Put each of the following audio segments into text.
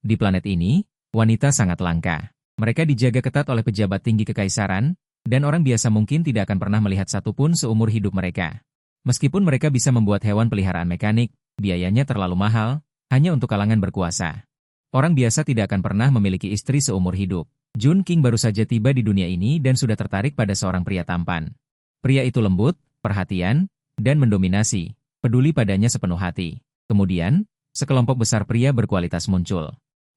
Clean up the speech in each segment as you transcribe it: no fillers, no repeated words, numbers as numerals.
Di planet ini, wanita sangat langka. Mereka dijaga ketat oleh pejabat tinggi kekaisaran, dan orang biasa mungkin tidak akan pernah melihat satupun seumur hidup mereka. Meskipun mereka bisa membuat hewan peliharaan mekanik, biayanya terlalu mahal, hanya untuk kalangan berkuasa. Orang biasa tidak akan pernah memiliki istri seumur hidup. Jun King baru saja tiba di dunia ini dan sudah tertarik pada seorang pria tampan. Pria itu lembut, perhatian, dan mendominasi, peduli padanya sepenuh hati. Kemudian, sekelompok besar pria berkualitas muncul.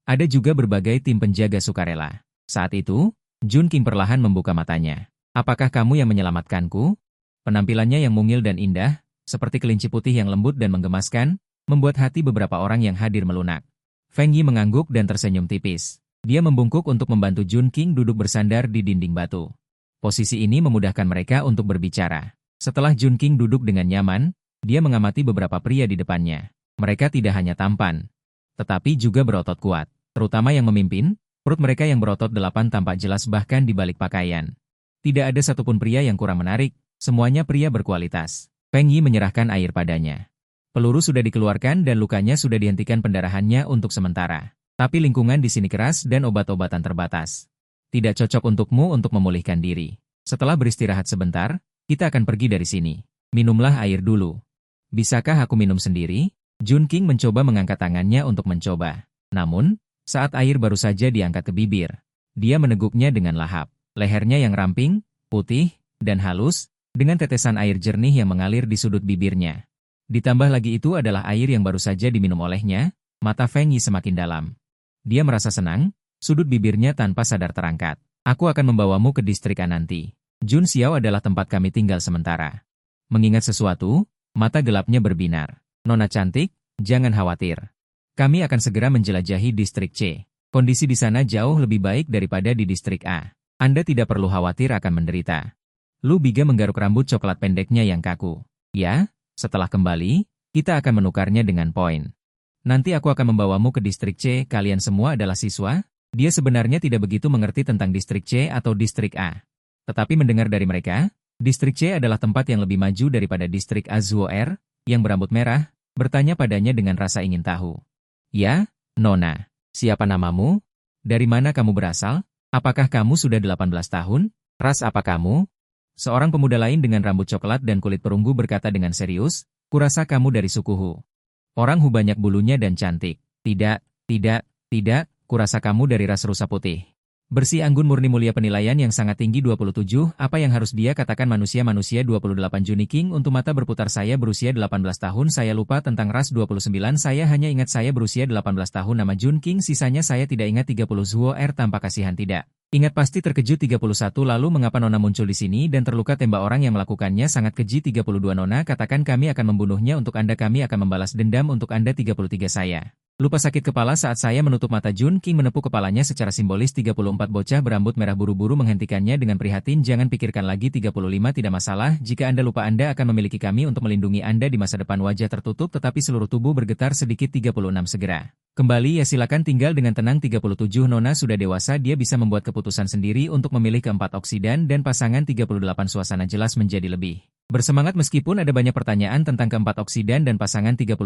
Ada juga berbagai tim penjaga sukarela. Saat itu, Jun King perlahan membuka matanya. Apakah kamu yang menyelamatkanku? Penampilannya yang mungil dan indah, seperti kelinci putih yang lembut dan menggemaskan, membuat hati beberapa orang yang hadir melunak. Feng Yi mengangguk dan tersenyum tipis. Dia membungkuk untuk membantu Jun King duduk bersandar di dinding batu. Posisi ini memudahkan mereka untuk berbicara. Setelah Jun King duduk dengan nyaman, dia mengamati beberapa pria di depannya. Mereka tidak hanya tampan, tetapi juga berotot kuat. Terutama yang memimpin, perut mereka yang berotot 8 tampak jelas bahkan di balik pakaian. Tidak ada satupun pria yang kurang menarik, semuanya pria berkualitas. Feng Yi menyerahkan air padanya. Peluru sudah dikeluarkan dan lukanya sudah dihentikan pendarahannya untuk sementara. Tapi lingkungan di sini keras dan obat-obatan terbatas. Tidak cocok untukmu untuk memulihkan diri. Setelah beristirahat sebentar, kita akan pergi dari sini. Minumlah air dulu. Bisakah aku minum sendiri? Jun King mencoba mengangkat tangannya untuk mencoba. Namun, saat air baru saja diangkat ke bibir, dia meneguknya dengan lahap. Lehernya yang ramping, putih, dan halus, dengan tetesan air jernih yang mengalir di sudut bibirnya. Ditambah lagi itu adalah air yang baru saja diminum olehnya, mata Feng Yi semakin dalam. Dia merasa senang, sudut bibirnya tanpa sadar terangkat. Aku akan membawamu ke distrik A nanti. Jun Xiao adalah tempat kami tinggal sementara. Mengingat sesuatu, mata gelapnya berbinar. Nona cantik, jangan khawatir. Kami akan segera menjelajahi distrik C. Kondisi di sana jauh lebih baik daripada di distrik A. Anda tidak perlu khawatir akan menderita. Lu Biga menggaruk rambut coklat pendeknya yang kaku. Ya, setelah kembali, kita akan menukarnya dengan poin. Nanti aku akan membawamu ke distrik C. Kalian semua adalah siswa? Dia sebenarnya tidak begitu mengerti tentang distrik C atau distrik A. Tetapi mendengar dari mereka, distrik C adalah tempat yang lebih maju daripada distrik A. Zuo Er, yang berambut merah, bertanya padanya dengan rasa ingin tahu. Ya, Nona. Siapa namamu? Dari mana kamu berasal? Apakah kamu sudah 18 tahun? Ras apa kamu? Seorang pemuda lain dengan rambut coklat dan kulit perunggu berkata dengan serius, kurasa kamu dari suku Hu. Orang Hu banyak bulunya dan cantik. Tidak, kurasa kamu dari ras rusa putih. Bersih anggun murni mulia penilaian yang sangat tinggi 27, apa yang harus dia katakan manusia-manusia 28 Juni King untuk mata berputar saya berusia 18 tahun saya lupa tentang ras 29 saya hanya ingat saya berusia 18 tahun nama Jun King sisanya saya tidak ingat 30 Zuo Er tanpa kasihan tidak. Ingat pasti terkejut 31 lalu mengapa Nona muncul di sini dan terluka tembak orang yang melakukannya sangat keji 32 Nona katakan kami akan membunuhnya untuk Anda kami akan membalas dendam untuk Anda 33 saya. Lupa sakit kepala saat saya menutup mata Jun King menepuk kepalanya secara simbolis 34 bocah berambut merah buru-buru menghentikannya dengan prihatin jangan pikirkan lagi 35 tidak masalah jika Anda lupa Anda akan memiliki kami untuk melindungi Anda di masa depan wajah tertutup tetapi seluruh tubuh bergetar sedikit 36 segera. Kembali ya silakan tinggal dengan tenang 37 Nona sudah dewasa dia bisa membuat keputusan sendiri untuk memilih keempat oksidan dan pasangan 38 suasana jelas menjadi lebih bersemangat meskipun ada banyak pertanyaan tentang keempat oksidan dan pasangan 39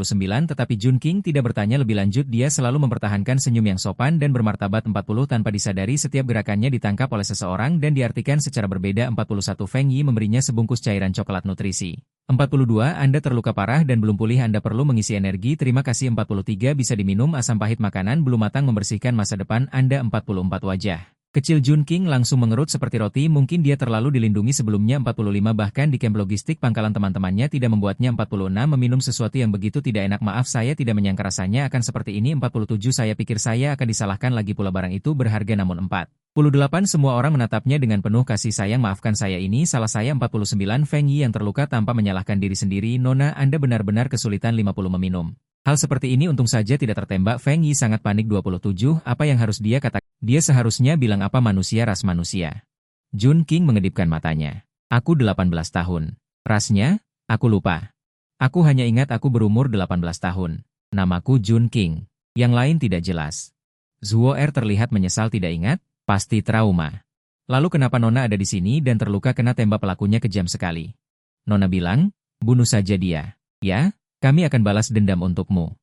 tetapi Jun King tidak bertanya lebih lanjut dia selalu mempertahankan senyum yang sopan dan bermartabat 40 tanpa disadari setiap gerakannya ditangkap oleh seseorang dan diartikan secara berbeda 41 Feng Yi memberinya sebungkus cairan coklat nutrisi. 42 Anda terluka parah dan belum pulih Anda perlu mengisi energi terima kasih 43 bisa diminum asam pahit makanan belum matang membersihkan masa depan Anda 44 wajah. Kecil Jun King langsung mengerut seperti roti mungkin dia terlalu dilindungi sebelumnya 45 bahkan di camp logistik pangkalan teman-temannya tidak membuatnya 46 meminum sesuatu yang begitu tidak enak maaf saya tidak menyangka rasanya akan seperti ini 47 saya pikir saya akan disalahkan lagi pula barang itu berharga namun 48 semua orang menatapnya dengan penuh kasih sayang maafkan saya ini salah saya 49 Feng Yi yang terluka tanpa menyalahkan diri sendiri Nona Anda benar-benar kesulitan 50 meminum. Hal seperti ini untung saja tidak tertembak Feng Yi sangat panik 27 apa yang harus dia katakan? Dia seharusnya bilang apa manusia ras manusia. Jun King mengedipkan matanya. Aku 18 tahun. Rasnya? Aku lupa. Aku hanya ingat aku berumur 18 tahun. Namaku Jun King. Yang lain tidak jelas. Zuo Er terlihat menyesal tidak ingat, pasti trauma. Lalu kenapa Nona ada di sini dan terluka kena tembak pelakunya kejam sekali? Nona bilang, bunuh saja dia. Ya, kami akan balas dendam untukmu.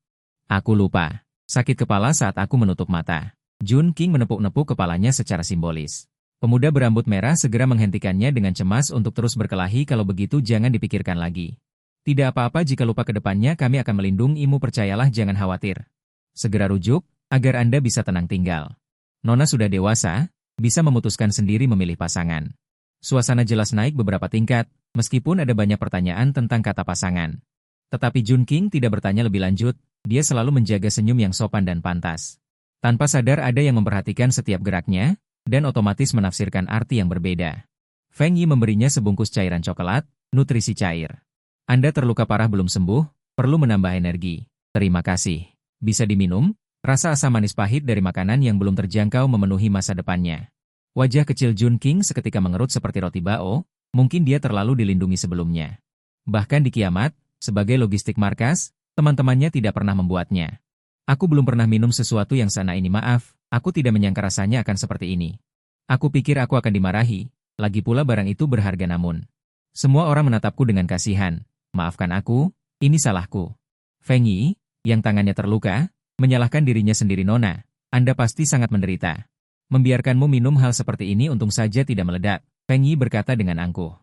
Aku lupa. Sakit kepala saat aku menutup mata. Jun King menepuk-nepuk kepalanya secara simbolis. Pemuda berambut merah segera menghentikannya dengan cemas untuk terus berkelahi. Kalau begitu jangan dipikirkan lagi. Tidak apa-apa jika lupa ke depannya, kami akan melindungimu, percayalah, jangan khawatir. Segera rujuk, agar Anda bisa tenang tinggal. Nona sudah dewasa, bisa memutuskan sendiri memilih pasangan. Suasana jelas naik beberapa tingkat, meskipun ada banyak pertanyaan tentang kata pasangan. Tetapi Jun King tidak bertanya lebih lanjut, dia selalu menjaga senyum yang sopan dan pantas. Tanpa sadar ada yang memperhatikan setiap geraknya, dan otomatis menafsirkan arti yang berbeda. Feng Yi memberinya sebungkus cairan coklat, nutrisi cair. Anda terluka parah belum sembuh, perlu menambah energi. Terima kasih. Bisa diminum? Rasa asam manis pahit dari makanan yang belum terjangkau memenuhi masa depannya. Wajah kecil Jun King seketika mengerut seperti roti bao, mungkin dia terlalu dilindungi sebelumnya. Bahkan di kiamat, sebagai logistik markas, teman-temannya tidak pernah membuatnya. Aku belum pernah minum sesuatu yang sana ini, maaf, aku tidak menyangka rasanya akan seperti ini. Aku pikir aku akan dimarahi, lagi pula barang itu berharga namun. Semua orang menatapku dengan kasihan, maafkan aku, ini salahku. Feng Yi, yang tangannya terluka, menyalahkan dirinya sendiri. Nona, Anda pasti sangat menderita. Membiarkanmu minum hal seperti ini untung saja tidak meledak, Feng Yi berkata dengan angkuh.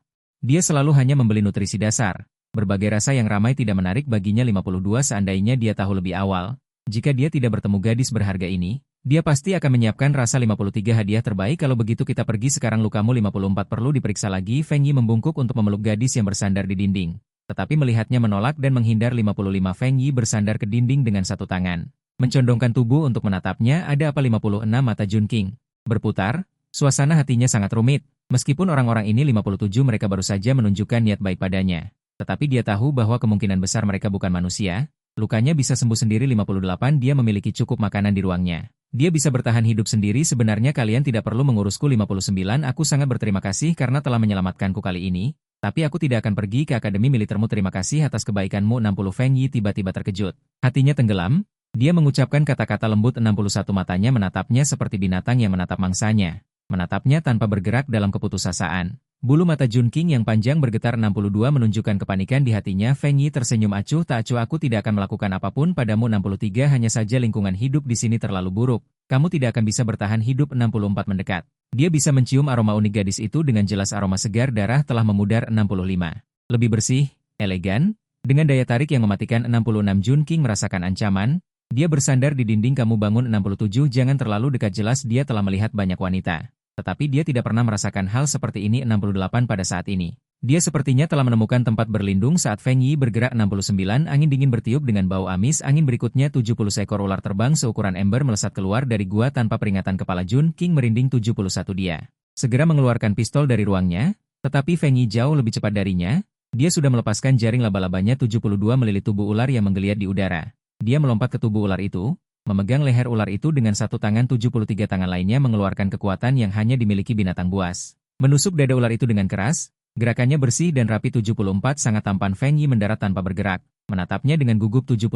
Dia selalu hanya membeli nutrisi dasar, berbagai rasa yang ramai tidak menarik baginya. 52 seandainya dia tahu lebih awal. Jika dia tidak bertemu gadis berharga ini, dia pasti akan menyiapkan rasa 53 hadiah terbaik. Kalau begitu kita pergi sekarang, lukamu 54 perlu diperiksa lagi. Feng Yi membungkuk untuk memeluk gadis yang bersandar di dinding. Tetapi melihatnya menolak dan menghindar. 55 Feng Yi bersandar ke dinding dengan satu tangan. Mencondongkan tubuh untuk menatapnya. Ada apa? 56 mata Jun King berputar, suasana hatinya sangat rumit. Meskipun orang-orang ini 57 mereka baru saja menunjukkan niat baik padanya. Tetapi dia tahu bahwa kemungkinan besar mereka bukan manusia. Lukanya bisa sembuh sendiri. 58 Dia memiliki cukup makanan di ruangnya. Dia bisa bertahan hidup sendiri. Sebenarnya kalian tidak perlu mengurusku. 59 Aku sangat berterima kasih karena telah menyelamatkanku kali ini. Tapi aku tidak akan pergi ke akademi militermu. Terima kasih atas kebaikanmu. 60 Feng Yi tiba-tiba terkejut. Hatinya tenggelam. Dia mengucapkan kata-kata lembut. 61 Matanya menatapnya seperti binatang yang menatap mangsanya. Menatapnya tanpa bergerak dalam keputusasaan. Bulu mata Jun King yang panjang bergetar. 62 menunjukkan kepanikan di hatinya. Feng Yi tersenyum acuh tak acuh. Aku tidak akan melakukan apapun padamu. 63 Hanya saja lingkungan hidup di sini terlalu buruk. Kamu tidak akan bisa bertahan hidup. 64 mendekat. Dia bisa mencium aroma unik gadis itu dengan jelas. Aroma segar darah telah memudar. 65 lebih bersih, elegan, dengan daya tarik yang mematikan. 66 Jun King merasakan ancaman. Dia bersandar di dinding. Kamu bangun. 67 Jangan terlalu dekat. Jelas dia telah melihat banyak wanita. Tetapi dia tidak pernah merasakan hal seperti ini. 68 Pada saat ini, dia sepertinya telah menemukan tempat berlindung saat Feng Yi bergerak. 69 Angin dingin bertiup dengan bau amis. Angin berikutnya 70 seekor ular terbang seukuran ember melesat keluar dari gua tanpa peringatan. Kepala Jun King merinding. 71 Dia segera mengeluarkan pistol dari ruangnya, tetapi Feng Yi jauh lebih cepat darinya. Dia sudah melepaskan jaring laba-labanya. 72 Melilit tubuh ular yang menggeliat di udara. Dia melompat ke tubuh ular itu, memegang leher ular itu dengan satu tangan. 73 Tangan lainnya mengeluarkan kekuatan yang hanya dimiliki binatang buas. Menusuk dada ular itu dengan keras, gerakannya bersih dan rapi. 74 Sangat tampan. Feng Yi mendarat tanpa bergerak, menatapnya dengan gugup. 75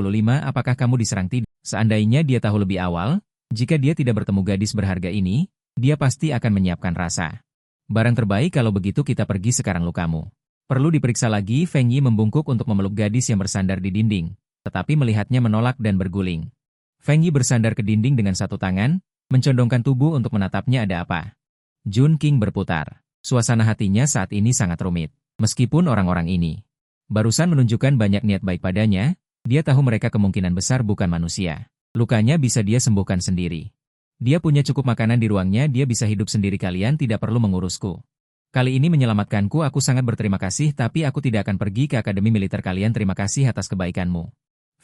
Apakah kamu diserang? Tidak. Seandainya dia tahu lebih awal, jika dia tidak bertemu gadis berharga ini, dia pasti akan menyiapkan rasa. Barang terbaik. Kalau begitu kita pergi sekarang, lukamu perlu diperiksa lagi. Feng Yi membungkuk untuk memeluk gadis yang bersandar di dinding, tetapi melihatnya menolak dan berguling. Feng Yi bersandar ke dinding dengan satu tangan, mencondongkan tubuh untuk menatapnya. Ada apa? Jun King berputar. Suasana hatinya saat ini sangat rumit. Meskipun orang-orang ini barusan menunjukkan banyak niat baik padanya, dia tahu mereka kemungkinan besar bukan manusia. Lukanya bisa dia sembuhkan sendiri. Dia punya cukup makanan di ruangnya. Dia bisa hidup sendiri. Kalian tidak perlu mengurusku. Kali ini menyelamatkanku. Aku sangat berterima kasih, tapi aku tidak akan pergi ke akademi militer kalian. Terima kasih atas kebaikanmu.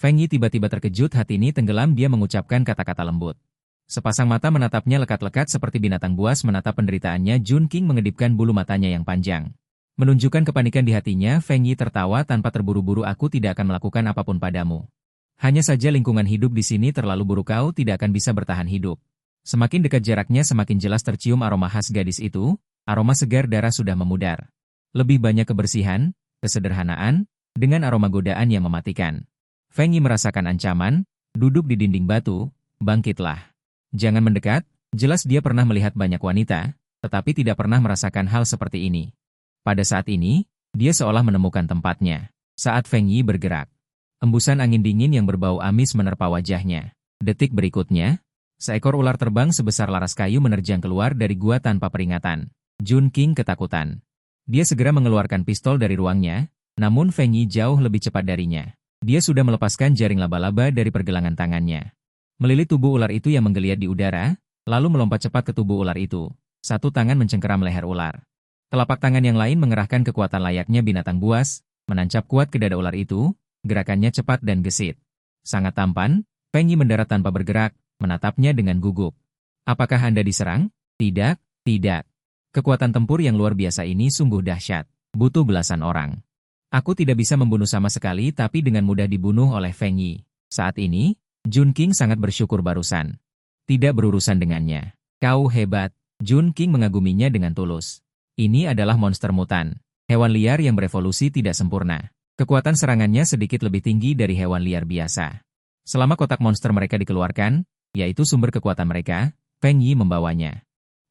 Feng Yi tiba-tiba terkejut. Hati ini tenggelam. Dia mengucapkan kata-kata lembut. Sepasang mata menatapnya lekat-lekat seperti binatang buas menatap penderitaannya. Jun King mengedipkan bulu matanya yang panjang, menunjukkan kepanikan di hatinya. Feng Yi tertawa tanpa terburu-buru. Aku tidak akan melakukan apapun padamu. Hanya saja lingkungan hidup di sini terlalu buruk. Kau tidak akan bisa bertahan hidup. Semakin dekat jaraknya semakin jelas tercium aroma khas gadis itu. Aroma segar darah sudah memudar. Lebih banyak kebersihan, kesederhanaan, dengan aroma godaan yang mematikan. Feng Yi merasakan ancaman, duduk di dinding batu. Bangkitlah. Jangan mendekat. Jelas dia pernah melihat banyak wanita, tetapi tidak pernah merasakan hal seperti ini. Pada saat ini, dia seolah menemukan tempatnya. Saat Feng Yi bergerak, embusan angin dingin yang berbau amis menerpa wajahnya. Detik berikutnya, seekor ular terbang sebesar laras kayu menerjang keluar dari gua tanpa peringatan. Jun King ketakutan. Dia segera mengeluarkan pistol dari ruangnya, namun Feng Yi jauh lebih cepat darinya. Dia sudah melepaskan jaring laba-laba dari pergelangan tangannya. Melilit tubuh ular itu yang menggeliat di udara, lalu melompat cepat ke tubuh ular itu. Satu tangan mencengkeram leher ular. Telapak tangan yang lain mengerahkan kekuatan layaknya binatang buas, menancap kuat ke dada ular itu, gerakannya cepat dan gesit. Sangat tampan, Feng Yi mendarat tanpa bergerak, menatapnya dengan gugup. Apakah Anda diserang? Tidak, tidak. Kekuatan tempur yang luar biasa ini sungguh dahsyat. Butuh belasan orang. Aku tidak bisa membunuh sama sekali tapi dengan mudah dibunuh oleh Feng Yi. Saat ini, Jun King sangat bersyukur barusan. Tidak berurusan dengannya. Kau hebat. Jun King mengaguminya dengan tulus. Ini adalah monster mutan. Hewan liar yang berevolusi tidak sempurna. Kekuatan serangannya sedikit lebih tinggi dari hewan liar biasa. Selama kotak monster mereka dikeluarkan, yaitu sumber kekuatan mereka, Feng Yi membawanya.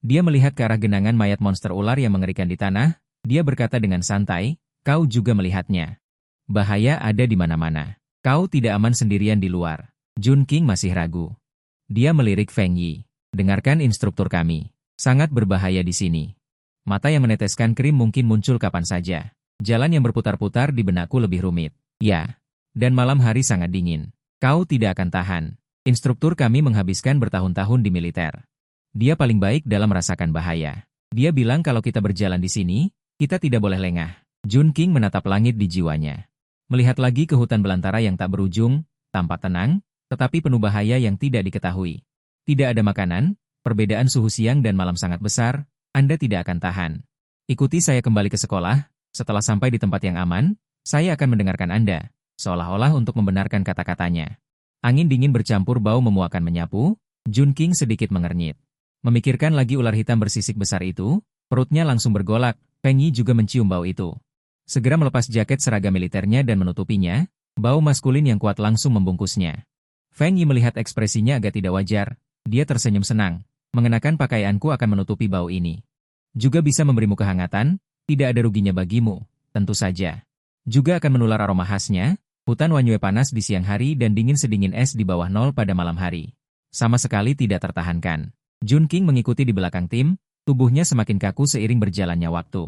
Dia melihat ke arah genangan mayat monster ular yang mengerikan di tanah, dia berkata dengan santai, kau juga melihatnya. Bahaya ada di mana-mana. Kau tidak aman sendirian di luar. Jun King masih ragu. Dia melirik Feng Yi. Dengarkan instruktur kami. Sangat berbahaya di sini. Mata yang meneteskan krim mungkin muncul kapan saja. Jalan yang berputar-putar di benakku lebih rumit. Ya. Dan malam hari sangat dingin. Kau tidak akan tahan. Instruktur kami menghabiskan bertahun-tahun di militer. Dia paling baik dalam merasakan bahaya. Dia bilang kalau kita berjalan di sini, kita tidak boleh lengah. Jun King menatap langit di jiwanya. Melihat lagi ke hutan belantara yang tak berujung, tampak tenang, tetapi penuh bahaya yang tidak diketahui. Tidak ada makanan, perbedaan suhu siang dan malam sangat besar, Anda tidak akan tahan. Ikuti saya kembali ke sekolah, setelah sampai di tempat yang aman, saya akan mendengarkan Anda. Seolah-olah untuk membenarkan kata-katanya. Angin dingin bercampur bau memuakan menyapu, Jun King sedikit mengernyit. Memikirkan lagi ular hitam bersisik besar itu, perutnya langsung bergolak, Feng Yi juga mencium bau itu. Segera melepas jaket seragam militernya dan menutupinya, bau maskulin yang kuat langsung membungkusnya. Feng Yi melihat ekspresinya agak tidak wajar, dia tersenyum senang, mengenakan pakaianku akan menutupi bau ini. Juga bisa memberimu kehangatan, tidak ada ruginya bagimu, tentu saja. Juga akan menular aroma khasnya, hutan Wanyue panas di siang hari dan dingin sedingin es di bawah nol pada malam hari. Sama sekali tidak tertahankan. Jun King mengikuti di belakang tim, tubuhnya semakin kaku seiring berjalannya waktu.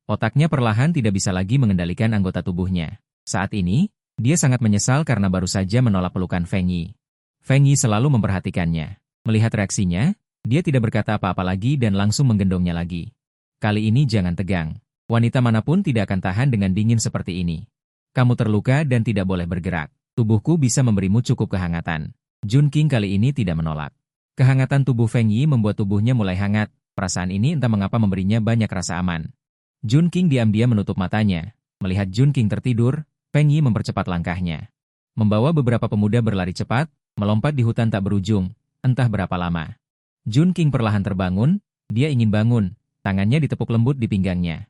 Otaknya perlahan tidak bisa lagi mengendalikan anggota tubuhnya. Saat ini, dia sangat menyesal karena baru saja menolak pelukan Feng Yi. Feng Yi selalu memperhatikannya. Melihat reaksinya, dia tidak berkata apa-apa lagi dan langsung menggendongnya lagi. Kali ini jangan tegang. Wanita manapun tidak akan tahan dengan dingin seperti ini. Kamu terluka dan tidak boleh bergerak. Tubuhku bisa memberimu cukup kehangatan. Jun King kali ini tidak menolak. Kehangatan tubuh Feng Yi membuat tubuhnya mulai hangat. Perasaan ini entah mengapa memberinya banyak rasa aman. Jun King diam-diam menutup matanya. Melihat Jun King tertidur, Feng Yi mempercepat langkahnya. Membawa beberapa pemuda berlari cepat, melompat di hutan tak berujung, entah berapa lama. Jun King perlahan terbangun, dia ingin bangun, tangannya ditepuk lembut di pinggangnya.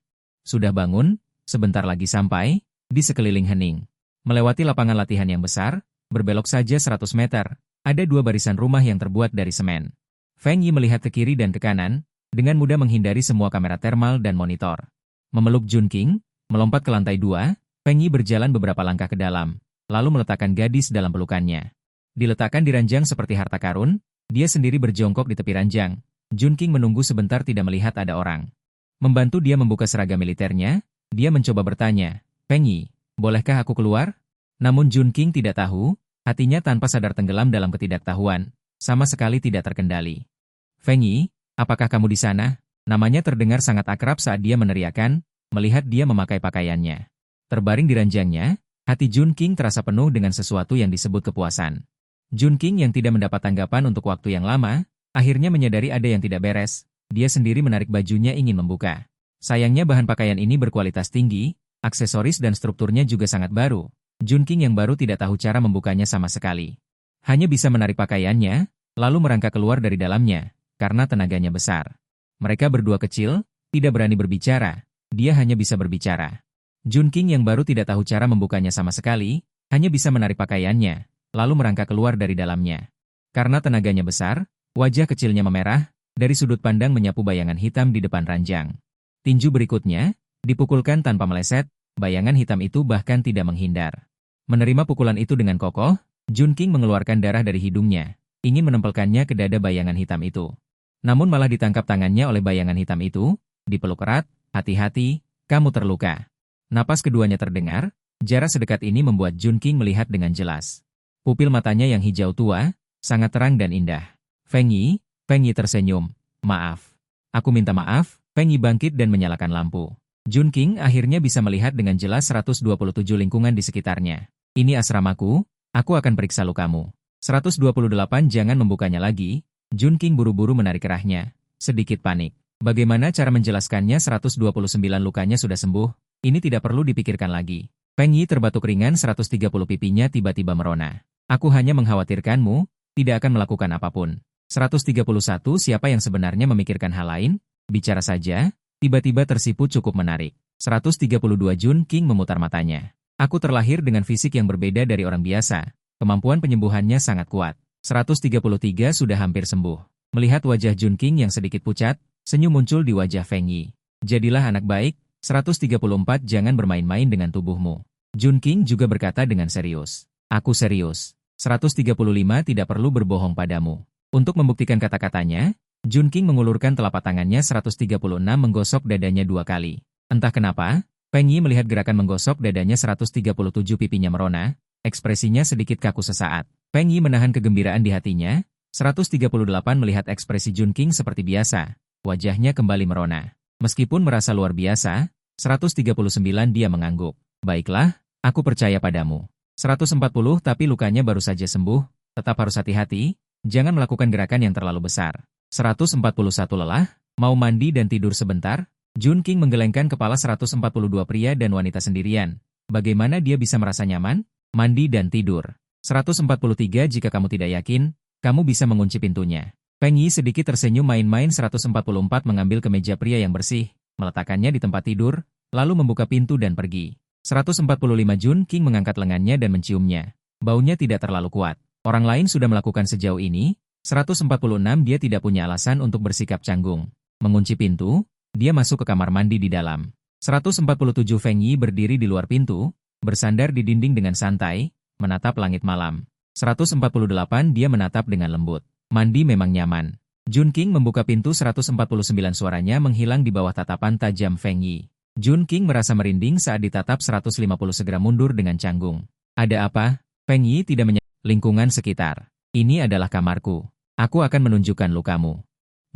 Sudah bangun, sebentar lagi sampai, di sekeliling hening. Melewati lapangan latihan yang besar, berbelok saja 100 meter, ada dua barisan rumah yang terbuat dari semen. Feng Yi melihat ke kiri dan ke kanan, dengan mudah menghindari semua kamera termal dan monitor. Memeluk Jun King, melompat ke lantai 2, Feng Yi berjalan beberapa langkah ke dalam, lalu meletakkan gadis dalam pelukannya. Diletakkan di ranjang seperti harta karun, dia sendiri berjongkok di tepi ranjang. Jun King menunggu sebentar tidak melihat ada orang. Membantu dia membuka seragam militernya, dia mencoba bertanya, Feng Yi, bolehkah aku keluar? Namun Jun King tidak tahu, hatinya tanpa sadar tenggelam dalam ketidaktahuan, sama sekali tidak terkendali. Feng Yi, apakah kamu di sana? Namanya terdengar sangat akrab saat dia meneriakkan, melihat dia memakai pakaiannya. Terbaring di ranjangnya, hati Jun King terasa penuh dengan sesuatu yang disebut kepuasan. Jun King yang tidak mendapat tanggapan untuk waktu yang lama, akhirnya menyadari ada yang tidak beres, dia sendiri menarik bajunya ingin membuka. Sayangnya bahan pakaian ini berkualitas tinggi, aksesoris dan strukturnya juga sangat baru. Jun King yang baru tidak tahu cara membukanya sama sekali. Hanya bisa menarik pakaiannya, lalu merangkak keluar dari dalamnya, karena tenaganya besar. Mereka berdua kecil, tidak berani berbicara, dia hanya bisa berbicara. Jun King yang baru tidak tahu cara membukanya sama sekali, hanya bisa menarik pakaiannya, lalu merangkak keluar dari dalamnya. Karena tenaganya besar, wajah kecilnya memerah, dari sudut pandang menyapu bayangan hitam di depan ranjang. Tinju berikutnya, dipukulkan tanpa meleset, bayangan hitam itu bahkan tidak menghindar. Menerima pukulan itu dengan kokoh, Jun King mengeluarkan darah dari hidungnya, ingin menempelkannya ke dada bayangan hitam itu. Namun malah ditangkap tangannya oleh bayangan hitam itu, dipeluk erat, hati-hati, kamu terluka. Napas keduanya terdengar, jarak sedekat ini membuat Jun King melihat dengan jelas. Pupil matanya yang hijau tua, sangat terang dan indah. Feng Yi tersenyum. Maaf. Aku minta maaf, Feng Yi bangkit dan menyalakan lampu. Jun King akhirnya bisa melihat dengan jelas 127 lingkungan di sekitarnya. Ini asramaku, aku akan periksa lukamu. 128 jangan membukanya lagi. Jun King buru-buru menarik kerahnya. Sedikit panik. Bagaimana cara menjelaskannya 129 lukanya sudah sembuh? Ini tidak perlu dipikirkan lagi. Feng Yi terbatuk ringan 130 pipinya tiba-tiba merona. Aku hanya mengkhawatirkanmu, tidak akan melakukan apapun. 131 siapa yang sebenarnya memikirkan hal lain? Bicara saja, tiba-tiba tersipu cukup menarik. 132 Jun King memutar matanya. Aku terlahir dengan fisik yang berbeda dari orang biasa. Kemampuan penyembuhannya sangat kuat. 133 sudah hampir sembuh. Melihat wajah Jun King yang sedikit pucat, senyum muncul di wajah Feng Yi. Jadilah anak baik, 134 jangan bermain-main dengan tubuhmu. Jun King juga berkata dengan serius. Aku serius. 135 tidak perlu berbohong padamu. Untuk membuktikan kata-katanya, Jun King mengulurkan telapak tangannya 136 menggosok dadanya 2 kali. Entah kenapa, Feng Yi melihat gerakan menggosok dadanya 137 pipinya merona, ekspresinya sedikit kaku sesaat. Feng Yi menahan kegembiraan di hatinya, 138 melihat ekspresi Jun King seperti biasa, wajahnya kembali merona. Meskipun merasa luar biasa, 139 dia mengangguk. Baiklah, aku percaya padamu. 140 tapi lukanya baru saja sembuh, tetap harus hati-hati, jangan melakukan gerakan yang terlalu besar. 141 lelah, mau mandi dan tidur sebentar? Jun King menggelengkan kepala 142 pria dan wanita sendirian. Bagaimana dia bisa merasa nyaman? Mandi dan tidur. 143 jika kamu tidak yakin, kamu bisa mengunci pintunya. Feng Yi sedikit tersenyum main-main 144 mengambil kemeja pria yang bersih, meletakkannya di tempat tidur, lalu membuka pintu dan pergi. 145 Jun King mengangkat lengannya dan menciumnya. Baunya tidak terlalu kuat. Orang lain sudah melakukan sejauh ini, 146 dia tidak punya alasan untuk bersikap canggung. Mengunci pintu, dia masuk ke kamar mandi di dalam. 147 Feng Yi berdiri di luar pintu, bersandar di dinding dengan santai, menatap langit malam. 148 dia menatap dengan lembut. Mandi memang nyaman. Jun King membuka pintu 149 suaranya menghilang di bawah tatapan tajam Feng Yi. Jun King merasa merinding saat ditatap 150 segera mundur dengan canggung. Ada apa? Feng Yi tidak lingkungan sekitar. Ini adalah kamarku. Aku akan menunjukkan lukamu.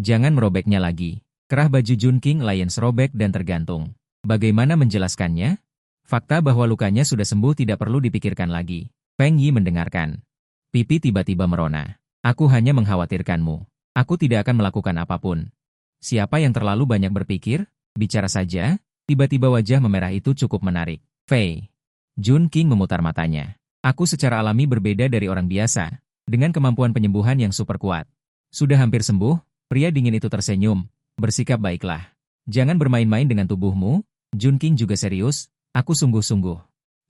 Jangan merobeknya lagi. Kerah baju Jun King Lions robek dan tergantung. Bagaimana menjelaskannya? Fakta bahwa lukanya sudah sembuh tidak perlu dipikirkan lagi. Feng Yi mendengarkan. Pipi tiba-tiba merona. Aku hanya mengkhawatirkanmu. Aku tidak akan melakukan apapun. Siapa yang terlalu banyak berpikir? Bicara saja. Tiba-tiba wajah memerah itu cukup menarik. Fei. Jun King memutar matanya. Aku secara alami berbeda dari orang biasa, dengan kemampuan penyembuhan yang super kuat. Sudah hampir sembuh, pria dingin itu tersenyum. Bersikap baiklah. Jangan bermain-main dengan tubuhmu. Jun King juga serius. Aku sungguh-sungguh.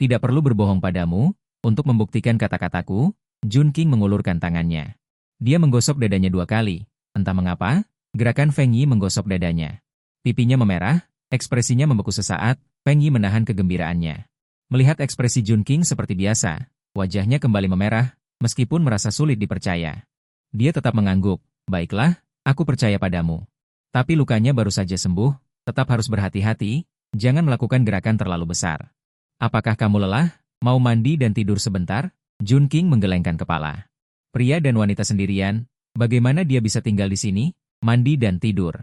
Tidak perlu berbohong padamu. Untuk membuktikan kata-kataku, Jun King mengulurkan tangannya. Dia menggosok dadanya 2 kali. Entah mengapa, gerakan Feng Yi menggosok dadanya. Pipinya memerah. Ekspresinya membeku sesaat, Feng Yi menahan kegembiraannya. Melihat ekspresi Jun King seperti biasa, wajahnya kembali memerah, meskipun merasa sulit dipercaya. Dia tetap mengangguk, baiklah, aku percaya padamu. Tapi lukanya baru saja sembuh, tetap harus berhati-hati, jangan melakukan gerakan terlalu besar. Apakah kamu lelah? Mau mandi dan tidur sebentar? Jun King menggelengkan kepala. Pria dan wanita sendirian, bagaimana dia bisa tinggal di sini? Mandi dan tidur.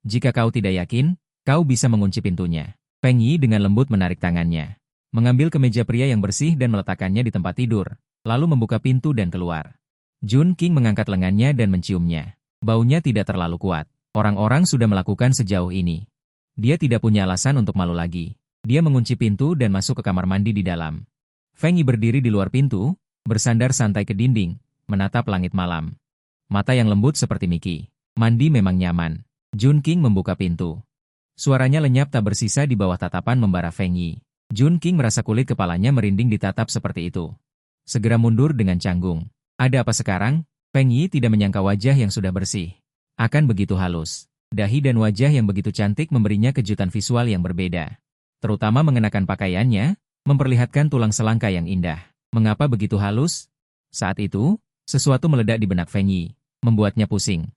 Jika kau tidak yakin, kau bisa mengunci pintunya. Feng Yi dengan lembut menarik tangannya. Mengambil kemeja pria yang bersih dan meletakkannya di tempat tidur, lalu membuka pintu dan keluar. Jun King mengangkat lengannya dan menciumnya. Baunya tidak terlalu kuat. Orang-orang sudah melakukan sejauh ini. Dia tidak punya alasan untuk malu lagi. Dia mengunci pintu dan masuk ke kamar mandi di dalam. Feng Yi berdiri di luar pintu, bersandar santai ke dinding, menatap langit malam. Mata yang lembut seperti Mickey. Mandi memang nyaman. Jun King membuka pintu. Suaranya lenyap tak bersisa di bawah tatapan membara Feng Yi. Jun King merasa kulit kepalanya merinding ditatap seperti itu. Segera mundur dengan canggung. Ada apa sekarang? Feng Yi tidak menyangka wajah yang sudah bersih akan begitu halus. Dahi dan wajah yang begitu cantik memberinya kejutan visual yang berbeda. Terutama mengenakan pakaiannya, memperlihatkan tulang selangka yang indah. Mengapa begitu halus? Saat itu, sesuatu meledak di benak Feng Yi, membuatnya pusing.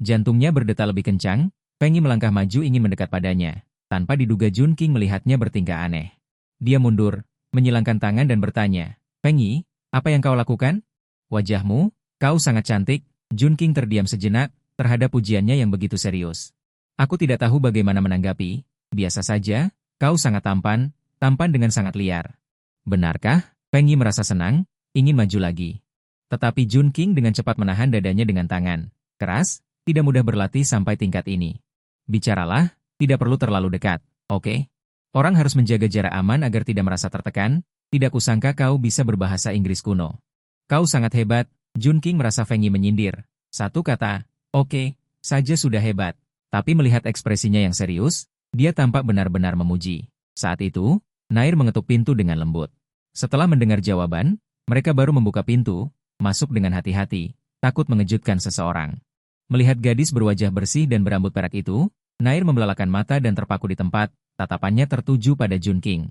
Jantungnya berdetak lebih kencang, Feng Yi melangkah maju ingin mendekat padanya. Tanpa diduga Jun Qing melihatnya bertingkah aneh. Dia mundur, menyilangkan tangan dan bertanya, Feng Yi, apa yang kau lakukan? Wajahmu, kau sangat cantik. Jun Qing terdiam sejenak, terhadap pujiannya yang begitu serius. Aku tidak tahu bagaimana menanggapi, biasa saja, kau sangat tampan, tampan dengan sangat liar. Benarkah? Feng Yi merasa senang, ingin maju lagi. Tetapi Jun Qing dengan cepat menahan dadanya dengan tangan. Keras, tidak mudah berlatih sampai tingkat ini. Bicaralah, tidak perlu terlalu dekat, oke? Orang harus menjaga jarak aman agar tidak merasa tertekan, tidak kusangka kau bisa berbahasa Inggris kuno. Kau sangat hebat, Jun Qing merasa Feng Yi menyindir. Satu kata, oke, saja sudah hebat. Tapi melihat ekspresinya yang serius, dia tampak benar-benar memuji. Saat itu, Nair mengetuk pintu dengan lembut. Setelah mendengar jawaban, mereka baru membuka pintu, masuk dengan hati-hati, takut mengejutkan seseorang. Melihat gadis berwajah bersih dan berambut perak itu, Nair membelalakan mata dan terpaku di tempat, tatapannya tertuju pada Jun Qing.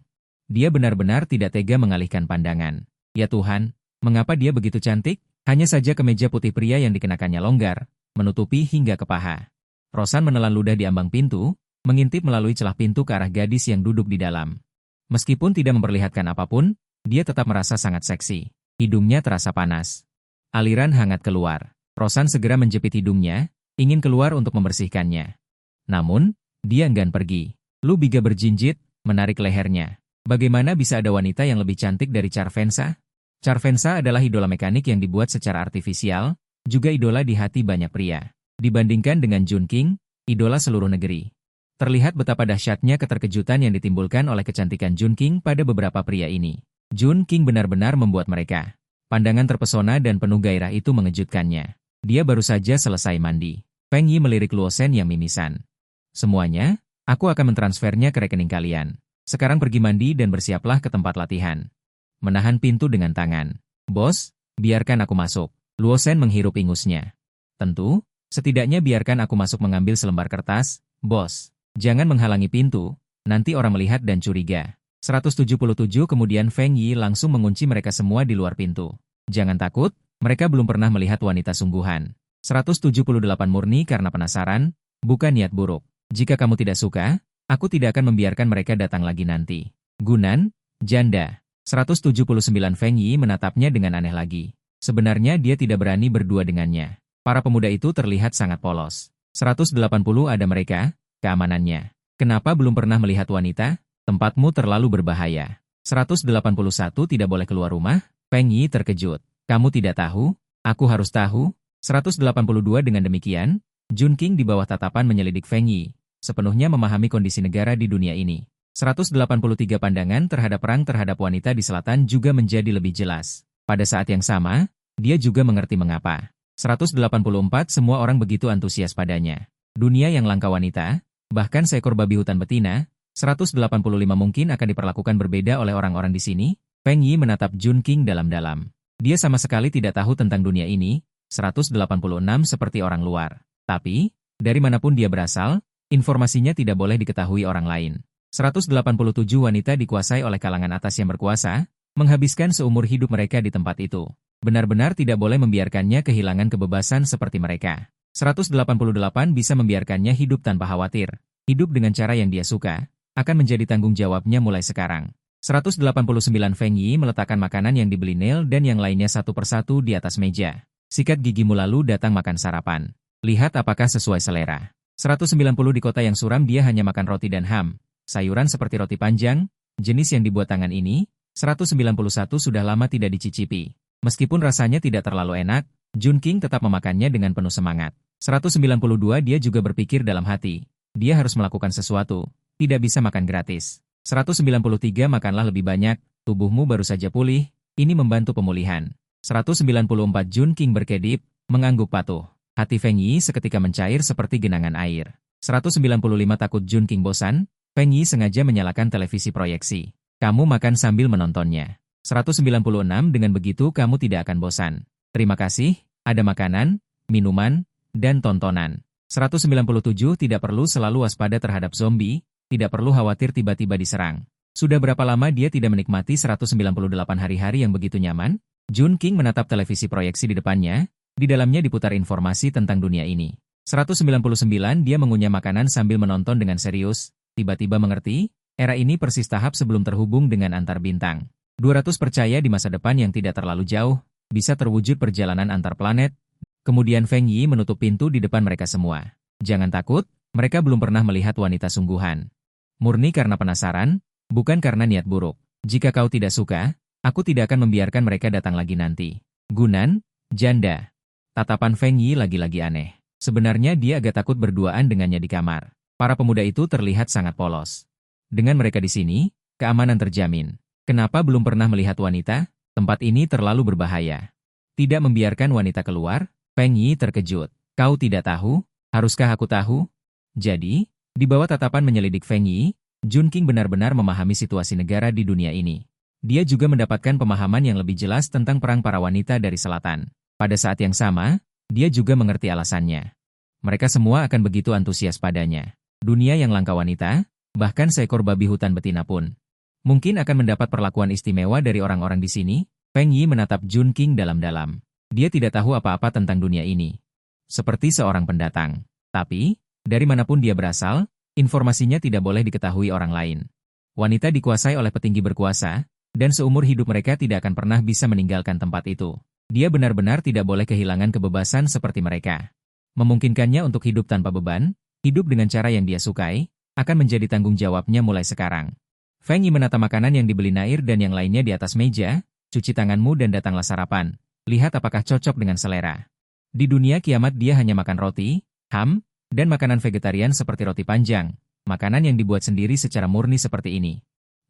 Dia benar-benar tidak tega mengalihkan pandangan. Ya Tuhan, mengapa dia begitu cantik? Hanya saja kemeja putih pria yang dikenakannya longgar, menutupi hingga ke paha. Rosan menelan ludah di ambang pintu, mengintip melalui celah pintu ke arah gadis yang duduk di dalam. Meskipun tidak memperlihatkan apapun, dia tetap merasa sangat seksi. Hidungnya terasa panas. Aliran hangat keluar. Rosan segera menjepit hidungnya, ingin keluar untuk membersihkannya. Namun, dia enggan pergi. Lu Biga berjinjit, menarik lehernya. Bagaimana bisa ada wanita yang lebih cantik dari Charvensa? Charvensa adalah idola mekanik yang dibuat secara artifisial, juga idola di hati banyak pria. Dibandingkan dengan Jun Qing, idola seluruh negeri. Terlihat betapa dahsyatnya keterkejutan yang ditimbulkan oleh kecantikan Jun Qing pada beberapa pria ini. Jun Qing benar-benar membuat mereka. Pandangan terpesona dan penuh gairah itu mengejutkannya. Dia baru saja selesai mandi. Feng Yi melirik Luo Shen yang mimisan. Semuanya, aku akan mentransfernya ke rekening kalian. Sekarang pergi mandi dan bersiaplah ke tempat latihan. Menahan pintu dengan tangan. Bos, biarkan aku masuk. Luo Shen menghirup ingusnya. Tentu, setidaknya biarkan aku masuk mengambil selembar kertas, bos. Jangan menghalangi pintu, nanti orang melihat dan curiga. 177 kemudian Feng Yi langsung mengunci mereka semua di luar pintu. Jangan takut, mereka belum pernah melihat wanita sungguhan. 178 murni karena penasaran, bukan niat buruk. Jika kamu tidak suka, aku tidak akan membiarkan mereka datang lagi nanti. Gunan, janda. 179 Feng Yi menatapnya dengan aneh lagi. Sebenarnya dia tidak berani berdua dengannya. Para pemuda itu terlihat sangat polos. 180 ada mereka. Keamanannya. Kenapa belum pernah melihat wanita? Tempatmu terlalu berbahaya. 181 tidak boleh keluar rumah? Feng Yi terkejut. Kamu tidak tahu? Aku harus tahu. 182 dengan demikian, Jun Qing di bawah tatapan menyelidik Feng Yi, sepenuhnya memahami kondisi negara di dunia ini. 183 pandangan terhadap perang terhadap wanita di selatan juga menjadi lebih jelas. Pada saat yang sama, dia juga mengerti mengapa. 184 semua orang begitu antusias padanya. Dunia yang langka wanita, bahkan seekor babi hutan betina, 185 mungkin akan diperlakukan berbeda oleh orang-orang di sini. Feng Yi menatap Jun Qing dalam-dalam. Dia sama sekali tidak tahu tentang dunia ini, 186 seperti orang luar. Tapi, dari manapun dia berasal, informasinya tidak boleh diketahui orang lain. 187 wanita dikuasai oleh kalangan atas yang berkuasa, menghabiskan seumur hidup mereka di tempat itu. Benar-benar tidak boleh membiarkannya kehilangan kebebasan seperti mereka. 188 bisa membiarkannya hidup tanpa khawatir. Hidup dengan cara yang dia suka, akan menjadi tanggung jawabnya mulai sekarang. 189 Feng Yi meletakkan makanan yang dibeli Neil dan yang lainnya satu persatu di atas meja. Sikat gigimu lalu datang makan sarapan. Lihat apakah sesuai selera. 190 di kota yang suram dia hanya makan roti dan ham. Sayuran seperti roti panjang, jenis yang dibuat tangan ini, 191 sudah lama tidak dicicipi. Meskipun rasanya tidak terlalu enak, Jun Qing tetap memakannya dengan penuh semangat. 192 dia juga berpikir dalam hati. Dia harus melakukan sesuatu, tidak bisa makan gratis. 193 makanlah lebih banyak, tubuhmu baru saja pulih, ini membantu pemulihan. 194 Jun Qing berkedip, mengangguk patuh. Hati Feng Yi seketika mencair seperti genangan air. 195 takut Jun Qing bosan, Feng Yi sengaja menyalakan televisi proyeksi. Kamu makan sambil menontonnya. 196 dengan begitu kamu tidak akan bosan. Terima kasih, ada makanan, minuman, dan tontonan. 197 tidak perlu selalu waspada terhadap zombie, tidak perlu khawatir tiba-tiba diserang. Sudah berapa lama dia tidak menikmati 198 hari-hari yang begitu nyaman? Jun King menatap televisi proyeksi di depannya, di dalamnya diputar informasi tentang dunia ini. 199 dia mengunyah makanan sambil menonton dengan serius, tiba-tiba mengerti, era ini persis tahap sebelum terhubung dengan antar bintang. 200 percaya di masa depan yang tidak terlalu jauh, bisa terwujud perjalanan antar planet. Kemudian Feng Yi menutup pintu di depan mereka semua. Jangan takut, mereka belum pernah melihat wanita sungguhan. Murni karena penasaran, bukan karena niat buruk. Jika kau tidak suka, aku tidak akan membiarkan mereka datang lagi nanti. Gunan, janda. Tatapan Feng Yi lagi-lagi aneh. Sebenarnya dia agak takut berduaan dengannya di kamar. Para pemuda itu terlihat sangat polos. Dengan mereka di sini, keamanan terjamin. Kenapa belum pernah melihat wanita? Tempat ini terlalu berbahaya. Tidak membiarkan wanita keluar, Feng Yi terkejut. Kau tidak tahu? Haruskah aku tahu? Jadi, di bawah tatapan menyelidik Feng Yi, Jun King benar-benar memahami situasi negara di dunia ini. Dia juga mendapatkan pemahaman yang lebih jelas tentang perang para wanita dari selatan. Pada saat yang sama, dia juga mengerti alasannya. Mereka semua akan begitu antusias padanya. Dunia yang langka wanita, bahkan seekor babi hutan betina pun. Mungkin akan mendapat perlakuan istimewa dari orang-orang di sini. Feng Yi menatap Jun King dalam-dalam. Dia tidak tahu apa-apa tentang dunia ini. Seperti seorang pendatang. Tapi, dari manapun dia berasal, informasinya tidak boleh diketahui orang lain. Wanita dikuasai oleh petinggi berkuasa, dan seumur hidup mereka tidak akan pernah bisa meninggalkan tempat itu. Dia benar-benar tidak boleh kehilangan kebebasan seperti mereka. Memungkinkannya untuk hidup tanpa beban, hidup dengan cara yang dia sukai, akan menjadi tanggung jawabnya mulai sekarang. Feng Yi menata makanan yang dibeli Nair dan yang lainnya di atas meja, cuci tanganmu dan datanglah sarapan. Lihat apakah cocok dengan selera. Di dunia kiamat dia hanya makan roti, ham, dan makanan vegetarian seperti roti panjang, makanan yang dibuat sendiri secara murni seperti ini.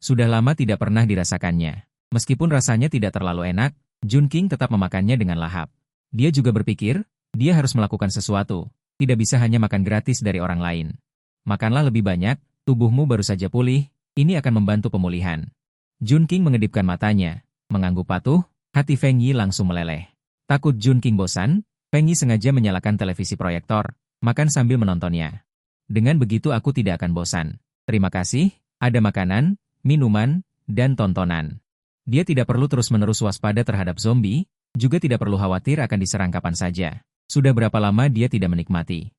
Sudah lama tidak pernah dirasakannya. Meskipun rasanya tidak terlalu enak, Jun King tetap memakannya dengan lahap. Dia juga berpikir, dia harus melakukan sesuatu, tidak bisa hanya makan gratis dari orang lain. Makanlah lebih banyak, tubuhmu baru saja pulih, ini akan membantu pemulihan. Jun King mengedipkan matanya, mengangguk patuh, hati Feng Yi langsung meleleh. Takut Jun King bosan, Feng Yi sengaja menyalakan televisi proyektor, makan sambil menontonnya. Dengan begitu aku tidak akan bosan. Terima kasih, ada makanan, minuman, dan tontonan. Dia tidak perlu terus-menerus waspada terhadap zombie, juga tidak perlu khawatir akan diserang kapan saja. Sudah berapa lama dia tidak menikmati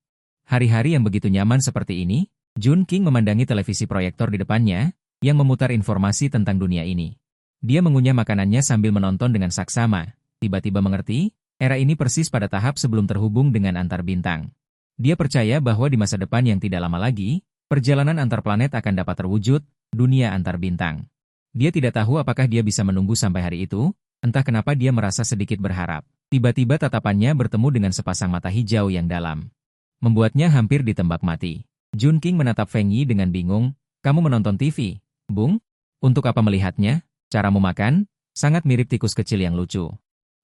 hari-hari yang begitu nyaman seperti ini? Jun King memandangi televisi proyektor di depannya, yang memutar informasi tentang dunia ini. Dia mengunyah makanannya sambil menonton dengan saksama, tiba-tiba mengerti, era ini persis pada tahap sebelum terhubung dengan antar bintang. Dia percaya bahwa di masa depan yang tidak lama lagi, perjalanan antar planet akan dapat terwujud, dunia antar bintang. Dia tidak tahu apakah dia bisa menunggu sampai hari itu, entah kenapa dia merasa sedikit berharap. Tiba-tiba tatapannya bertemu dengan sepasang mata hijau yang dalam. Membuatnya hampir ditembak mati. Jun King menatap Feng Yi dengan bingung, kamu menonton TV, Bung? Untuk apa melihatnya? Caramu makan, sangat mirip tikus kecil yang lucu.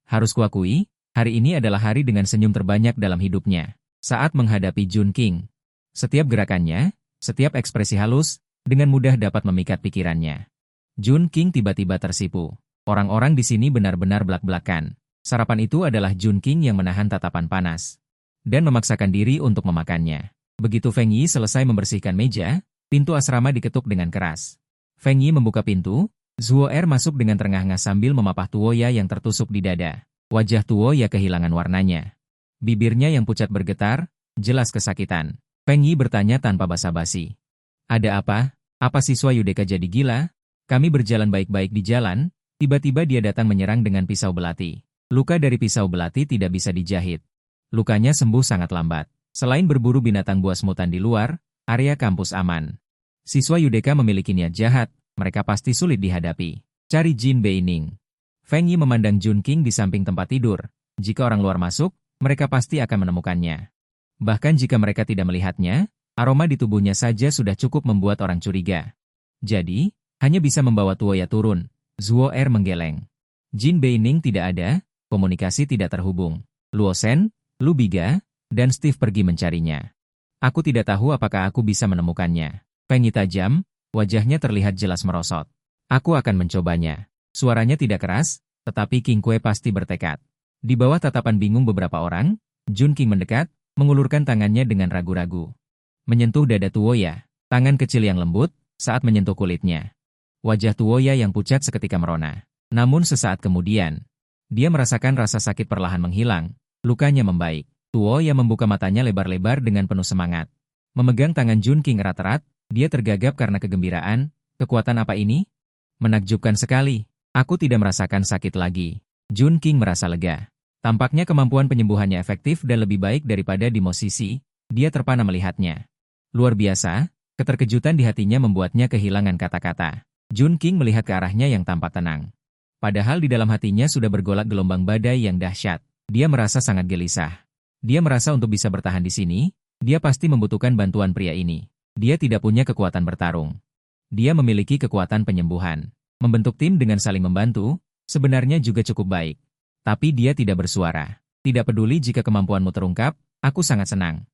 Harus kuakui, hari ini adalah hari dengan senyum terbanyak dalam hidupnya. Saat menghadapi Jun King. Setiap gerakannya, setiap ekspresi halus, dengan mudah dapat memikat pikirannya. Jun King tiba-tiba tersipu. Orang-orang di sini benar-benar belak-belakan. Sarapan itu adalah Jun King yang menahan tatapan panas. Dan memaksakan diri untuk memakannya. Begitu Feng Yi selesai membersihkan meja, pintu asrama diketuk dengan keras. Feng Yi membuka pintu, Zuo Er masuk dengan terengah-engah sambil memapah Tuoya yang tertusuk di dada. Wajah Tuoya kehilangan warnanya. Bibirnya yang pucat bergetar, jelas kesakitan. Feng Yi bertanya tanpa basa-basi. Ada apa? Apa siswa Yudeka jadi gila? Kami berjalan baik-baik di jalan, tiba-tiba dia datang menyerang dengan pisau belati. Luka dari pisau belati tidak bisa dijahit. Lukanya sembuh sangat lambat. Selain berburu binatang buas mutan di luar, area kampus aman. Siswa Yudeka memiliki niat jahat, mereka pasti sulit dihadapi. Cari Jin Beining. Feng Yi memandang Jun King di samping tempat tidur. Jika orang luar masuk, mereka pasti akan menemukannya. Bahkan jika mereka tidak melihatnya, aroma di tubuhnya saja sudah cukup membuat orang curiga. Jadi, hanya bisa membawa Tuoya turun. Zuo Er menggeleng. Jin Beining tidak ada, komunikasi tidak terhubung. Luo Shen, Lu Biga, dan Steve pergi mencarinya. Aku tidak tahu apakah aku bisa menemukannya. Feng Yi tajam, wajahnya terlihat jelas merosot. Aku akan mencobanya. Suaranya tidak keras, tetapi King Kue pasti bertekad. Di bawah tatapan bingung beberapa orang, Jun King mendekat, mengulurkan tangannya dengan ragu-ragu. Menyentuh dada Tuoya, tangan kecil yang lembut, saat menyentuh kulitnya. Wajah Tuoya yang pucat seketika merona. Namun sesaat kemudian, Dia merasakan rasa sakit perlahan menghilang, lukanya membaik. Tuo yang membuka matanya lebar-lebar dengan penuh semangat. Memegang tangan Jun King erat-erat, dia tergagap karena kegembiraan. Kekuatan apa ini? Menakjubkan sekali. Aku tidak merasakan sakit lagi. Jun King merasa lega. Tampaknya kemampuan penyembuhannya efektif dan lebih baik daripada di Mosisi. Dia terpana melihatnya. Luar biasa, keterkejutan di hatinya membuatnya kehilangan kata-kata. Jun King melihat ke arahnya yang tampak tenang. Padahal di dalam hatinya sudah bergolak gelombang badai yang dahsyat. Dia merasa sangat gelisah. Dia merasa untuk bisa bertahan di sini, dia pasti membutuhkan bantuan pria ini. Dia tidak punya kekuatan bertarung. Dia memiliki kekuatan penyembuhan. Membentuk tim dengan saling membantu, sebenarnya juga cukup baik. Tapi dia tidak bersuara. Tidak peduli jika kemampuanmu terungkap, aku sangat senang.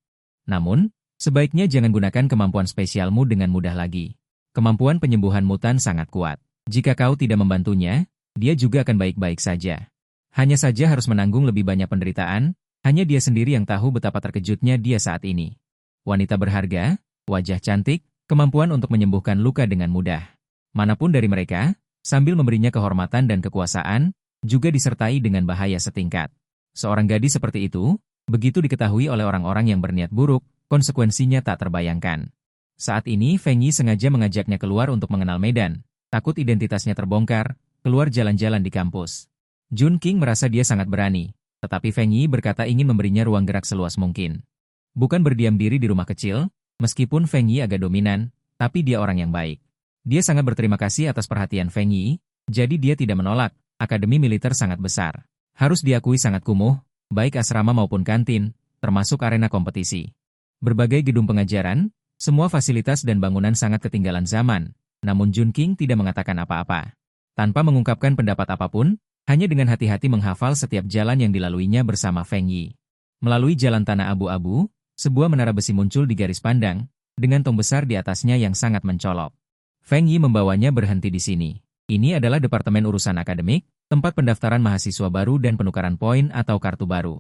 Namun, sebaiknya jangan gunakan kemampuan spesialmu dengan mudah lagi. Kemampuan penyembuhan mutan sangat kuat. Jika kau tidak membantunya, dia juga akan baik-baik saja. Hanya saja harus menanggung lebih banyak penderitaan. Hanya dia sendiri yang tahu betapa terkejutnya dia saat ini. Wanita berharga, wajah cantik, kemampuan untuk menyembuhkan luka dengan mudah. Manapun dari mereka, sambil memberinya kehormatan dan kekuasaan, juga disertai dengan bahaya setingkat. Seorang gadis seperti itu, begitu diketahui oleh orang-orang yang berniat buruk, konsekuensinya tak terbayangkan. Saat ini Feng Yi sengaja mengajaknya keluar untuk mengenal medan, takut identitasnya terbongkar, keluar jalan-jalan di kampus. Jun King merasa dia sangat berani. Tetapi Feng Yi berkata ingin memberinya ruang gerak seluas mungkin. Bukan berdiam diri di rumah kecil, meskipun Feng Yi agak dominan, tapi dia orang yang baik. Dia sangat berterima kasih atas perhatian Feng Yi, jadi dia tidak menolak. Akademi militer sangat besar. Harus diakui sangat kumuh, baik asrama maupun kantin, termasuk arena kompetisi. Berbagai gedung pengajaran, semua fasilitas dan bangunan sangat ketinggalan zaman, namun Jun King tidak mengatakan apa-apa. Tanpa mengungkapkan pendapat apapun, hanya dengan hati-hati menghafal setiap jalan yang dilaluinya bersama Feng Yi. Melalui jalan tanah abu-abu, sebuah menara besi muncul di garis pandang, dengan tong besar di atasnya yang sangat mencolok. Feng Yi membawanya berhenti di sini. Ini adalah Departemen Urusan Akademik, tempat pendaftaran mahasiswa baru dan penukaran poin atau kartu baru.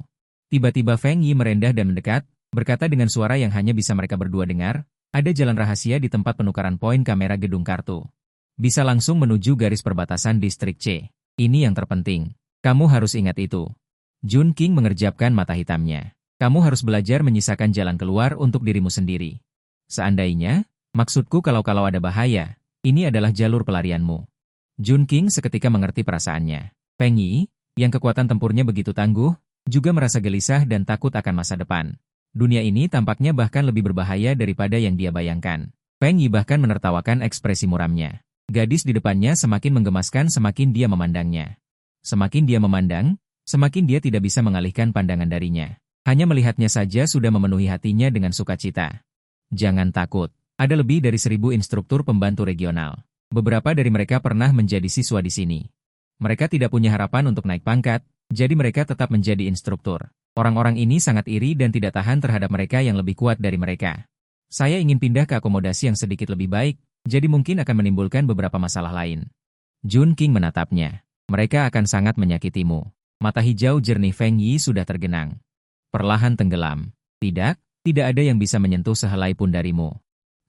Tiba-tiba Feng Yi merendah dan mendekat, berkata dengan suara yang hanya bisa mereka berdua dengar, ada jalan rahasia di tempat penukaran poin kamera gedung kartu. Bisa langsung menuju garis perbatasan distrik C. Ini yang terpenting. Kamu harus ingat itu. Jun King mengerjapkan mata hitamnya. Kamu harus belajar menyisakan jalan keluar untuk dirimu sendiri. Seandainya, maksudku kalau ada bahaya, ini adalah jalur pelarianmu. Jun King seketika mengerti perasaannya. Feng Yi, yang kekuatan tempurnya begitu tangguh, juga merasa gelisah dan takut akan masa depan. Dunia ini tampaknya bahkan lebih berbahaya daripada yang dia bayangkan. Feng Yi bahkan menertawakan ekspresi muramnya. Gadis di depannya semakin menggemaskan semakin dia memandangnya. Semakin dia memandang, semakin dia tidak bisa mengalihkan pandangan darinya. Hanya melihatnya saja sudah memenuhi hatinya dengan sukacita. Jangan takut, ada lebih dari 1000 instruktur pembantu regional. Beberapa dari mereka pernah menjadi siswa di sini. Mereka tidak punya harapan untuk naik pangkat, jadi mereka tetap menjadi instruktur. Orang-orang ini sangat iri dan tidak tahan terhadap mereka yang lebih kuat dari mereka. Saya ingin pindah ke akomodasi yang sedikit lebih baik, jadi mungkin akan menimbulkan beberapa masalah lain. Jun King menatapnya. Mereka akan sangat menyakitimu. Mata hijau jernih Feng Yi sudah tergenang. Perlahan tenggelam. Tidak ada yang bisa menyentuh sehelai pun darimu.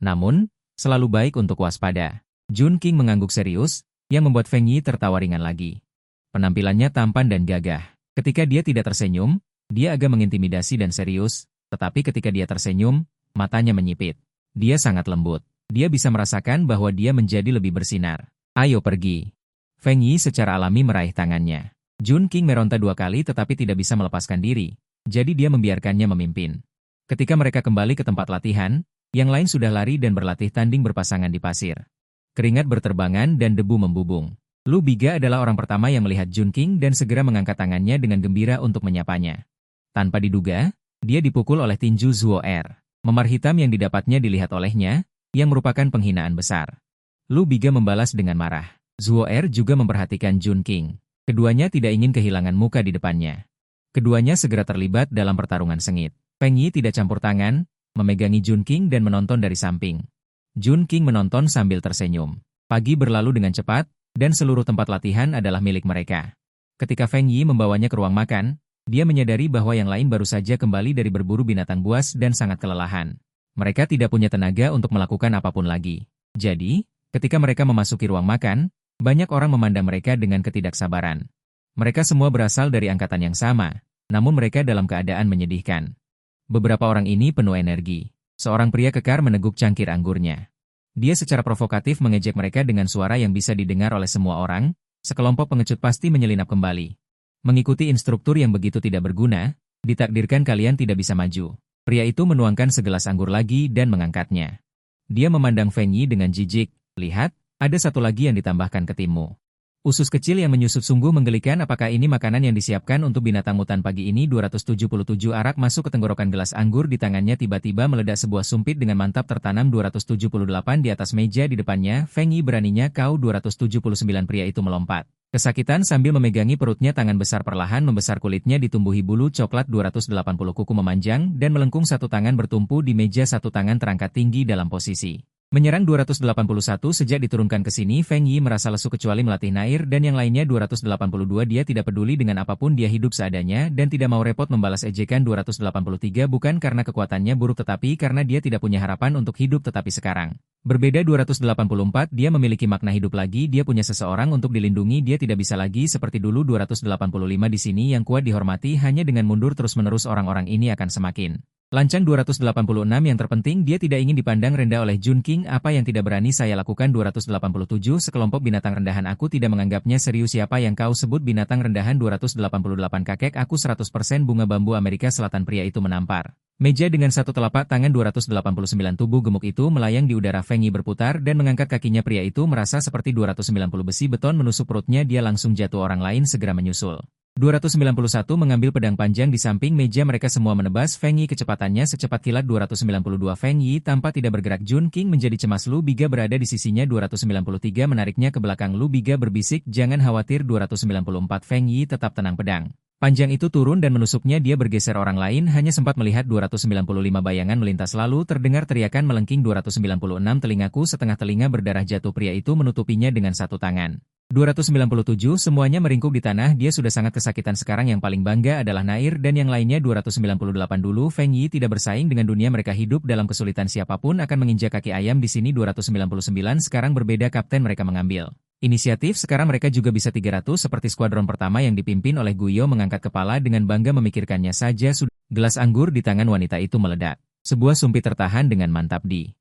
Namun, selalu baik untuk waspada. Jun King mengangguk serius, yang membuat Feng Yi tertawa ringan lagi. Penampilannya tampan dan gagah. Ketika dia tidak tersenyum, dia agak mengintimidasi dan serius, tetapi ketika dia tersenyum, matanya menyipit. Dia sangat lembut. Dia bisa merasakan bahwa dia menjadi lebih bersinar. Ayo pergi. Feng Yi secara alami meraih tangannya. Jun King meronta 2 kali tetapi tidak bisa melepaskan diri, jadi dia membiarkannya memimpin. Ketika mereka kembali ke tempat latihan, yang lain sudah lari dan berlatih tanding berpasangan di pasir. Keringat berterbangan dan debu membubung. Lu Biga adalah orang pertama yang melihat Jun King dan segera mengangkat tangannya dengan gembira untuk menyapanya. Tanpa diduga, dia dipukul oleh tinju Zuo Er. Memar hitam yang didapatnya dilihat olehnya, yang merupakan penghinaan besar. Lu Biga membalas dengan marah. Zuo Er juga memperhatikan Jun King. Keduanya tidak ingin kehilangan muka di depannya. Keduanya segera terlibat dalam pertarungan sengit. Feng Yi tidak campur tangan, memegangi Jun King dan menonton dari samping. Jun King menonton sambil tersenyum. Pagi berlalu dengan cepat, dan seluruh tempat latihan adalah milik mereka. Ketika Feng Yi membawanya ke ruang makan, dia menyadari bahwa yang lain baru saja kembali dari berburu binatang buas dan sangat kelelahan. Mereka tidak punya tenaga untuk melakukan apapun lagi. Jadi, ketika mereka memasuki ruang makan, banyak orang memandang mereka dengan ketidaksabaran. Mereka semua berasal dari angkatan yang sama, namun mereka dalam keadaan menyedihkan. Beberapa orang ini penuh energi. Seorang pria kekar meneguk cangkir anggurnya. Dia secara provokatif mengejek mereka dengan suara yang bisa didengar oleh semua orang. Sekelompok pengecut pasti menyelinap kembali. Mengikuti instruktur yang begitu tidak berguna, ditakdirkan kalian tidak bisa maju. Pria itu menuangkan segelas anggur lagi dan mengangkatnya. Dia memandang Feng Yi dengan jijik. Lihat, ada satu lagi yang ditambahkan ke timmu. Usus kecil yang menyusup sungguh menggelikan. Apakah ini makanan yang disiapkan untuk binatang mutan pagi ini? 277 arak masuk ke tenggorokan gelas anggur di tangannya tiba-tiba meledak sebuah sumpit dengan mantap tertanam 278 di atas meja di depannya. Feng Yi beraninya kau 279 pria itu melompat. Kesakitan sambil memegangi perutnya tangan besar perlahan membesar kulitnya ditumbuhi bulu coklat 280 kuku memanjang dan melengkung satu tangan bertumpu di meja satu tangan terangkat tinggi dalam posisi. Menyerang 281 sejak diturunkan ke sini Feng Yi merasa lesu kecuali melatih Nair dan yang lainnya 282 dia tidak peduli dengan apapun dia hidup seadanya dan tidak mau repot membalas ejekan 283 bukan karena kekuatannya buruk tetapi karena dia tidak punya harapan untuk hidup tetapi sekarang. Berbeda 284 dia memiliki makna hidup lagi dia punya seseorang untuk dilindungi dia tidak bisa lagi seperti dulu 285 di sini yang kuat dihormati hanya dengan mundur terus-menerus orang-orang ini akan semakin lancang 286 yang terpenting dia tidak ingin dipandang rendah oleh Jun King apa yang tidak berani saya lakukan 287 sekelompok binatang rendahan aku tidak menganggapnya serius siapa yang kau sebut binatang rendahan 288 kakek aku 100% bunga bambu Amerika Selatan pria itu menampar. Meja dengan satu telapak tangan 289 tubuh gemuk itu melayang di udara Feng Yi berputar dan mengangkat kakinya pria itu merasa seperti 290 besi beton menusuk perutnya dia langsung jatuh orang lain segera menyusul. 291 mengambil pedang panjang di samping meja mereka semua menebas Feng Yi kecepatannya secepat kilat 292 Feng Yi tanpa tidak bergerak Jun King menjadi cemas Lu Biga berada di sisinya 293 menariknya ke belakang Lu Biga berbisik jangan khawatir 294 Feng Yi tetap tenang pedang. Panjang itu turun dan menusuknya dia bergeser orang lain hanya sempat melihat 295 bayangan melintas lalu terdengar teriakan melengking 296 telingaku setengah telinga berdarah jatuh pria itu menutupinya dengan satu tangan. 297 semuanya meringkuk di tanah dia sudah sangat kesakitan sekarang yang paling bangga adalah Nair dan yang lainnya 298 dulu Feng Yi tidak bersaing dengan dunia mereka hidup dalam kesulitan siapapun akan menginjak kaki ayam di sini 299 sekarang berbeda kapten mereka mengambil. Inisiatif sekarang mereka juga bisa 300 seperti skuadron pertama yang dipimpin oleh Guyo mengangkat kepala dengan bangga memikirkannya saja sudah. Gelas anggur di tangan wanita itu meledak. Sebuah sumpit tertahan dengan mantap di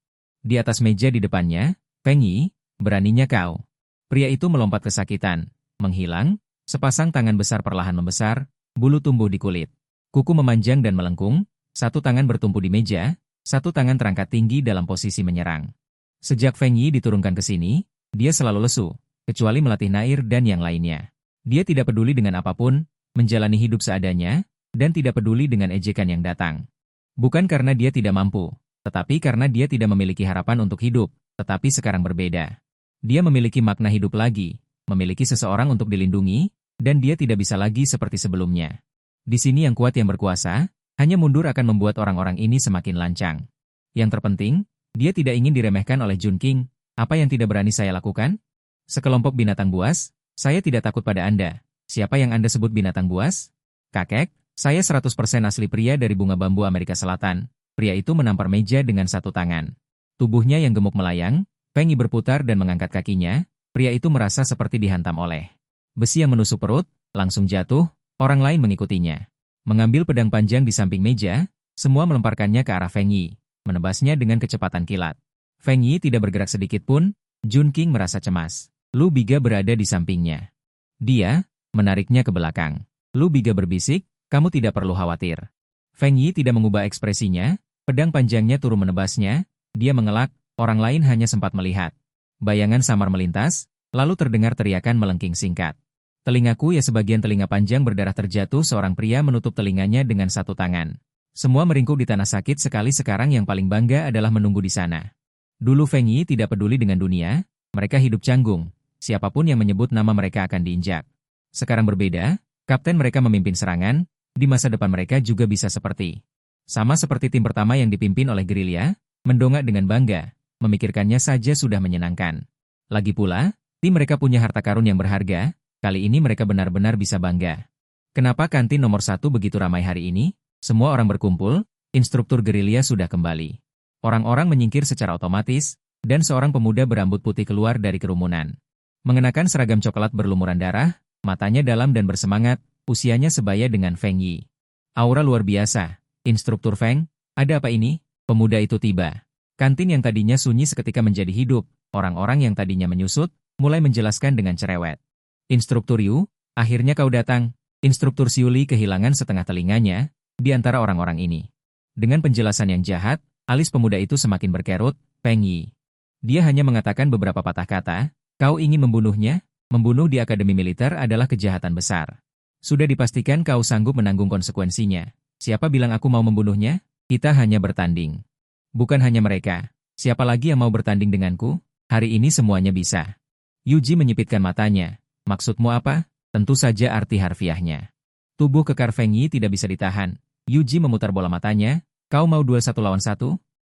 atas meja di depannya. Feng Yi, beraninya kau. Pria itu melompat kesakitan, menghilang, sepasang tangan besar perlahan membesar, bulu tumbuh di kulit. Kuku memanjang dan melengkung, satu tangan bertumpu di meja, satu tangan terangkat tinggi dalam posisi menyerang. Sejak Feng Yi diturunkan ke sini, dia selalu lesu. Kecuali melatih Nair dan yang lainnya. Dia tidak peduli dengan apapun, menjalani hidup seadanya, dan tidak peduli dengan ejekan yang datang. Bukan karena dia tidak mampu, tetapi karena dia tidak memiliki harapan untuk hidup, tetapi sekarang berbeda. Dia memiliki makna hidup lagi, memiliki seseorang untuk dilindungi, dan dia tidak bisa lagi seperti sebelumnya. Di sini yang kuat yang berkuasa, hanya mundur akan membuat orang-orang ini semakin lancang. Yang terpenting, dia tidak ingin diremehkan oleh Jun King. Apa yang tidak berani saya lakukan? Sekelompok binatang buas, saya tidak takut pada Anda. Siapa yang Anda sebut binatang buas? Kakek, saya 100% asli pria dari bunga bambu Amerika Selatan. Pria itu menampar meja dengan satu tangan. Tubuhnya yang gemuk melayang, Feng Yi berputar dan mengangkat kakinya, pria itu merasa seperti dihantam oleh besi yang menusuk perut, langsung jatuh, orang lain mengikutinya. Mengambil pedang panjang di samping meja, semua melemparkannya ke arah Feng Yi, menebasnya dengan kecepatan kilat. Feng Yi tidak bergerak sedikit pun, Jun King merasa cemas. Lu Biga berada di sampingnya. Dia menariknya ke belakang. Lu Biga berbisik, kamu tidak perlu khawatir. Feng Yi tidak mengubah ekspresinya, pedang panjangnya turun menebasnya, dia mengelak, orang lain hanya sempat melihat. Bayangan samar melintas, lalu terdengar teriakan melengking singkat. Telingaku ya sebagian telinga panjang berdarah terjatuh seorang pria menutup telinganya dengan satu tangan. Semua meringkuk di tanah sakit sekali sekarang yang paling bangga adalah menunggu di sana. Dulu Feng Yi tidak peduli dengan dunia, mereka hidup canggung. Siapapun yang menyebut nama mereka akan diinjak. Sekarang berbeda, kapten mereka memimpin serangan, di masa depan mereka juga bisa sama seperti tim pertama yang dipimpin oleh gerilya, mendongak dengan bangga, memikirkannya saja sudah menyenangkan. Lagi pula, tim mereka punya harta karun yang berharga, kali ini mereka benar-benar bisa bangga. Kenapa kantin nomor 1 begitu ramai hari ini? Semua orang berkumpul, instruktur gerilya sudah kembali. Orang-orang menyingkir secara otomatis, dan seorang pemuda berambut putih keluar dari kerumunan. Mengenakan seragam coklat berlumuran darah, Matanya dalam dan bersemangat, usianya sebaya dengan Feng Yi. Aura luar biasa. Instruktur Feng, ada apa ini? Pemuda itu tiba. Kantin yang tadinya sunyi seketika menjadi hidup. Orang-orang yang tadinya menyusut, mulai menjelaskan dengan cerewet. Instruktur Yu, akhirnya kau datang. Instruktur Xiuli kehilangan setengah telinganya di antara orang-orang ini. Dengan penjelasan yang jahat, alis pemuda itu semakin berkerut. Feng Yi. Dia hanya mengatakan beberapa patah kata. Kau ingin membunuhnya? Membunuh di Akademi Militer adalah kejahatan besar. Sudah dipastikan kau sanggup menanggung konsekuensinya. Siapa bilang aku mau membunuhnya? Kita hanya bertanding. Bukan hanya mereka. Siapa lagi yang mau bertanding denganku? Hari ini semuanya bisa. Yuji menyipitkan matanya. Maksudmu apa? Tentu saja arti harfiahnya. Tubuh kekar Feng Yi tidak bisa ditahan. Yuji memutar bola matanya. Kau mau 21 lawan 1?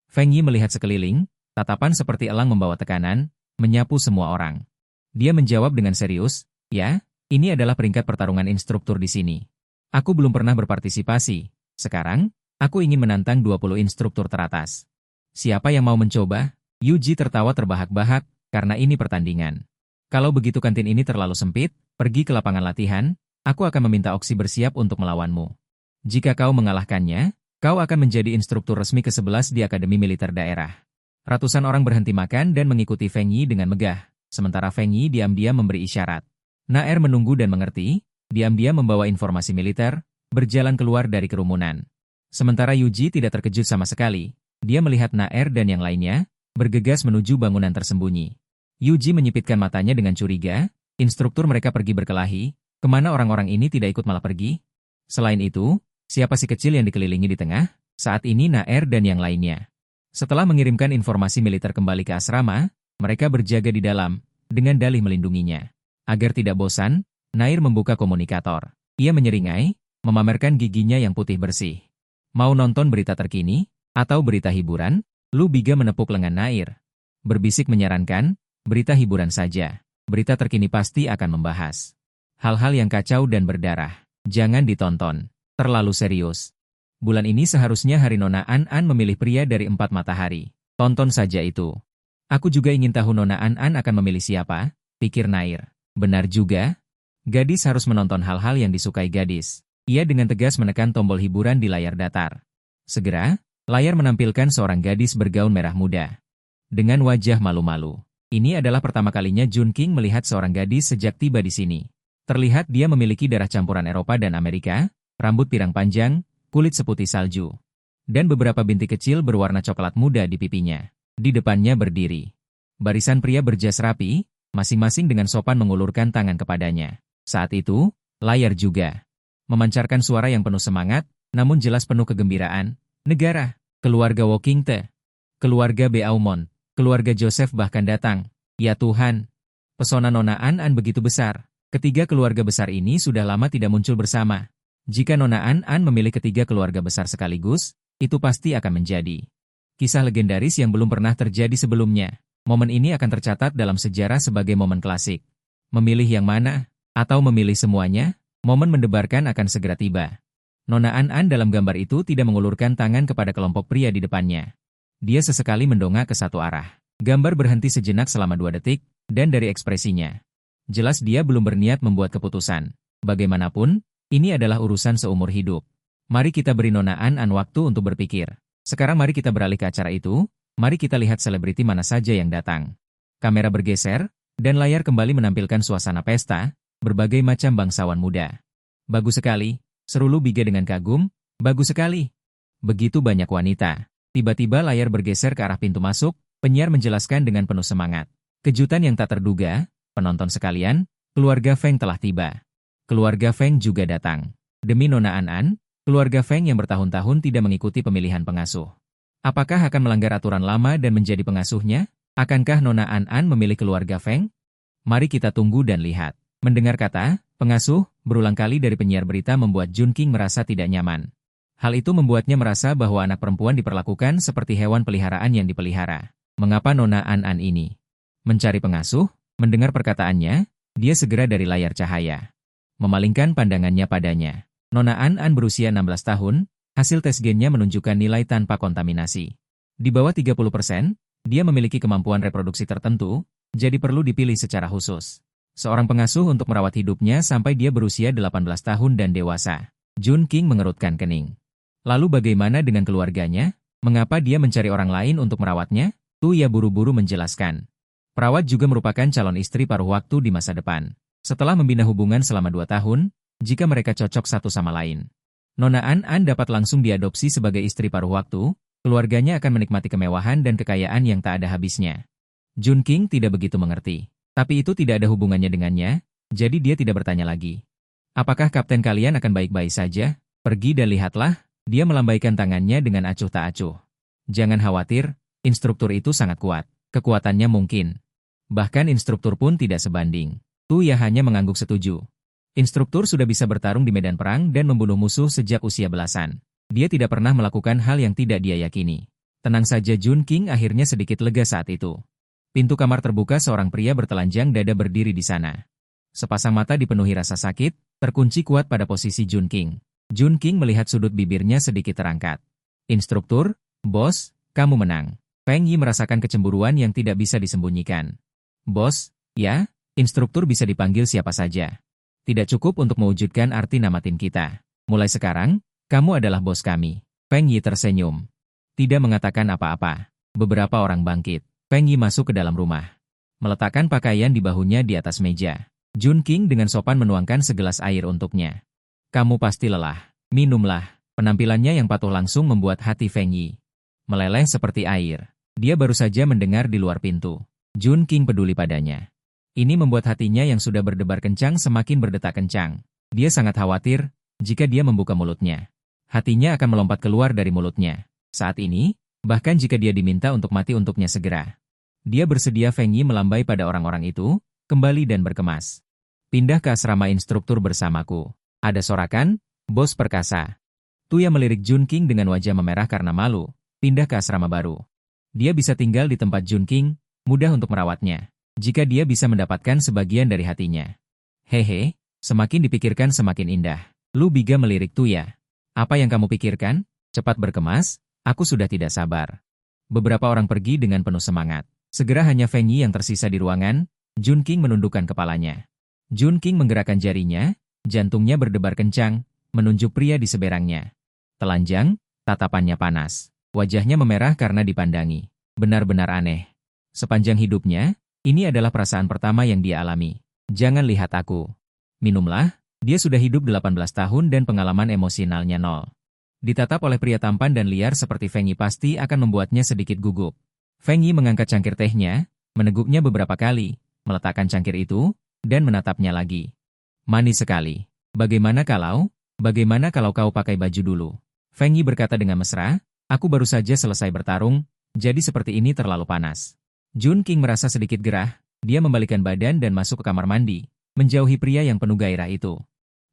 Feng Yi melihat sekeliling. Tatapan seperti elang membawa tekanan, menyapu semua orang. Dia menjawab dengan serius, ya, ini adalah peringkat pertarungan instruktur di sini. Aku belum pernah berpartisipasi. Sekarang, aku ingin menantang 20 instruktur teratas. Siapa yang mau mencoba? Yuji tertawa terbahak-bahak, karena ini pertandingan. Kalau begitu kantin ini terlalu sempit, pergi ke lapangan latihan, aku akan meminta Oksi bersiap untuk melawanmu. Jika kau mengalahkannya, kau akan menjadi instruktur resmi ke-11 di Akademi Militer Daerah. Ratusan orang berhenti makan dan mengikuti Feng Yi dengan megah, sementara Feng Yi diam-diam memberi isyarat. Naer menunggu dan mengerti, diam-diam membawa informasi militer, berjalan keluar dari kerumunan. Sementara Yuji tidak terkejut sama sekali, dia melihat Naer dan yang lainnya, bergegas menuju bangunan tersembunyi. Yuji menyipitkan matanya dengan curiga, instruktur mereka pergi berkelahi, kemana orang-orang ini tidak ikut malah pergi? Selain itu, siapa si kecil yang dikelilingi di tengah? Saat ini Naer dan yang lainnya. Setelah mengirimkan informasi militer kembali ke asrama, mereka berjaga di dalam, dengan dalih melindunginya. Agar tidak bosan, Nair membuka komunikator. Ia menyeringai, memamerkan giginya yang putih bersih. Mau nonton berita terkini, atau berita hiburan? Lu Biga menepuk lengan Nair. Berbisik menyarankan, berita hiburan saja. Berita terkini pasti akan membahas hal-hal yang kacau dan berdarah. Jangan ditonton. Terlalu serius. Bulan ini seharusnya hari Nona An-An memilih pria dari 4 matahari. Tonton saja itu. Aku juga ingin tahu Nona An-An akan memilih siapa, pikir Nair. Benar juga. Gadis harus menonton hal-hal yang disukai gadis. Ia dengan tegas menekan tombol hiburan di layar datar. Segera, layar menampilkan seorang gadis bergaun merah muda. Dengan wajah malu-malu. Ini adalah pertama kalinya Jun King melihat seorang gadis sejak tiba di sini. Terlihat dia memiliki darah campuran Eropa dan Amerika, rambut pirang panjang, kulit seputih salju, dan beberapa bintik kecil berwarna coklat muda di pipinya. Di depannya berdiri barisan pria berjas rapi, masing-masing dengan sopan mengulurkan tangan kepadanya. Saat itu, layar juga memancarkan suara yang penuh semangat, namun jelas penuh kegembiraan. Negara, keluarga Wokingte, keluarga Beaumont, keluarga Joseph bahkan datang. Ya Tuhan, pesona Nona An-An begitu besar. Ketiga keluarga besar ini sudah lama tidak muncul bersama. Jika Nona An-An memilih ketiga keluarga besar sekaligus, itu pasti akan menjadi kisah legendaris yang belum pernah terjadi sebelumnya. Momen ini akan tercatat dalam sejarah sebagai momen klasik. Memilih yang mana? Atau memilih semuanya? Momen mendebarkan akan segera tiba. Nona An-An dalam gambar itu tidak mengulurkan tangan kepada kelompok pria di depannya. Dia sesekali mendongak ke satu arah. Gambar berhenti sejenak selama 2 detik, dan dari ekspresinya, jelas dia belum berniat membuat keputusan. Bagaimanapun, ini adalah urusan seumur hidup. Mari kita beri Nona An-An waktu untuk berpikir. Sekarang mari kita beralih ke acara itu, mari kita lihat selebriti mana saja yang datang. Kamera bergeser, dan layar kembali menampilkan suasana pesta, berbagai macam bangsawan muda. Bagus sekali, seru Lu Biga dengan kagum, bagus sekali. Begitu banyak wanita. Tiba-tiba layar bergeser ke arah pintu masuk, penyiar menjelaskan dengan penuh semangat. Kejutan yang tak terduga, penonton sekalian, keluarga Feng telah tiba. Keluarga Feng juga datang. Demi Nona An-An, keluarga Feng yang bertahun-tahun tidak mengikuti pemilihan pengasuh. Apakah akan melanggar aturan lama dan menjadi pengasuhnya? Akankah Nona An-An memilih keluarga Feng? Mari kita tunggu dan lihat. Mendengar kata pengasuh berulang kali dari penyiar berita membuat Jun King merasa tidak nyaman. Hal itu membuatnya merasa bahwa anak perempuan diperlakukan seperti hewan peliharaan yang dipelihara. Mengapa Nona An-An ini mencari pengasuh? Mendengar perkataannya, dia segera dari layar cahaya memalingkan pandangannya padanya. Nona An-An berusia 16 tahun, hasil tes gennya menunjukkan nilai tanpa kontaminasi. Di bawah 30%, dia memiliki kemampuan reproduksi tertentu, jadi perlu dipilih secara khusus. Seorang pengasuh untuk merawat hidupnya sampai dia berusia 18 tahun dan dewasa. Jun King mengerutkan kening. Lalu bagaimana dengan keluarganya? Mengapa dia mencari orang lain untuk merawatnya? Tuya buru-buru menjelaskan. Perawat juga merupakan calon istri paruh waktu di masa depan. Setelah membina hubungan selama 2 tahun, jika mereka cocok satu sama lain, Nona An dapat langsung diadopsi sebagai istri paruh waktu, keluarganya akan menikmati kemewahan dan kekayaan yang tak ada habisnya. Jun King tidak begitu mengerti. Tapi itu tidak ada hubungannya dengannya, jadi dia tidak bertanya lagi. Apakah kapten kalian akan baik-baik saja? Pergi dan lihatlah, dia melambaikan tangannya dengan acuh tak acuh. Jangan khawatir, instruktur itu sangat kuat. Kekuatannya mungkin. Bahkan instruktur pun tidak sebanding. Tuya hanya mengangguk setuju. Instruktur sudah bisa bertarung di medan perang dan membunuh musuh sejak usia belasan. Dia tidak pernah melakukan hal yang tidak dia yakini. Tenang saja, Jun King akhirnya sedikit lega saat itu. Pintu kamar terbuka, seorang pria bertelanjang dada berdiri di sana. Sepasang mata dipenuhi rasa sakit, terkunci kuat pada posisi Jun King. Jun King melihat sudut bibirnya sedikit terangkat. Instruktur, bos, kamu menang. Feng Yi merasakan kecemburuan yang tidak bisa disembunyikan. Bos, ya, instruktur bisa dipanggil siapa saja. Tidak cukup untuk mewujudkan arti nama tim kita. Mulai sekarang, kamu adalah bos kami. Feng Yi tersenyum. Tidak mengatakan apa-apa. Beberapa orang bangkit. Feng Yi masuk ke dalam rumah. Meletakkan pakaian di bahunya di atas meja. Jun King dengan sopan menuangkan segelas air untuknya. Kamu pasti lelah. Minumlah. Penampilannya yang patuh langsung membuat hati Feng Yi meleleh seperti air. Dia baru saja mendengar di luar pintu. Jun King peduli padanya. Ini membuat hatinya yang sudah berdebar kencang semakin berdetak kencang. Dia sangat khawatir jika dia membuka mulutnya. Hatinya akan melompat keluar dari mulutnya. Saat ini, bahkan jika dia diminta untuk mati untuknya segera. Dia bersedia. Feng Yi melambai pada orang-orang itu, kembali dan berkemas. Pindah ke asrama instruktur bersamaku. Ada sorakan, bos perkasa. Tuya melirik Jun King dengan wajah memerah karena malu. Pindah ke asrama baru. Dia bisa tinggal di tempat Jun King, mudah untuk merawatnya. Jika dia bisa mendapatkan sebagian dari hatinya. Hehe, semakin dipikirkan semakin indah. Lu Biga melirik Tuya. Apa yang kamu pikirkan? Cepat berkemas, aku sudah tidak sabar. Beberapa orang pergi dengan penuh semangat. Segera hanya Feng Yi yang tersisa di ruangan. Jun King menundukkan kepalanya. Jun King menggerakkan jarinya, jantungnya berdebar kencang, menunjuk pria di seberangnya. Telanjang, tatapannya panas. Wajahnya memerah karena dipandangi. Benar-benar aneh. Sepanjang hidupnya, ini adalah perasaan pertama yang dia alami. Jangan lihat aku. Minumlah, dia sudah hidup 18 tahun dan pengalaman emosionalnya nol. Ditatap oleh pria tampan dan liar seperti Feng Yi pasti akan membuatnya sedikit gugup. Feng Yi mengangkat cangkir tehnya, meneguknya beberapa kali, meletakkan cangkir itu, dan menatapnya lagi. Manis sekali. Bagaimana kalau kau pakai baju dulu? Feng Yi berkata dengan mesra, aku baru saja selesai bertarung, jadi seperti ini terlalu panas. Jun King merasa sedikit gerah, dia membalikkan badan dan masuk ke kamar mandi, menjauhi pria yang penuh gairah itu.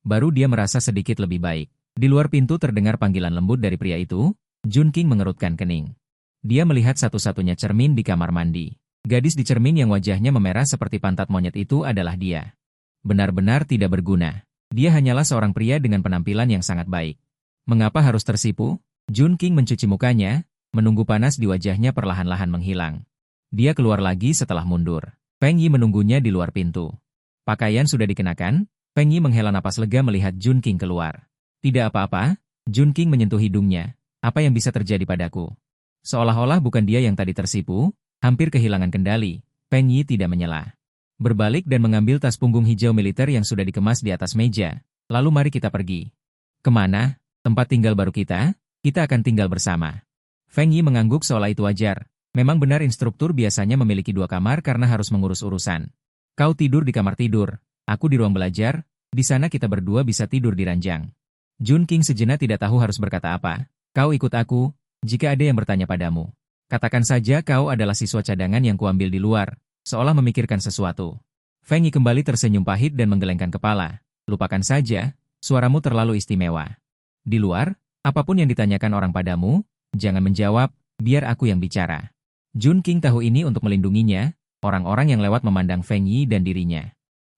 Baru dia merasa sedikit lebih baik. Di luar pintu terdengar panggilan lembut dari pria itu. Jun King mengerutkan kening. Dia melihat satu-satunya cermin di kamar mandi. Gadis di cermin yang wajahnya memerah seperti pantat monyet itu adalah dia. Benar-benar tidak berguna. Dia hanyalah seorang pria dengan penampilan yang sangat baik. Mengapa harus tersipu? Jun King mencuci mukanya, menunggu panas di wajahnya perlahan-lahan menghilang. Dia keluar lagi setelah mundur. Feng Yi menunggunya di luar pintu. Pakaian sudah dikenakan, Feng Yi menghela napas lega melihat Jun King keluar. Tidak apa-apa, Jun King menyentuh hidungnya. Apa yang bisa terjadi padaku? Seolah-olah bukan dia yang tadi tersipu, hampir kehilangan kendali, Feng Yi tidak menyela. Berbalik dan mengambil tas punggung hijau militer yang sudah dikemas di atas meja. Lalu mari kita pergi. Kemana? Tempat tinggal baru kita akan tinggal bersama. Feng Yi mengangguk seolah itu wajar. Memang benar instruktur biasanya memiliki 2 kamar karena harus mengurus urusan. Kau tidur di kamar tidur, aku di ruang belajar, di sana kita berdua bisa tidur di ranjang. Jun King sejenak tidak tahu harus berkata apa. Kau ikut aku, jika ada yang bertanya padamu. Katakan saja kau adalah siswa cadangan yang kuambil di luar, seolah memikirkan sesuatu. Feng Yi kembali tersenyum pahit dan menggelengkan kepala. Lupakan saja, suaramu terlalu istimewa. Di luar, apapun yang ditanyakan orang padamu, jangan menjawab, biar aku yang bicara. Jun King tahu ini untuk melindunginya, orang-orang yang lewat memandang Feng Yi dan dirinya.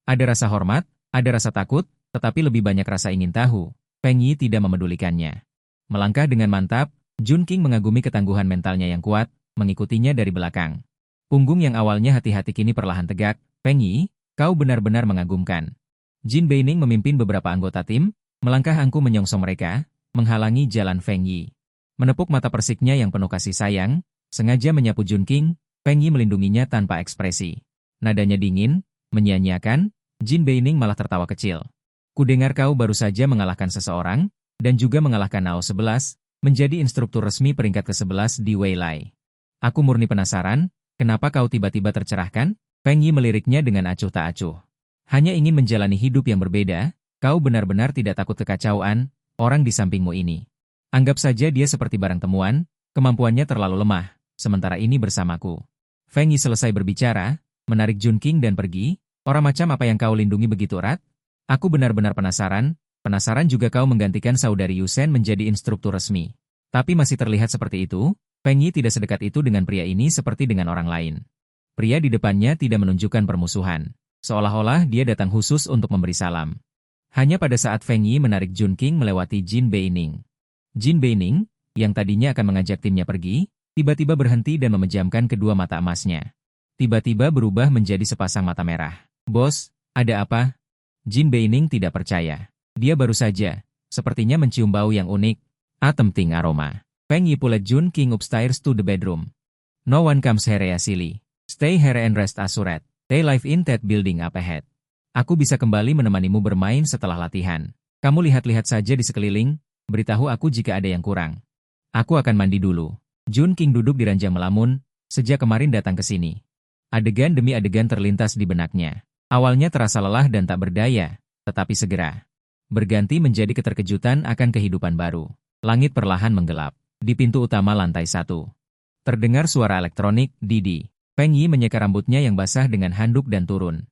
Ada rasa hormat, ada rasa takut, tetapi lebih banyak rasa ingin tahu. Feng Yi tidak memedulikannya. Melangkah dengan mantap, Jun King mengagumi ketangguhan mentalnya yang kuat, mengikutinya dari belakang. Punggung yang awalnya hati-hati kini perlahan tegak. Feng Yi, Kau benar-benar mengagumkan. Jin Beining memimpin beberapa anggota tim, melangkah angkuh menyongsong mereka, menghalangi jalan Feng Yi. Menepuk mata persiknya yang penuh kasih sayang, sengaja menyapu Junqing, Feng Yi melindunginya tanpa ekspresi. Nadanya dingin, menyia-nyiakan, Jin Beining malah tertawa kecil. Kudengar kau baru saja mengalahkan seseorang, dan juga mengalahkan Nao 11, menjadi instruktur resmi peringkat ke-11 di Weilai. Aku murni penasaran, kenapa kau tiba-tiba tercerahkan? Feng Yi meliriknya dengan acuh tak acuh. Hanya ingin menjalani hidup yang berbeda, kau benar-benar tidak takut kekacauan, orang di sampingmu ini. Anggap saja dia seperti barang temuan, kemampuannya terlalu lemah, sementara ini bersamaku. Feng Yi selesai berbicara, menarik Junqing dan pergi. Orang macam apa yang kau lindungi begitu erat? Aku benar-benar penasaran juga kau menggantikan saudari Yusen menjadi instruktur resmi. Tapi masih terlihat seperti itu, Feng Yi tidak sedekat itu dengan pria ini seperti dengan orang lain. Pria di depannya tidak menunjukkan permusuhan. Seolah-olah dia datang khusus untuk memberi salam. Hanya pada saat Feng Yi menarik Junqing melewati Jin Beining. Jin Beining, yang tadinya akan mengajak timnya pergi, tiba-tiba berhenti dan memejamkan kedua mata emasnya. Tiba-tiba berubah menjadi sepasang mata merah. Bos, ada apa? Jin Beining tidak percaya. Dia baru saja, sepertinya mencium bau yang unik. A tempting aroma. Feng Yi pulled Junqing upstairs to the bedroom. No one comes here silly. Stay here and rest assured. They live in that building up ahead. Aku bisa kembali menemanimu bermain setelah latihan. Kamu lihat-lihat saja di sekeliling, beritahu aku jika ada yang kurang. Aku akan mandi dulu. Junqing duduk di ranjang melamun, sejak kemarin datang ke sini. Adegan demi adegan terlintas di benaknya. Awalnya terasa lelah dan tak berdaya, tetapi segera berganti menjadi keterkejutan akan kehidupan baru. Langit perlahan menggelap. Di pintu utama lantai 1. Terdengar suara elektronik, Didi. Feng Yi menyeka rambutnya yang basah dengan handuk dan turun.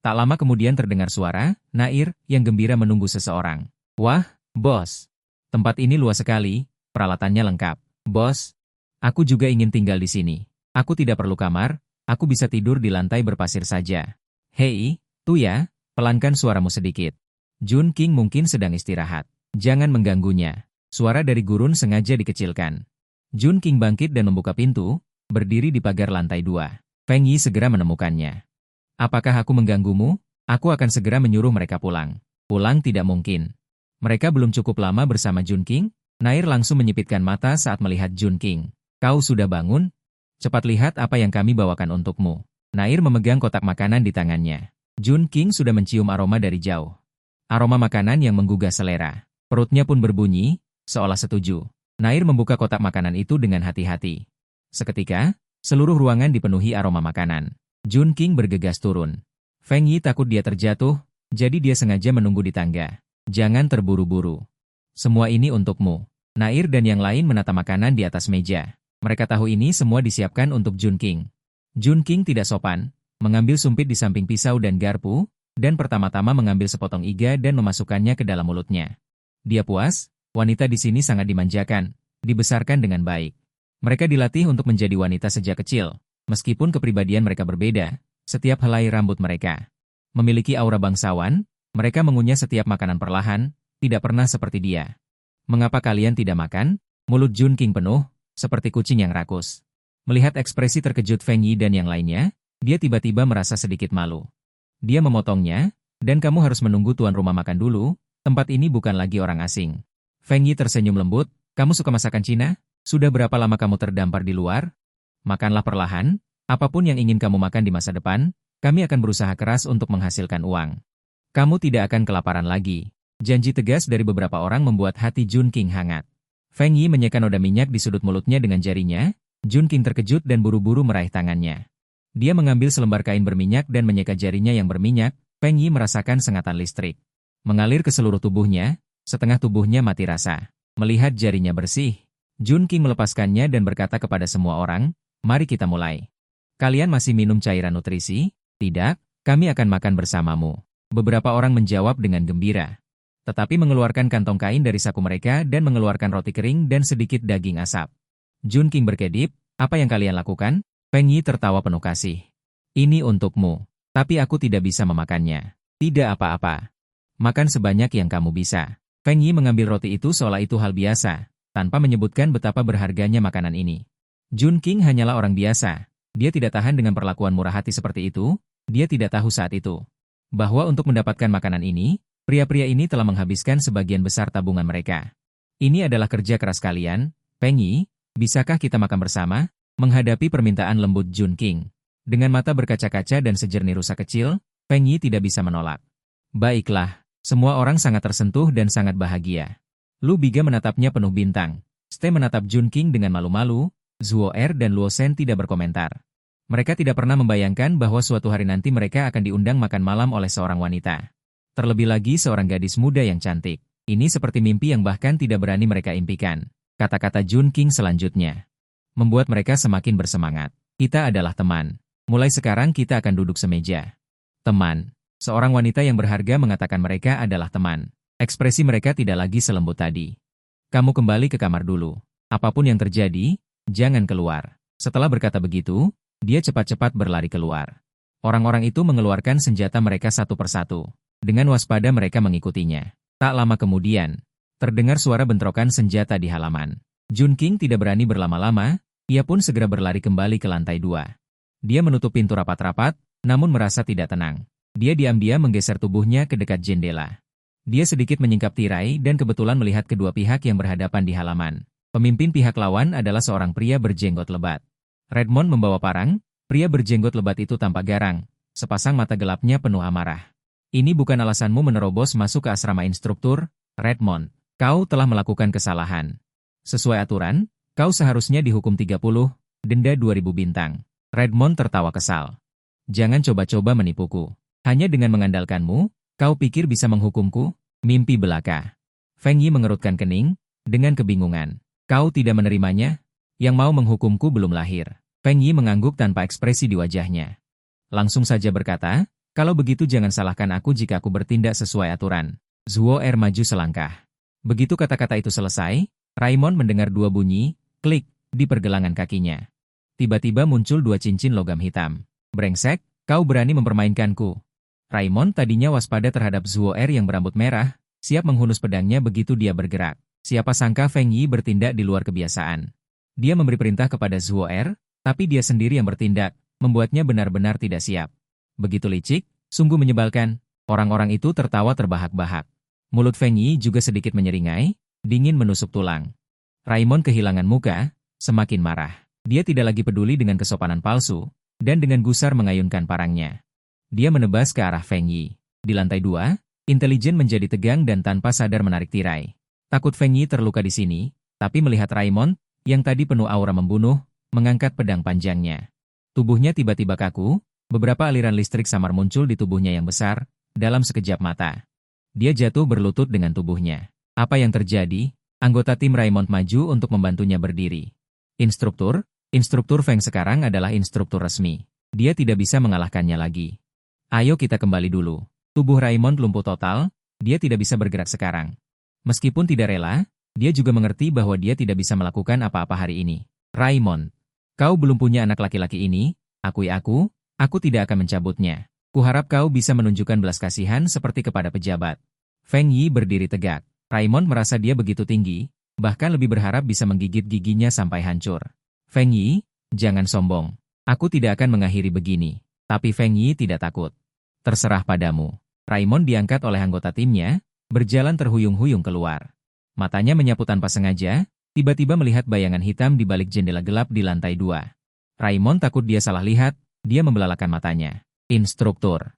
Tak lama kemudian terdengar suara, Nair, yang gembira menunggu seseorang. Wah, bos. Tempat ini luas sekali, peralatannya lengkap. Bos, aku juga ingin tinggal di sini. Aku tidak perlu kamar, aku bisa tidur di lantai berpasir saja. Hei, Tuya, pelankan suaramu sedikit. Junqing mungkin sedang istirahat. Jangan mengganggunya. Suara dari gurun sengaja dikecilkan. Junqing bangkit dan membuka pintu, berdiri di pagar lantai 2. Feng Yi segera menemukannya. Apakah aku mengganggumu? Aku akan segera menyuruh mereka pulang. Pulang tidak mungkin. Mereka belum cukup lama bersama Junqing. Nair langsung menyipitkan mata saat melihat Junqing. Kau sudah bangun? Cepat lihat apa yang kami bawakan untukmu. Nair memegang kotak makanan di tangannya. Junqing sudah mencium aroma dari jauh. Aroma makanan yang menggugah selera. Perutnya pun berbunyi, seolah setuju. Nair membuka kotak makanan itu dengan hati-hati. Seketika, seluruh ruangan dipenuhi aroma makanan. Junqing bergegas turun. Feng Yi takut dia terjatuh, jadi dia sengaja menunggu di tangga. Jangan terburu-buru. Semua ini untukmu. Nair dan yang lain menata makanan di atas meja. Mereka tahu ini semua disiapkan untuk Junqing. Junqing tidak sopan, mengambil sumpit di samping pisau dan garpu, dan pertama-tama mengambil sepotong iga dan memasukkannya ke dalam mulutnya. Dia puas, wanita di sini sangat dimanjakan, dibesarkan dengan baik. Mereka dilatih untuk menjadi wanita sejak kecil, meskipun kepribadian mereka berbeda, setiap helai rambut mereka memiliki aura bangsawan, mereka mengunyah setiap makanan perlahan, tidak pernah seperti dia. Mengapa kalian tidak makan? Mulut Junqing penuh, seperti kucing yang rakus. Melihat ekspresi terkejut Feng Yi dan yang lainnya, dia tiba-tiba merasa sedikit malu. Dia memotongnya, dan kamu harus menunggu tuan rumah makan dulu, tempat ini bukan lagi orang asing. Feng Yi tersenyum lembut, kamu suka masakan Cina? Sudah berapa lama kamu terdampar di luar? Makanlah perlahan, apapun yang ingin kamu makan di masa depan, kami akan berusaha keras untuk menghasilkan uang. Kamu tidak akan kelaparan lagi. Janji tegas dari beberapa orang membuat hati Junqing hangat. Feng Yi menyeka noda minyak di sudut mulutnya dengan jarinya, Junqing terkejut dan buru-buru meraih tangannya. Dia mengambil selembar kain berminyak dan menyeka jarinya yang berminyak, Feng Yi merasakan sengatan listrik. Mengalir ke seluruh tubuhnya, setengah tubuhnya mati rasa. Melihat jarinya bersih, Junqing melepaskannya dan berkata kepada semua orang, mari kita mulai. Kalian masih minum cairan nutrisi? Tidak, kami akan makan bersamamu. Beberapa orang menjawab dengan gembira. Tetapi mengeluarkan kantong kain dari saku mereka dan mengeluarkan roti kering dan sedikit daging asap. Junqing berkedip, apa yang kalian lakukan? Feng Yi tertawa penuh kasih. Ini untukmu, tapi aku tidak bisa memakannya. Tidak apa-apa. Makan sebanyak yang kamu bisa. Feng Yi mengambil roti itu seolah itu hal biasa, tanpa menyebutkan betapa berharganya makanan ini. Junqing hanyalah orang biasa. Dia tidak tahan dengan perlakuan murah hati seperti itu, Dia tidak tahu saat itu bahwa untuk mendapatkan makanan ini, pria-pria ini telah menghabiskan sebagian besar tabungan mereka. Ini adalah kerja keras kalian, Feng Yi, bisakah kita makan bersama? Menghadapi permintaan lembut Jun King. Dengan mata berkaca-kaca dan sejernih rusa kecil, Feng Yi tidak bisa menolak. Baiklah, semua orang sangat tersentuh dan sangat bahagia. Lu Biga menatapnya penuh bintang. Ste menatap Jun King dengan malu-malu, Zuo Er dan Luo Shen tidak berkomentar. Mereka tidak pernah membayangkan bahwa suatu hari nanti mereka akan diundang makan malam oleh seorang wanita. Terlebih lagi seorang gadis muda yang cantik. Ini seperti mimpi yang bahkan tidak berani mereka impikan. Kata-kata Jun King selanjutnya membuat mereka semakin bersemangat. Kita adalah teman. Mulai sekarang kita akan duduk semeja. Teman. Seorang wanita yang berharga mengatakan mereka adalah teman. Ekspresi mereka tidak lagi selembut tadi. Kamu kembali ke kamar dulu. Apapun yang terjadi, jangan keluar. Setelah berkata begitu, dia cepat-cepat berlari keluar. Orang-orang itu mengeluarkan senjata mereka satu persatu. Dengan waspada mereka mengikutinya. Tak lama kemudian, terdengar suara bentrokan senjata di halaman. Jun King tidak berani berlama-lama, ia pun segera berlari kembali ke lantai 2. Dia menutup pintu rapat-rapat, namun merasa tidak tenang. Dia diam-diam menggeser tubuhnya ke dekat jendela. Dia sedikit menyingkap tirai dan kebetulan melihat kedua pihak yang berhadapan di halaman. Pemimpin pihak lawan adalah seorang pria berjenggot lebat. Redmond membawa parang, pria berjenggot lebat itu tampak garang, sepasang mata gelapnya penuh amarah. Ini bukan alasanmu menerobos masuk ke asrama instruktur, Redmond. Kau telah melakukan kesalahan. Sesuai aturan, kau seharusnya dihukum 30, denda 2000 bintang. Redmond tertawa kesal. Jangan coba-coba menipuku. Hanya dengan mengandalkanmu, kau pikir bisa menghukumku? Mimpi belaka. Feng Yi mengerutkan kening, dengan kebingungan. Kau tidak menerimanya? Yang mau menghukumku belum lahir. Feng Yi mengangguk tanpa ekspresi di wajahnya. Langsung saja berkata, kalau begitu jangan salahkan aku jika aku bertindak sesuai aturan. Zuo Er maju selangkah. Begitu kata-kata itu selesai, Raimon mendengar dua bunyi, klik, di pergelangan kakinya. Tiba-tiba muncul dua cincin logam hitam. Brengsek, kau berani mempermainkanku. Raimon tadinya waspada terhadap Zuo Er yang berambut merah, siap menghunus pedangnya begitu dia bergerak. Siapa sangka Feng Yi bertindak di luar kebiasaan. Dia memberi perintah kepada Zuo Er, tapi dia sendiri yang bertindak, membuatnya benar-benar tidak siap. Begitu licik, sungguh menyebalkan. Orang-orang itu tertawa terbahak-bahak. Mulut Feng Yi juga sedikit menyeringai, dingin menusuk tulang. Raimon kehilangan muka, semakin marah. Dia tidak lagi peduli dengan kesopanan palsu, dan dengan gusar mengayunkan parangnya. Dia menebas ke arah Feng Yi. Di lantai 2, intelijen menjadi tegang dan tanpa sadar menarik tirai. Takut Feng Yi terluka di sini, tapi melihat Raimon, yang tadi penuh aura membunuh, mengangkat pedang panjangnya. Tubuhnya tiba-tiba kaku, beberapa aliran listrik samar muncul di tubuhnya yang besar, dalam sekejap mata. Dia jatuh berlutut dengan tubuhnya. Apa yang terjadi? Anggota tim Raimon maju untuk membantunya berdiri. Instruktur Feng sekarang adalah instruktur resmi. Dia tidak bisa mengalahkannya lagi. Ayo kita kembali dulu. Tubuh Raimon lumpuh total, dia tidak bisa bergerak sekarang. Meskipun tidak rela, dia juga mengerti bahwa dia tidak bisa melakukan apa-apa hari ini. Raimon, kau belum punya anak laki-laki ini, akui aku tidak akan mencabutnya. Kuharap kau bisa menunjukkan belas kasihan seperti kepada pejabat. Feng Yi berdiri tegak. Raimon merasa dia begitu tinggi, bahkan lebih berharap bisa menggigit giginya sampai hancur. Feng Yi, jangan sombong. Aku tidak akan mengakhiri begini. Tapi Feng Yi tidak takut. Terserah padamu. Raimon diangkat oleh anggota timnya, berjalan terhuyung-huyung keluar. Matanya menyapu tanpa sengaja, tiba-tiba melihat bayangan hitam di balik jendela gelap di lantai 2. Raimon takut dia salah lihat, dia membelalakan matanya. Instruktur.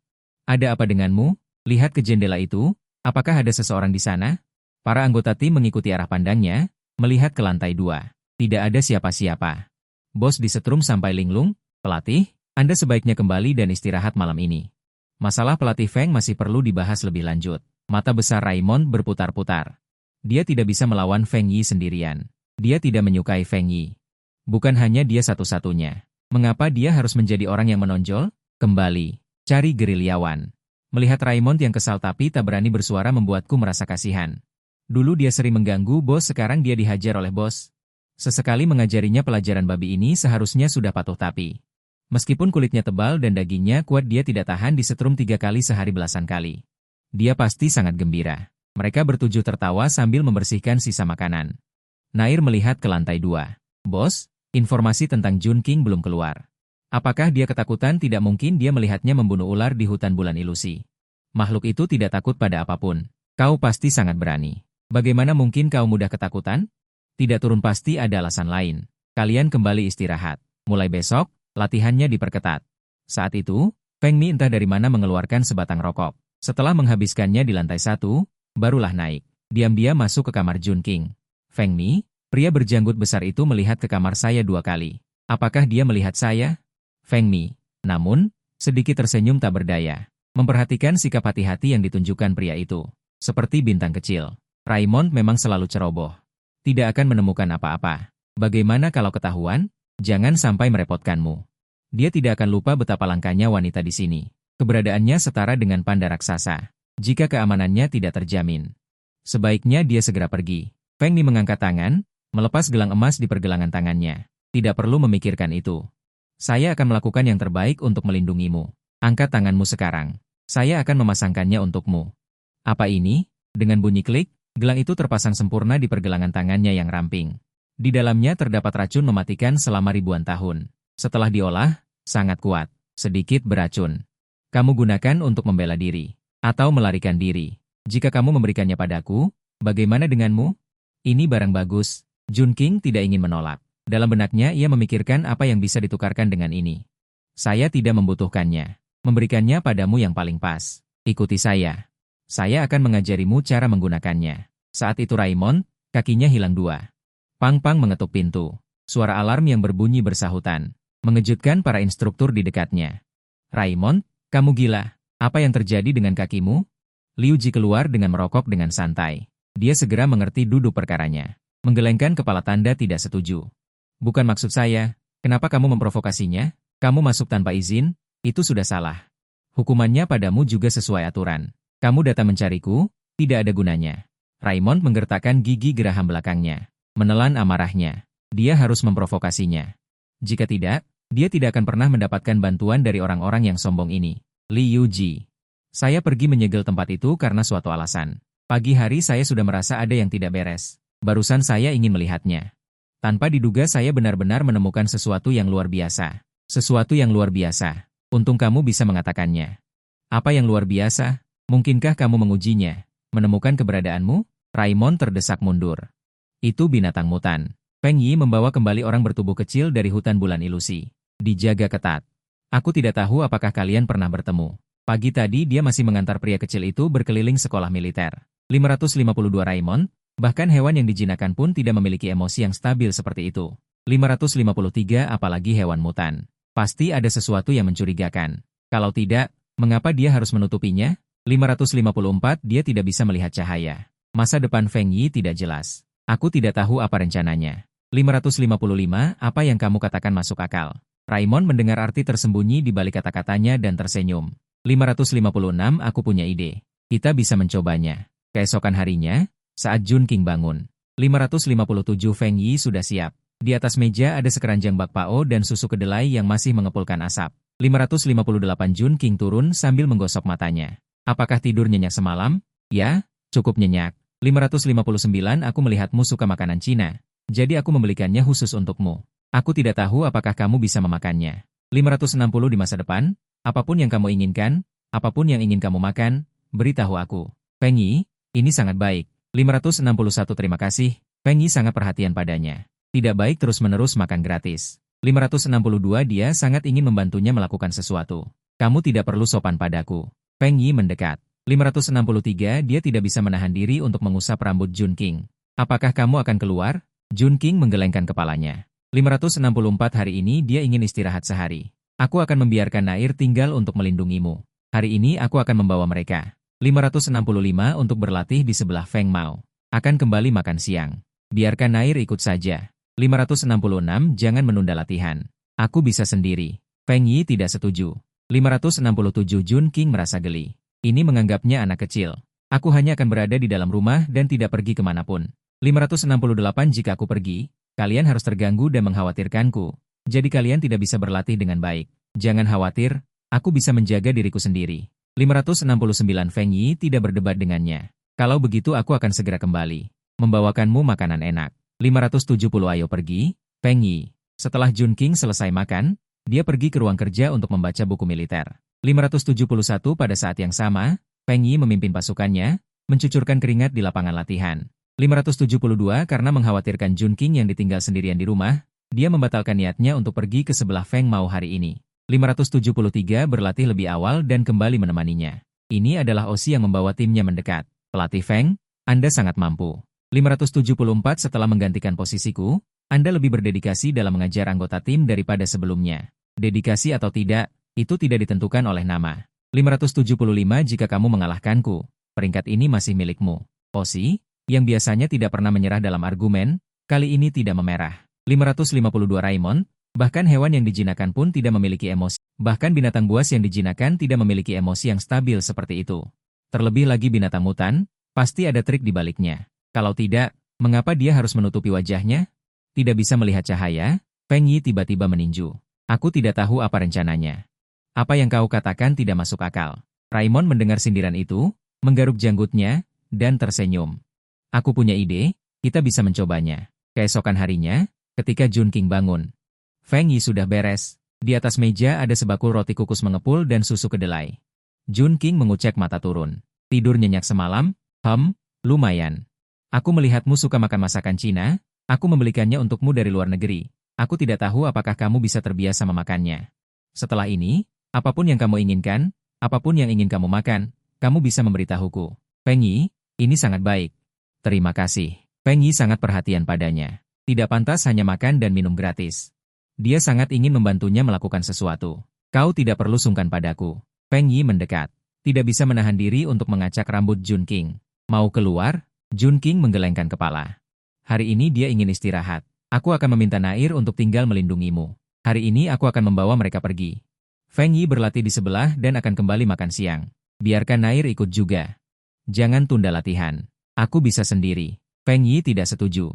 Ada apa denganmu? Lihat ke jendela itu, apakah ada seseorang di sana? Para anggota tim mengikuti arah pandangnya, melihat ke lantai 2. Tidak ada siapa-siapa. Bos disetrum sampai linglung, pelatih, Anda sebaiknya kembali dan istirahat malam ini. Masalah pelatih Feng masih perlu dibahas lebih lanjut. Mata besar Raimon berputar-putar. Dia tidak bisa melawan Feng Yi sendirian. Dia tidak menyukai Feng Yi. Bukan hanya dia satu-satunya. Mengapa dia harus menjadi orang yang menonjol? Kembali, cari gerilyawan. Melihat Raimon yang kesal tapi tak berani bersuara membuatku merasa kasihan. Dulu dia sering mengganggu bos, sekarang dia dihajar oleh bos. Sesekali mengajarinya pelajaran babi ini seharusnya sudah patuh tapi. Meskipun kulitnya tebal dan dagingnya kuat dia tidak tahan disetrum 3 kali sehari belasan kali. Dia pasti sangat gembira. Mereka bertujuh tertawa sambil membersihkan sisa makanan. Nair melihat ke lantai 2. Bos, informasi tentang Jun King belum keluar. Apakah dia ketakutan? Tidak mungkin dia melihatnya membunuh ular di hutan bulan ilusi. Makhluk itu tidak takut pada apapun. Kau pasti sangat berani. Bagaimana mungkin kau mudah ketakutan? Tidak turun pasti ada alasan lain. Kalian kembali istirahat. Mulai besok, latihannya diperketat. Saat itu, Feng Mi entah dari mana mengeluarkan sebatang rokok. Setelah menghabiskannya di lantai 1, barulah naik. Diam-diam masuk ke kamar Jun King. Feng Mi, pria berjanggut besar itu melihat ke kamar saya 2 kali. Apakah dia melihat saya? Feng Mi, namun, sedikit tersenyum tak berdaya. Memperhatikan sikap hati-hati yang ditunjukkan pria itu. Seperti bintang kecil. Raymond memang selalu ceroboh. Tidak akan menemukan apa-apa. Bagaimana kalau ketahuan? Jangan sampai merepotkanmu. Dia tidak akan lupa betapa langkanya wanita di sini. Keberadaannya setara dengan panda raksasa. Jika keamanannya tidak terjamin, sebaiknya dia segera pergi. Feng Mi mengangkat tangan, melepas gelang emas di pergelangan tangannya. Tidak perlu memikirkan itu. Saya akan melakukan yang terbaik untuk melindungimu. Angkat tanganmu sekarang. Saya akan memasangkannya untukmu. Apa ini? Dengan bunyi klik, gelang itu terpasang sempurna di pergelangan tangannya yang ramping. Di dalamnya terdapat racun mematikan selama ribuan tahun. Setelah diolah, sangat kuat, sedikit beracun. Kamu gunakan untuk membela diri, atau melarikan diri. Jika kamu memberikannya padaku, bagaimana denganmu? Ini barang bagus. Jun King tidak ingin menolak. Dalam benaknya ia memikirkan apa yang bisa ditukarkan dengan ini. Saya tidak membutuhkannya. Memberikannya padamu yang paling pas. Ikuti saya. Saya akan mengajarimu cara menggunakannya. Saat itu Raymond, kakinya hilang 2. Pang-pang mengetuk pintu. Suara alarm yang berbunyi bersahutan. Mengejutkan para instruktur di dekatnya. Raymond, kamu gila. Apa yang terjadi dengan kakimu? Liu Ji keluar dengan merokok dengan santai. Dia segera mengerti duduk perkaranya. Menggelengkan kepala tanda tidak setuju. Bukan maksud saya, kenapa kamu memprovokasinya? Kamu masuk tanpa izin, itu sudah salah. Hukumannya padamu juga sesuai aturan. Kamu datang mencariku, tidak ada gunanya. Raymond menggertakkan gigi geraham belakangnya. Menelan amarahnya. Dia harus memprovokasinya. Jika tidak, dia tidak akan pernah mendapatkan bantuan dari orang-orang yang sombong ini. Liu Ji. Saya pergi menyegel tempat itu karena suatu alasan. Pagi hari saya sudah merasa ada yang tidak beres. Barusan saya ingin melihatnya. Tanpa diduga saya benar-benar menemukan sesuatu yang luar biasa. Sesuatu yang luar biasa. Untung kamu bisa mengatakannya. Apa yang luar biasa? Mungkinkah kamu mengujinya? Menemukan keberadaanmu? Raymond terdesak mundur. Itu binatang mutan. Feng Yi membawa kembali orang bertubuh kecil dari hutan bulan ilusi. Dijaga ketat. Aku tidak tahu apakah kalian pernah bertemu. Pagi tadi dia masih mengantar pria kecil itu berkeliling sekolah militer. 552 Raymond. Bahkan hewan yang dijinakkan pun tidak memiliki emosi yang stabil seperti itu. 553 apalagi hewan mutan. Pasti ada sesuatu yang mencurigakan. Kalau tidak, mengapa dia harus menutupinya? 554 dia tidak bisa melihat cahaya. Masa depan Feng Yi tidak jelas. Aku tidak tahu apa rencananya. 555 apa yang kamu katakan masuk akal. Raymond mendengar arti tersembunyi di balik kata-katanya dan tersenyum. 556 aku punya ide. Kita bisa mencobanya. Keesokan harinya, saat Jun King bangun, 557 Feng Yi sudah siap. Di atas meja ada sekeranjang bakpao dan susu kedelai yang masih mengepulkan asap. 558 Jun King turun sambil menggosok matanya. Apakah tidur nyenyak semalam? Ya, cukup nyenyak. 559 aku melihatmu suka makanan Cina. Jadi aku membelikannya khusus untukmu. Aku tidak tahu apakah kamu bisa memakannya. 560 di masa depan, apapun yang kamu inginkan, apapun yang ingin kamu makan, beritahu aku. Feng Yi, ini sangat baik. 561 terima kasih, Feng Yi sangat perhatian padanya. Tidak baik terus-menerus makan gratis. 562 dia sangat ingin membantunya melakukan sesuatu. Kamu tidak perlu sopan padaku. Feng Yi mendekat. 563 dia tidak bisa menahan diri untuk mengusap rambut Jun King. Apakah kamu akan keluar? Jun King menggelengkan kepalanya. 564 hari ini dia ingin istirahat sehari. Aku akan membiarkan Nair tinggal untuk melindungimu. Hari ini aku akan membawa mereka. 565 untuk berlatih di sebelah Feng Mao. Akan kembali makan siang. Biarkan Nair ikut saja. 566 jangan menunda latihan. Aku bisa sendiri. Feng Yi tidak setuju. 567 Jun King merasa geli. Ini menganggapnya anak kecil. Aku hanya akan berada di dalam rumah dan tidak pergi kemanapun. 568 jika aku pergi, kalian harus terganggu dan mengkhawatirkanku. Jadi kalian tidak bisa berlatih dengan baik. Jangan khawatir, aku bisa menjaga diriku sendiri. 569 Feng Yi tidak berdebat dengannya. Kalau begitu aku akan segera kembali. Membawakanmu makanan enak. 570 ayo pergi, Feng Yi. Setelah Jun King selesai makan, Dia pergi ke ruang kerja untuk membaca buku militer. 571 pada saat yang sama, Feng Yi memimpin pasukannya, mencucurkan keringat di lapangan latihan. 572 karena mengkhawatirkan Jun Qing yang ditinggal sendirian di rumah, dia membatalkan niatnya untuk pergi ke sebelah Feng Mao hari ini. 573 berlatih lebih awal dan kembali menemaninya. Ini adalah Osi yang membawa timnya mendekat. Pelatih Feng, Anda sangat mampu. 574 setelah menggantikan posisiku, Anda lebih berdedikasi dalam mengajar anggota tim daripada sebelumnya. Dedikasi atau tidak, itu tidak ditentukan oleh nama. 575 jika kamu mengalahkanku, peringkat ini masih milikmu. Osi, yang biasanya tidak pernah menyerah dalam argumen, kali ini tidak memerah. 552 Raimon, bahkan hewan yang dijinakan pun tidak memiliki emosi. Bahkan binatang buas yang dijinakan tidak memiliki emosi yang stabil seperti itu. Terlebih lagi binatang mutan, pasti ada trik di baliknya. Kalau tidak, mengapa dia harus menutupi wajahnya? Tidak bisa melihat cahaya, Feng Yi tiba-tiba meninju. Aku tidak tahu apa rencananya. Apa yang kau katakan tidak masuk akal. Raimon mendengar sindiran itu, menggaruk janggutnya, dan tersenyum. Aku punya ide, kita bisa mencobanya. Keesokan harinya, ketika Jun Qing bangun, Feng Yi sudah beres. Di atas meja ada sebakul roti kukus mengepul dan susu kedelai. Jun Qing mengucek mata turun. Tidur nyenyak semalam? Lumayan. Aku melihatmu suka makan masakan Cina, aku membelikannya untukmu dari luar negeri. Aku tidak tahu apakah kamu bisa terbiasa memakannya. Setelah ini, apapun yang kamu inginkan, apapun yang ingin kamu makan, kamu bisa memberitahuku. Feng Yi, ini sangat baik. Terima kasih. Feng Yi sangat perhatian padanya. Tidak pantas hanya makan dan minum gratis. Dia sangat ingin membantunya melakukan sesuatu. Kau tidak perlu sungkan padaku. Feng Yi mendekat. Tidak bisa menahan diri untuk mengacak rambut Jun Qing. Mau keluar? Jun Qing menggelengkan kepala. Hari ini dia ingin istirahat. Aku akan meminta Nair untuk tinggal melindungimu. Hari ini aku akan membawa mereka pergi. Feng Yi berlatih di sebelah dan akan kembali makan siang. Biarkan Nair ikut juga. Jangan tunda latihan. Aku bisa sendiri. Feng Yi tidak setuju.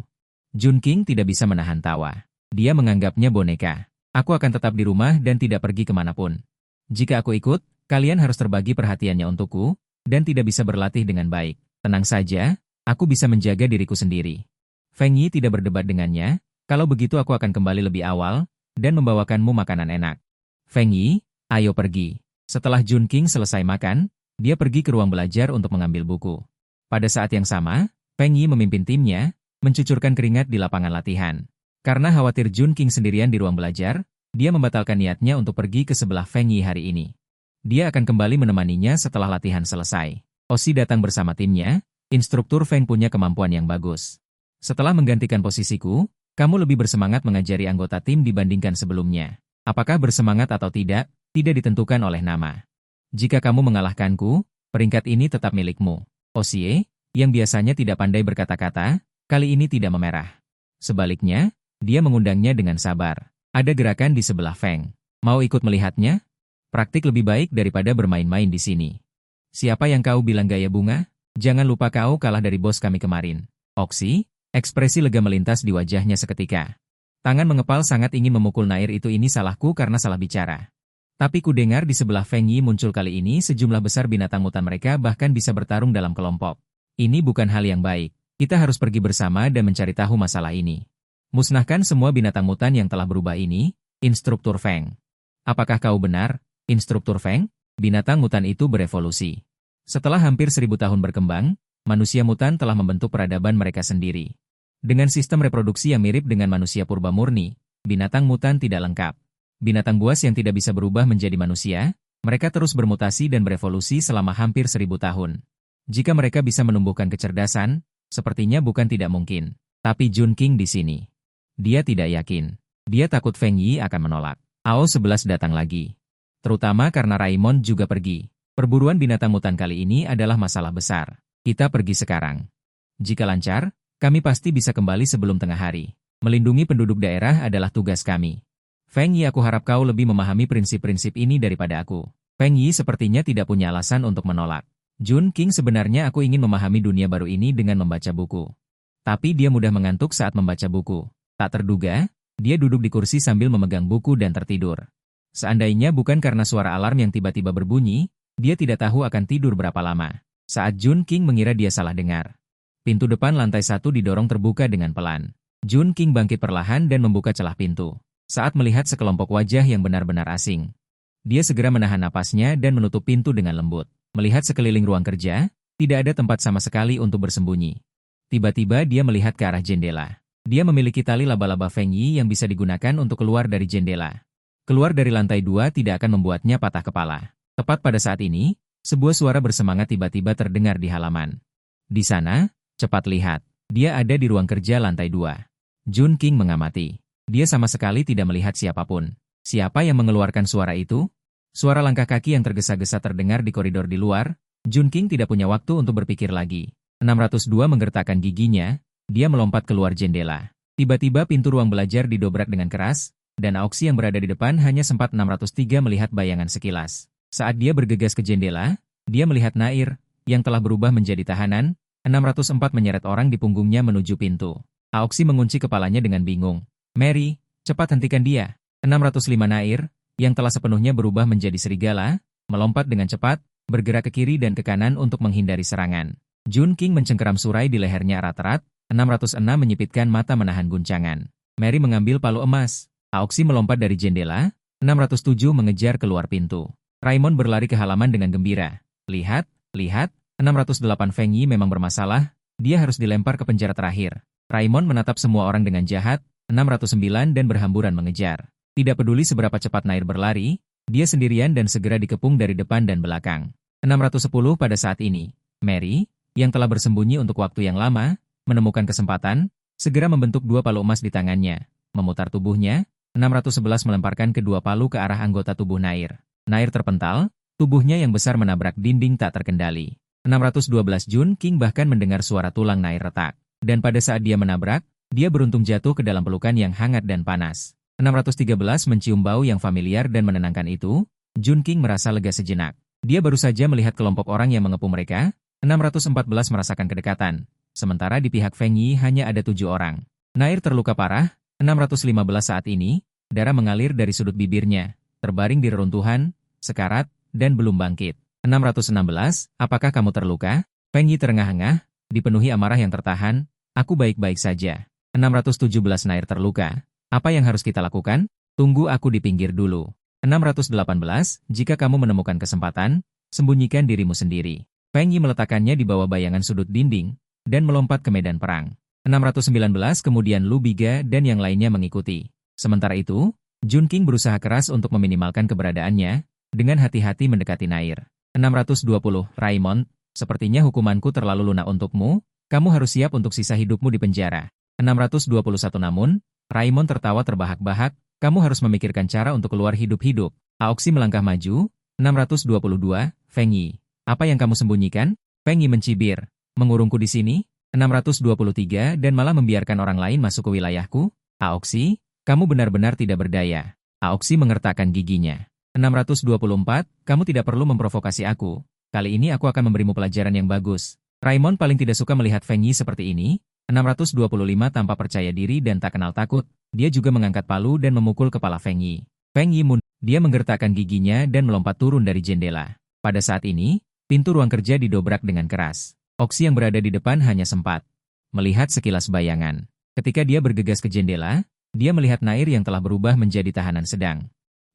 Jun Qing tidak bisa menahan tawa. Dia menganggapnya boneka. Aku akan tetap di rumah dan tidak pergi kemanapun. Jika aku ikut, kalian harus terbagi perhatiannya untukku, dan tidak bisa berlatih dengan baik. Tenang saja, aku bisa menjaga diriku sendiri. Feng Yi tidak berdebat dengannya, kalau begitu aku akan kembali lebih awal, dan membawakanmu makanan enak. Feng Yi, ayo pergi. Setelah Jun Qing selesai makan, dia pergi ke ruang belajar untuk mengambil buku. Pada saat yang sama, Feng Yi memimpin timnya, mencucurkan keringat di lapangan latihan. Karena khawatir Jun Qing sendirian di ruang belajar, dia membatalkan niatnya untuk pergi ke sebelah Feng Yi hari ini. Dia akan kembali menemaninya setelah latihan selesai. Osi datang bersama timnya, instruktur Feng punya kemampuan yang bagus. Setelah menggantikan posisiku, kamu lebih bersemangat mengajari anggota tim dibandingkan sebelumnya. Apakah bersemangat atau tidak ditentukan oleh nama. Jika kamu mengalahkanku, peringkat ini tetap milikmu. Osie, yang biasanya tidak pandai berkata-kata, kali ini tidak memerah. Sebaliknya, dia mengundangnya dengan sabar. Ada gerakan di sebelah Feng. Mau ikut melihatnya? Praktik lebih baik daripada bermain-main di sini. Siapa yang kau bilang gaya bunga? Jangan lupa kau kalah dari bos kami kemarin. Oksi, ekspresi lega melintas di wajahnya seketika. Tangan mengepal sangat ingin memukul Nair itu. Ini salahku karena salah bicara. Tapi ku dengar di sebelah Feng Yi muncul kali ini sejumlah besar binatang mutan mereka bahkan bisa bertarung dalam kelompok. Ini bukan hal yang baik. Kita harus pergi bersama dan mencari tahu masalah ini. Musnahkan semua binatang mutan yang telah berubah ini, instruktur Feng. Apakah kau benar, instruktur Feng? Binatang mutan itu berevolusi. Setelah hampir 1000 tahun berkembang, manusia mutan telah membentuk peradaban mereka sendiri. Dengan sistem reproduksi yang mirip dengan manusia purba murni, binatang mutan tidak lengkap. Binatang buas yang tidak bisa berubah menjadi manusia, mereka terus bermutasi dan berevolusi selama hampir 1000 tahun. Jika mereka bisa menumbuhkan kecerdasan, sepertinya bukan tidak mungkin. Tapi Jun Qing di sini. Dia tidak yakin. Dia takut Feng Yi akan menolak. Ao 11 datang lagi. Terutama karena Raimon juga pergi. Perburuan binatang mutan kali ini adalah masalah besar. Kita pergi sekarang. Jika lancar, kami pasti bisa kembali sebelum tengah hari. Melindungi penduduk daerah adalah tugas kami. Feng Yi, aku harap kau lebih memahami prinsip-prinsip ini daripada aku. Feng Yi sepertinya tidak punya alasan untuk menolak. Jun Qing, sebenarnya aku ingin memahami dunia baru ini dengan membaca buku. Tapi dia mudah mengantuk saat membaca buku. Tak terduga, dia duduk di kursi sambil memegang buku dan tertidur. Seandainya bukan karena suara alarm yang tiba-tiba berbunyi, dia tidak tahu akan tidur berapa lama. Saat Jun Qing mengira dia salah dengar. Pintu depan lantai 1 didorong terbuka dengan pelan. Jun Qing bangkit perlahan dan membuka celah pintu. Saat melihat sekelompok wajah yang benar-benar asing, dia segera menahan napasnya dan menutup pintu dengan lembut. Melihat sekeliling ruang kerja, tidak ada tempat sama sekali untuk bersembunyi. Tiba-tiba dia melihat ke arah jendela. Dia memiliki tali laba-laba Feng Yi yang bisa digunakan untuk keluar dari jendela. Keluar dari lantai 2 tidak akan membuatnya patah kepala. Tepat pada saat ini, sebuah suara bersemangat tiba-tiba terdengar di halaman. Di sana, cepat lihat. Dia ada di ruang kerja lantai 2. Jun King mengamati. Dia sama sekali tidak melihat siapapun. Siapa yang mengeluarkan suara itu? Suara langkah kaki yang tergesa-gesa terdengar di koridor di luar. Jun King tidak punya waktu untuk berpikir lagi. 602 menggertakkan giginya. Dia melompat keluar jendela. Tiba-tiba pintu ruang belajar didobrak dengan keras, dan Aoxi yang berada di depan hanya sempat 603 melihat bayangan sekilas. Saat dia bergegas ke jendela, dia melihat Nair, yang telah berubah menjadi tahanan. 604 menyeret orang di punggungnya menuju pintu. Aoxi mengunci kepalanya dengan bingung. Mary, cepat hentikan dia. 605 Nair, yang telah sepenuhnya berubah menjadi serigala, melompat dengan cepat, bergerak ke kiri dan ke kanan untuk menghindari serangan. Jun King mencengkeram surai di lehernya erat-erat. 606 menyipitkan mata menahan guncangan. Mary mengambil palu emas. Aoxi melompat dari jendela. 607 mengejar keluar pintu. Raimon berlari ke halaman dengan gembira. Lihat, lihat, 608 Feng Yi memang bermasalah. Dia harus dilempar ke penjara terakhir. Raimon menatap semua orang dengan jahat. 609 dan berhamburan mengejar. Tidak peduli seberapa cepat Nair berlari, dia sendirian dan segera dikepung dari depan dan belakang. 610 pada saat ini, Mary, yang telah bersembunyi untuk waktu yang lama, menemukan kesempatan, segera membentuk dua palu emas di tangannya. Memutar tubuhnya, 611 melemparkan kedua palu ke arah anggota tubuh Nair. Nair terpental, tubuhnya yang besar menabrak dinding tak terkendali. 612 Jun King bahkan mendengar suara tulang Nair retak. Dan pada saat dia menabrak, dia beruntung jatuh ke dalam pelukan yang hangat dan panas. 613 mencium bau yang familiar dan menenangkan itu, Jun King merasa lega sejenak. Dia baru saja melihat kelompok orang yang mengepung mereka. 614 merasakan kedekatan. Sementara di pihak Feng Yi hanya ada 7 orang. Nair terluka parah. 615 saat ini, darah mengalir dari sudut bibirnya, terbaring di reruntuhan, sekarat, dan belum bangkit. 616, apakah kamu terluka? Feng Yi terengah-engah, dipenuhi amarah yang tertahan. Aku baik-baik saja. 617 Nair terluka. Apa yang harus kita lakukan? Tunggu aku di pinggir dulu. 618, jika kamu menemukan kesempatan, sembunyikan dirimu sendiri. Feng Yi meletakkannya di bawah bayangan sudut dinding, dan melompat ke medan perang. 619 kemudian Lu Biga dan yang lainnya mengikuti. Sementara itu, Jun King berusaha keras untuk meminimalkan keberadaannya, dengan hati-hati mendekati Nair. 620, Raimon, sepertinya hukumanku terlalu lunak untukmu, kamu harus siap untuk sisa hidupmu di penjara. 621 namun, Raimon tertawa terbahak-bahak, kamu harus memikirkan cara untuk keluar hidup-hidup. Aoxi melangkah maju. 622, Feng Yi, apa yang kamu sembunyikan? Feng Yi mencibir, mengurungku di sini? 623 dan malah membiarkan orang lain masuk ke wilayahku? Aoxi, kamu benar-benar tidak berdaya. Aoxi mengertakkan giginya. 624, kamu tidak perlu memprovokasi aku. Kali ini aku akan memberimu pelajaran yang bagus. Raimon paling tidak suka melihat Feng Yi seperti ini. 625 tanpa percaya diri dan tak kenal takut. Dia juga mengangkat palu dan memukul kepala Feng Yi. Feng Yi mundur. Dia menggertakkan giginya dan melompat turun dari jendela. Pada saat ini, pintu ruang kerja didobrak dengan keras. Oxi yang berada di depan hanya sempat melihat sekilas bayangan. Ketika dia bergegas ke jendela, dia melihat Nair yang telah berubah menjadi tahanan sedang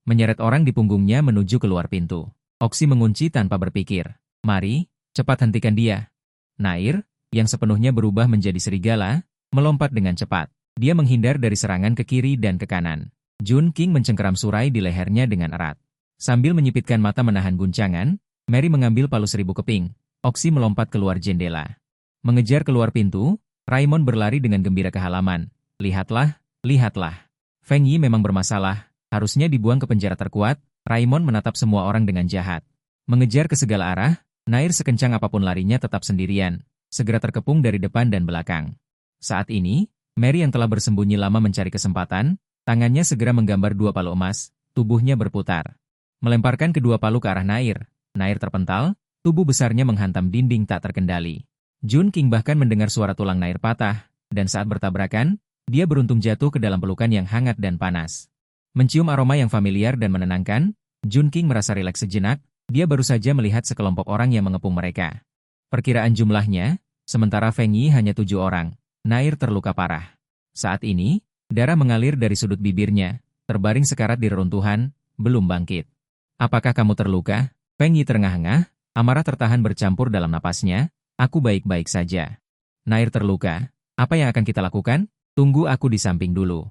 menyeret orang di punggungnya menuju keluar pintu. Oxi mengunci tanpa berpikir. Mari, cepat hentikan dia. Nair, yang sepenuhnya berubah menjadi serigala, melompat dengan cepat. Dia menghindar dari serangan ke kiri dan ke kanan. Jun King mencengkeram surai di lehernya dengan erat. Sambil menyipitkan mata menahan guncangan, Mary mengambil palu 1000 keping. Oxi melompat keluar jendela. Mengejar keluar pintu, Raimon berlari dengan gembira ke halaman. Lihatlah, lihatlah. Feng Yi memang bermasalah, harusnya dibuang ke penjara terkuat. Raimon menatap semua orang dengan jahat. Mengejar ke segala arah, Nair sekencang apapun larinya tetap sendirian, segera terkepung dari depan dan belakang. Saat ini, Mary yang telah bersembunyi lama mencari kesempatan, tangannya segera menggambar 2 palu emas, tubuhnya berputar. Melemparkan kedua palu ke arah Nair. Nair terpental, tubuh besarnya menghantam dinding tak terkendali. Jun King bahkan mendengar suara tulang Nair patah, dan saat bertabrakan, dia beruntung jatuh ke dalam pelukan yang hangat dan panas. Mencium aroma yang familiar dan menenangkan, Jun King merasa rileks sejenak, dia baru saja melihat sekelompok orang yang mengepung mereka. Perkiraan jumlahnya, sementara Feng Yi hanya 7 orang, Nair terluka parah. Saat ini, darah mengalir dari sudut bibirnya, terbaring sekarat di reruntuhan, belum bangkit. Apakah kamu terluka? Feng Yi terengah-engah, amarah tertahan bercampur dalam napasnya. Aku baik-baik saja. Nair terluka. Apa yang akan kita lakukan? Tunggu aku di samping dulu.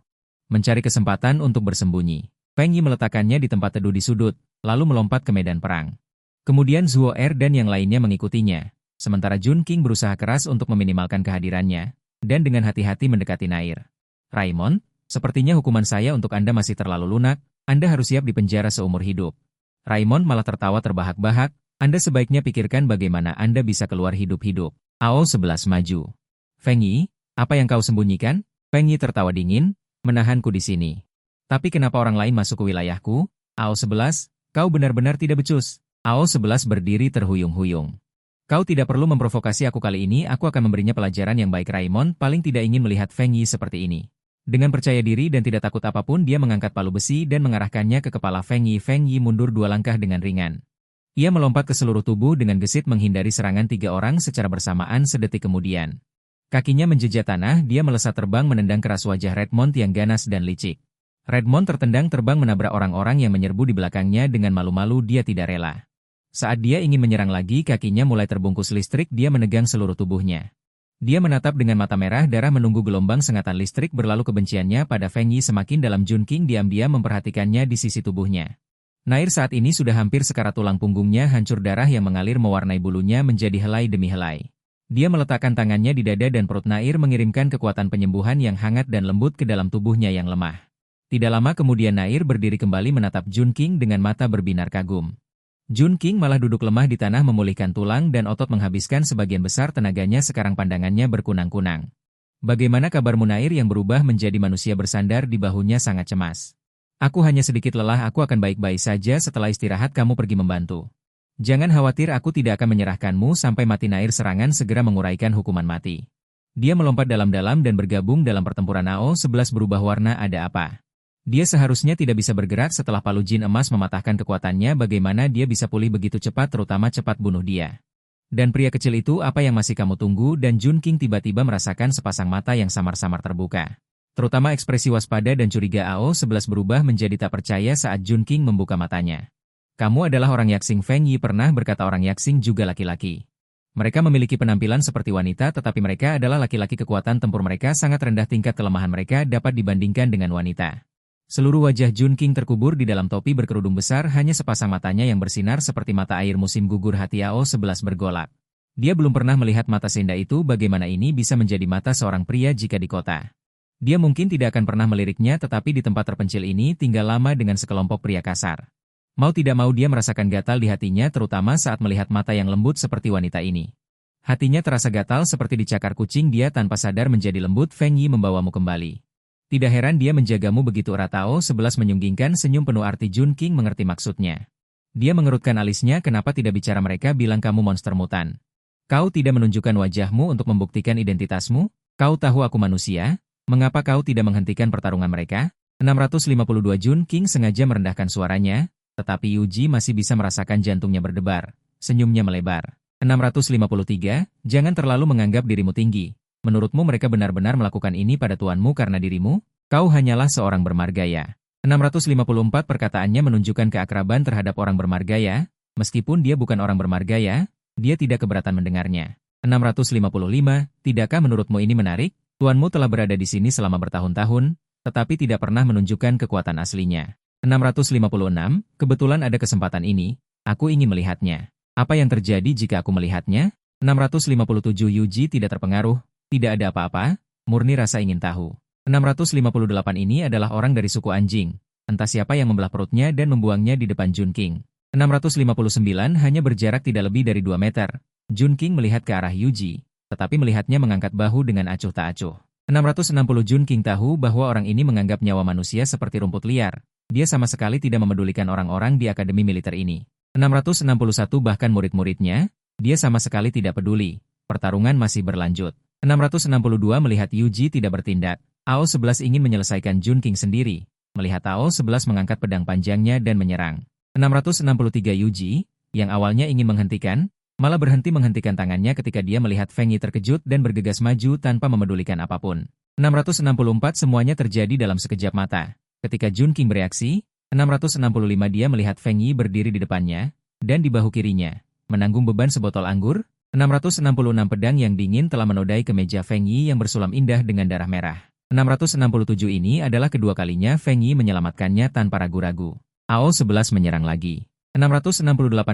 Mencari kesempatan untuk bersembunyi. Feng Yi meletakkannya di tempat teduh di sudut, lalu melompat ke medan perang. Kemudian Zhuo Er dan yang lainnya mengikutinya. Sementara Jun Qing berusaha keras untuk meminimalkan kehadirannya, dan dengan hati-hati mendekati Nair. Raimon, sepertinya hukuman saya untuk Anda masih terlalu lunak, Anda harus siap dipenjara seumur hidup. Raimon malah tertawa terbahak-bahak, Anda sebaiknya pikirkan bagaimana Anda bisa keluar hidup-hidup. Ao 11 maju. Feng Yi, apa yang kau sembunyikan? Feng Yi tertawa dingin, menahanku di sini. Tapi kenapa orang lain masuk ke wilayahku? Ao 11, kau benar-benar tidak becus. Ao 11 berdiri terhuyung-huyung. Kau tidak perlu memprovokasi aku kali ini, aku akan memberinya pelajaran yang baik. Raimon paling tidak ingin melihat Feng Yi seperti ini. Dengan percaya diri dan tidak takut apapun dia mengangkat palu besi dan mengarahkannya ke kepala Feng Yi. Feng Yi mundur 2 langkah dengan ringan. Ia melompat ke seluruh tubuh dengan gesit menghindari serangan 3 orang secara bersamaan sedetik kemudian. Kakinya menjejak tanah, dia melesat terbang menendang keras wajah Redmond yang ganas dan licik. Redmond tertendang terbang menabrak orang-orang yang menyerbu di belakangnya dengan malu-malu dia tidak rela. Saat dia ingin menyerang lagi, kakinya mulai terbungkus listrik, dia menegang seluruh tubuhnya. Dia menatap dengan mata merah darah menunggu gelombang sengatan listrik berlalu. Kebenciannya pada Feng Yi semakin dalam. Jun Qing diam-diam memperhatikannya di sisi tubuhnya. Nair saat ini sudah hampir sekarat, tulang punggungnya hancur, darah yang mengalir mewarnai bulunya menjadi helai demi helai. Dia meletakkan tangannya di dada dan perut Nair mengirimkan kekuatan penyembuhan yang hangat dan lembut ke dalam tubuhnya yang lemah. Tidak lama kemudian Nair berdiri kembali menatap Jun Qing dengan mata berbinar kagum. Jun Qing malah duduk lemah di tanah memulihkan tulang dan otot, menghabiskan sebagian besar tenaganya. Sekarang pandangannya berkunang-kunang. Bagaimana kabarmu? Nair yang berubah menjadi manusia bersandar di bahunya sangat cemas. Aku hanya sedikit lelah, aku akan baik-baik saja. Setelah istirahat kamu pergi membantu. Jangan khawatir, aku tidak akan menyerahkanmu sampai mati. Nair serangan segera menguraikan hukuman mati. Dia melompat dalam-dalam dan bergabung dalam pertempuran. Ao 11 berubah warna. Ada apa? Dia seharusnya tidak bisa bergerak setelah palu jin emas mematahkan kekuatannya. Bagaimana dia bisa pulih begitu cepat, terutama cepat bunuh dia? Dan pria kecil itu, apa yang masih kamu tunggu? Dan Jun Qing tiba-tiba merasakan sepasang mata yang samar-samar terbuka. Terutama ekspresi waspada dan curiga. Ao 11 berubah menjadi tak percaya saat Jun Qing membuka matanya. Kamu adalah orang Yaksing? Feng Yi pernah berkata orang Yaksing juga laki-laki. Mereka memiliki penampilan seperti wanita, tetapi mereka adalah laki-laki. Kekuatan tempur mereka sangat rendah, tingkat kelemahan mereka dapat dibandingkan dengan wanita. Seluruh wajah Jun Qing terkubur di dalam topi berkerudung besar, hanya sepasang matanya yang bersinar seperti mata air musim gugur. Hati Ao 11 bergolak. Dia belum pernah melihat mata seindah itu. Bagaimana ini bisa menjadi mata seorang pria jika di kota? Dia mungkin tidak akan pernah meliriknya, tetapi di tempat terpencil ini tinggal lama dengan sekelompok pria kasar. Mau tidak mau dia merasakan gatal di hatinya, terutama saat melihat mata yang lembut seperti wanita ini. Hatinya terasa gatal seperti dicakar kucing. Dia tanpa sadar menjadi lembut. Feng Yi membawamu kembali. Tidak heran dia menjagamu begitu erat. Ao 11 menyunggingkan senyum penuh arti. Jun Qing mengerti maksudnya. Dia mengerutkan alisnya. Kenapa tidak bicara? Mereka bilang kamu monster mutan. Kau tidak menunjukkan wajahmu untuk membuktikan identitasmu? Kau tahu aku manusia? Mengapa kau tidak menghentikan pertarungan mereka? 652. Jun Qing sengaja merendahkan suaranya, tetapi Yuji masih bisa merasakan jantungnya berdebar. Senyumnya melebar. 653. Jangan terlalu menganggap dirimu tinggi. Menurutmu mereka benar-benar melakukan ini pada tuanmu karena dirimu? Kau hanyalah seorang bermargaya. 654. Perkataannya menunjukkan keakraban terhadap orang bermargaya. Meskipun dia bukan orang bermargaya, dia tidak keberatan mendengarnya. 655. Tidakkah menurutmu ini menarik? Tuanmu telah berada di sini selama bertahun-tahun, tetapi tidak pernah menunjukkan kekuatan aslinya. 656. Kebetulan ada kesempatan ini, aku ingin melihatnya. Apa yang terjadi jika aku melihatnya? 657. Yuji tidak terpengaruh. Tidak ada apa-apa, murni rasa ingin tahu. 658. Ini adalah orang dari suku anjing. Entah siapa yang membelah perutnya dan membuangnya di depan Jun Qing. 659. Hanya berjarak tidak lebih dari 2 meter. Jun Qing melihat ke arah Yuji, tetapi melihatnya mengangkat bahu dengan acuh tak acuh. 660. Jun Qing tahu bahwa orang ini menganggap nyawa manusia seperti rumput liar. Dia sama sekali tidak memedulikan orang-orang di akademi militer ini. 661. Bahkan murid-muridnya, dia sama sekali tidak peduli. Pertarungan masih berlanjut. 662. Melihat Yuji tidak bertindak, Ao 11 ingin menyelesaikan Jun Qing sendiri. Melihat Ao 11 mengangkat pedang panjangnya dan menyerang. 663. Yuji, yang awalnya ingin menghentikan, malah berhenti menghentikan tangannya ketika dia melihat Feng Yi terkejut dan bergegas maju tanpa memedulikan apapun. 664. Semuanya terjadi dalam sekejap mata. Ketika Jun King bereaksi, 665 dia melihat Feng Yi berdiri di depannya, dan di bahu kirinya, menanggung beban sebotol anggur. 666 pedang yang dingin telah menodai ke meja Feng Yi yang bersulam indah dengan darah merah. 667 ini adalah kedua kalinya Feng Yi menyelamatkannya tanpa ragu-ragu. AO11 menyerang lagi. 668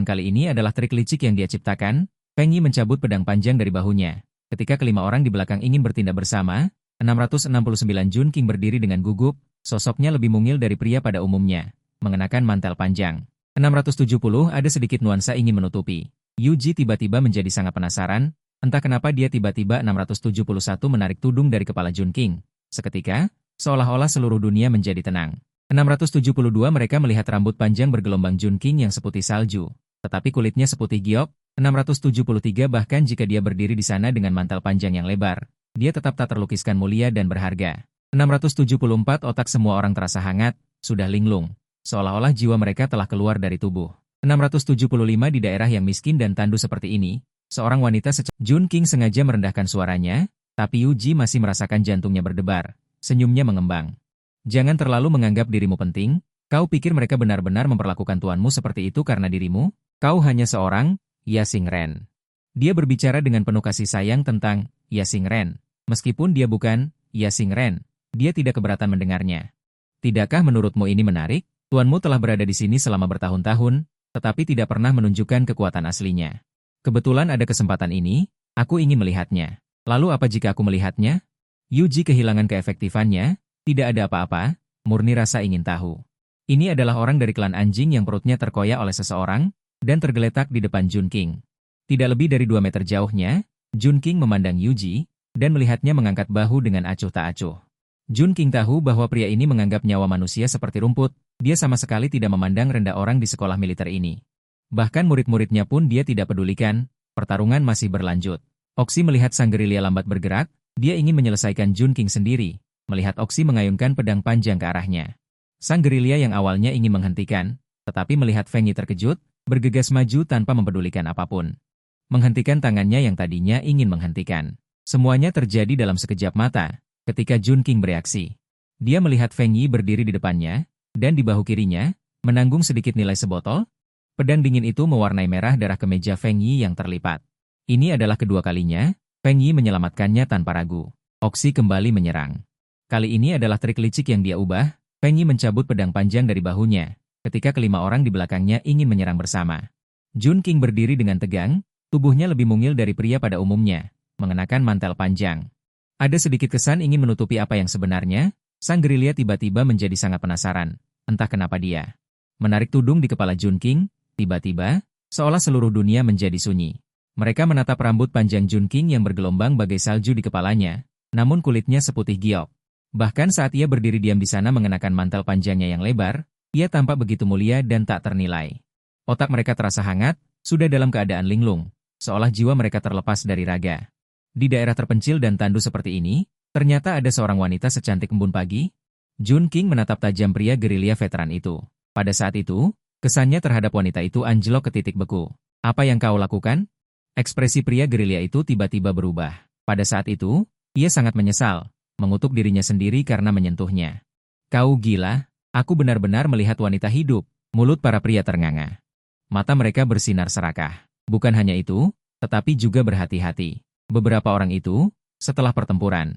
kali ini adalah trik licik yang dia ciptakan. Feng Yi mencabut pedang panjang dari bahunya. Ketika kelima orang di belakang ingin bertindak bersama, 669 Jun King berdiri dengan gugup, sosoknya lebih mungil dari pria pada umumnya, mengenakan mantel panjang. 670 ada sedikit nuansa ingin menutupi. Yuji tiba-tiba menjadi sangat penasaran, entah kenapa dia tiba-tiba 671 menarik tudung dari kepala Jun King. Seketika, seolah-olah seluruh dunia menjadi tenang. 672 mereka melihat rambut panjang bergelombang Jun King yang seputih salju, tetapi kulitnya seputih giok. 673 bahkan jika dia berdiri di sana dengan mantel panjang yang lebar, dia tetap tak terlukiskan mulia dan berharga. 674 otak semua orang terasa hangat, sudah linglung, seolah-olah jiwa mereka telah keluar dari tubuh. 675 di daerah yang miskin dan tandus seperti ini, seorang wanita Jun King sengaja merendahkan suaranya, tapi Yuji masih merasakan jantungnya berdebar, senyumnya mengembang. Jangan terlalu menganggap dirimu penting, kau pikir mereka benar-benar memperlakukan tuanmu seperti itu karena dirimu? Kau hanya seorang Yasing Ren. Dia berbicara dengan penuh kasih sayang tentang Yasing Ren. Meskipun dia bukan Yasing Ren, dia tidak keberatan mendengarnya. Tidakkah menurutmu ini menarik? Tuanmu telah berada di sini selama bertahun-tahun, tetapi tidak pernah menunjukkan kekuatan aslinya. Kebetulan ada kesempatan ini, aku ingin melihatnya. Lalu apa jika aku melihatnya? Yuji kehilangan keefektifannya, tidak ada apa-apa, murni rasa ingin tahu. Ini adalah orang dari klan anjing yang perutnya terkoyak oleh seseorang, dan tergeletak di depan Jun King. Tidak lebih dari 2 meter jauhnya, Jun King memandang Yuji, dan melihatnya mengangkat bahu dengan acuh tak acuh. Jun King tahu bahwa pria ini menganggap nyawa manusia seperti rumput, dia sama sekali tidak memandang rendah orang di sekolah militer ini. Bahkan murid-muridnya pun dia tidak pedulikan, pertarungan masih berlanjut. Oxy melihat sang gerilya lambat bergerak, dia ingin menyelesaikan Jun King sendiri, melihat Oxy mengayunkan pedang panjang ke arahnya. Sang gerilya yang awalnya ingin menghentikan, tetapi melihat Feng Yi terkejut, bergegas maju tanpa mempedulikan apapun. Menghentikan tangannya yang tadinya ingin menghentikan. Semuanya terjadi dalam sekejap mata, ketika Jun King bereaksi. Dia melihat Feng Yi berdiri di depannya, dan di bahu kirinya, menanggung sedikit nilai sebotol. Pedang dingin itu mewarnai merah darah kemeja Feng Yi yang terlipat. Ini adalah kedua kalinya, Feng Yi menyelamatkannya tanpa ragu. Oxy kembali menyerang. Kali ini adalah trik licik yang dia ubah, Feng Yi mencabut pedang panjang dari bahunya, ketika kelima orang di belakangnya ingin menyerang bersama. Jun King berdiri dengan tegang, tubuhnya lebih mungil dari pria pada umumnya, mengenakan mantel panjang. Ada sedikit kesan ingin menutupi apa yang sebenarnya, sang gerilya tiba-tiba menjadi sangat penasaran, entah kenapa dia menarik tudung di kepala Jun King, tiba-tiba, seolah seluruh dunia menjadi sunyi. Mereka menatap rambut panjang Jun King yang bergelombang bagai salju di kepalanya, namun kulitnya seputih giok. Bahkan saat ia berdiri diam di sana mengenakan mantel panjangnya yang lebar, ia tampak begitu mulia dan tak ternilai. Otak mereka terasa hangat, sudah dalam keadaan linglung, seolah jiwa mereka terlepas dari raga. Di daerah terpencil dan tandus seperti ini, ternyata ada seorang wanita secantik embun pagi. Jun King menatap tajam pria gerilya veteran itu. Pada saat itu, kesannya terhadap wanita itu anjlok ke titik beku. Apa yang kau lakukan? Ekspresi pria gerilya itu tiba-tiba berubah. Pada saat itu, ia sangat menyesal, mengutuk dirinya sendiri karena menyentuhnya. Kau gila? Aku benar-benar melihat wanita hidup, mulut para pria ternganga. Mata mereka bersinar serakah. Bukan hanya itu, tetapi juga berhati-hati. Beberapa orang itu, setelah pertempuran,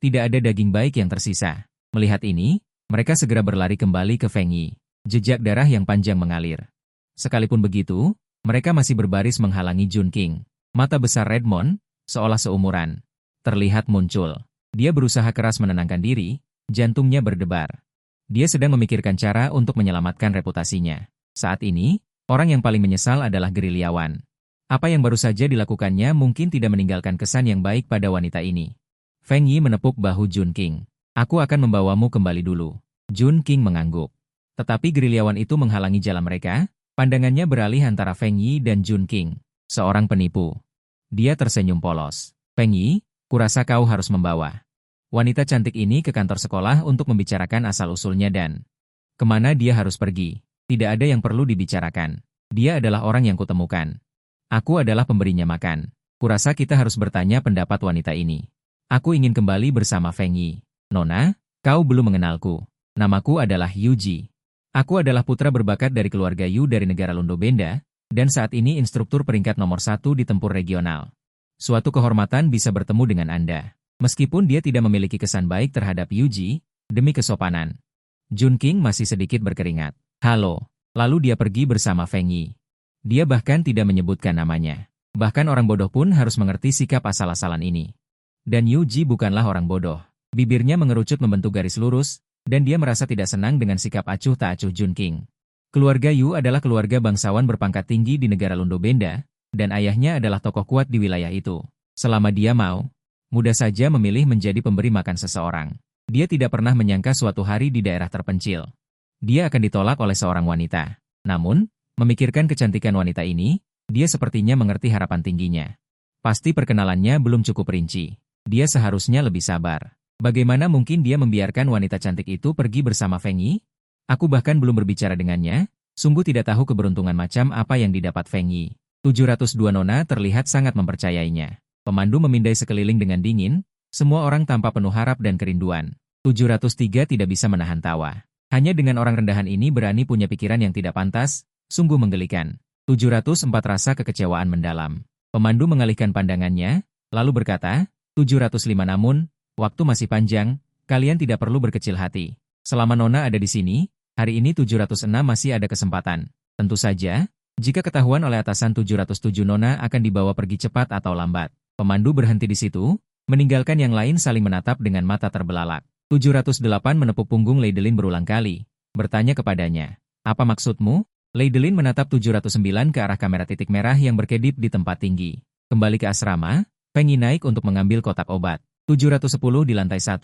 tidak ada daging baik yang tersisa. Melihat ini, mereka segera berlari kembali ke Feng Yi. Jejak darah yang panjang mengalir. Sekalipun begitu, mereka masih berbaris menghalangi Jun King. Mata besar Redmond, seolah seumuran, terlihat muncul. Dia berusaha keras menenangkan diri, jantungnya berdebar. Dia sedang memikirkan cara untuk menyelamatkan reputasinya. Saat ini, orang yang paling menyesal adalah gerilyawan. Apa yang baru saja dilakukannya mungkin tidak meninggalkan kesan yang baik pada wanita ini. Feng Yi menepuk bahu Jun King. Aku akan membawamu kembali dulu. Jun King mengangguk. Tetapi gerilyawan itu menghalangi jalan mereka, pandangannya beralih antara Feng Yi dan Jun King, seorang penipu. Dia tersenyum polos. Feng Yi, kurasa kau harus membawa wanita cantik ini ke kantor sekolah untuk membicarakan asal-usulnya dan kemana dia harus pergi. Tidak ada yang perlu dibicarakan. Dia adalah orang yang kutemukan. Aku adalah pemberinya makan. Kurasa kita harus bertanya pendapat wanita ini. Aku ingin kembali bersama Feng Yi. Nona, kau belum mengenalku. Namaku adalah Yuji. Aku adalah putra berbakat dari keluarga Yu dari negara Londo Benda, dan saat ini instruktur peringkat nomor 1 di tempur regional. Suatu kehormatan bisa bertemu dengan Anda. Meskipun dia tidak memiliki kesan baik terhadap Yuji, demi kesopanan. Jun King masih sedikit berkeringat. Halo. Lalu dia pergi bersama Feng Yi. Dia bahkan tidak menyebutkan namanya. Bahkan orang bodoh pun harus mengerti sikap asal-asalan ini. Dan Yuji bukanlah orang bodoh. Bibirnya mengerucut membentuk garis lurus, dan dia merasa tidak senang dengan sikap acuh tak acuh Jun King. Keluarga Yu adalah keluarga bangsawan berpangkat tinggi di negara Londo Benda, dan ayahnya adalah tokoh kuat di wilayah itu. Selama dia mau, mudah saja memilih menjadi pemberi makan seseorang. Dia tidak pernah menyangka suatu hari di daerah terpencil. Dia akan ditolak oleh seorang wanita. Namun, memikirkan kecantikan wanita ini, dia sepertinya mengerti harapan tingginya. Pasti perkenalannya belum cukup rinci. Dia seharusnya lebih sabar. Bagaimana mungkin dia membiarkan wanita cantik itu pergi bersama Feng Yi? Aku bahkan belum berbicara dengannya, sungguh tidak tahu keberuntungan macam apa yang didapat Feng Yi. 702 nona terlihat sangat mempercayainya. Pemandu memindai sekeliling dengan dingin, semua orang tampak penuh harap dan kerinduan. 703 tidak bisa menahan tawa. Hanya dengan orang rendahan ini berani punya pikiran yang tidak pantas, sungguh menggelikan. 704 rasa kekecewaan mendalam. Pemandu mengalihkan pandangannya, lalu berkata, 705 namun, waktu masih panjang, kalian tidak perlu berkecil hati. Selama Nona ada di sini, hari ini 706 masih ada kesempatan. Tentu saja, jika ketahuan oleh atasan 707 Nona akan dibawa pergi cepat atau lambat. Pemandu berhenti di situ, meninggalkan yang lain saling menatap dengan mata terbelalak. 708 menepuk punggung Leidelin berulang kali, bertanya kepadanya, apa maksudmu? Leidelin menatap 709 ke arah kamera titik merah yang berkedip di tempat tinggi. Kembali ke asrama, Feng Yi naik untuk mengambil kotak obat. 710 di lantai 1,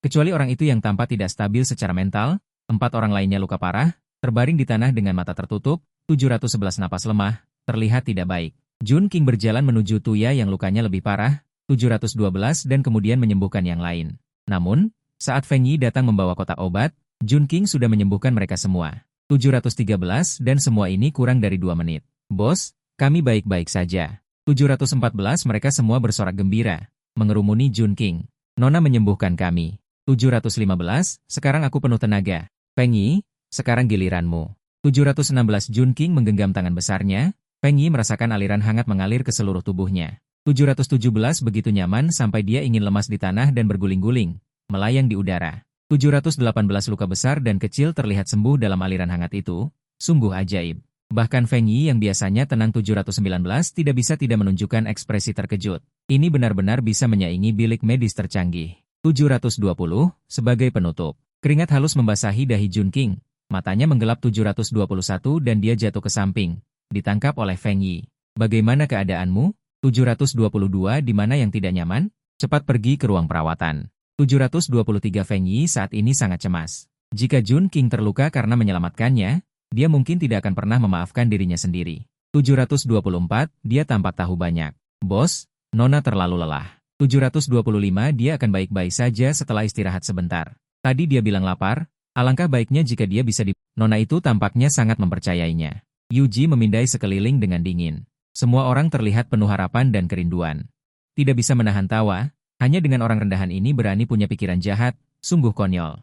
kecuali orang itu yang tampak tidak stabil secara mental, 4 orang lainnya luka parah, terbaring di tanah dengan mata tertutup, 711 napas lemah, terlihat tidak baik. Jun King berjalan menuju Tuya yang lukanya lebih parah, 712 dan kemudian menyembuhkan yang lain. Namun, saat Feng Yi datang membawa kotak obat, Jun King sudah menyembuhkan mereka semua. 713 dan semua ini kurang dari 2 menit. Bos, kami baik-baik saja. 714 mereka semua bersorak gembira, mengerumuni Jun King. Nona menyembuhkan kami. 715, sekarang aku penuh tenaga. Feng Yi, sekarang giliranmu. 716 Jun King menggenggam tangan besarnya, Feng Yi merasakan aliran hangat mengalir ke seluruh tubuhnya. 717 begitu nyaman sampai dia ingin lemas di tanah dan berguling-guling, melayang di udara. 718 luka besar dan kecil terlihat sembuh dalam aliran hangat itu, sungguh ajaib. Bahkan Feng Yi yang biasanya tenang 719 tidak bisa tidak menunjukkan ekspresi terkejut. Ini benar-benar bisa menyaingi bilik medis tercanggih. 720, sebagai penutup. Keringat halus membasahi dahi Jun King. Matanya menggelap 721 dan dia jatuh ke samping. Ditangkap oleh Feng Yi. Bagaimana keadaanmu? 722 di mana yang tidak nyaman? Cepat pergi ke ruang perawatan. 723 Feng Yi saat ini sangat cemas. Jika Jun King terluka karena menyelamatkannya, dia mungkin tidak akan pernah memaafkan dirinya sendiri. 724, dia tampak tahu banyak. Bos, Nona terlalu lelah. 725 dia akan baik-baik saja setelah istirahat sebentar. Tadi dia bilang lapar, alangkah baiknya jika dia bisa Nona itu tampaknya sangat mempercayainya. Yuji memindai sekeliling dengan dingin. Semua orang terlihat penuh harapan dan kerinduan. Tidak bisa menahan tawa, hanya dengan orang rendahan ini berani punya pikiran jahat, sungguh konyol.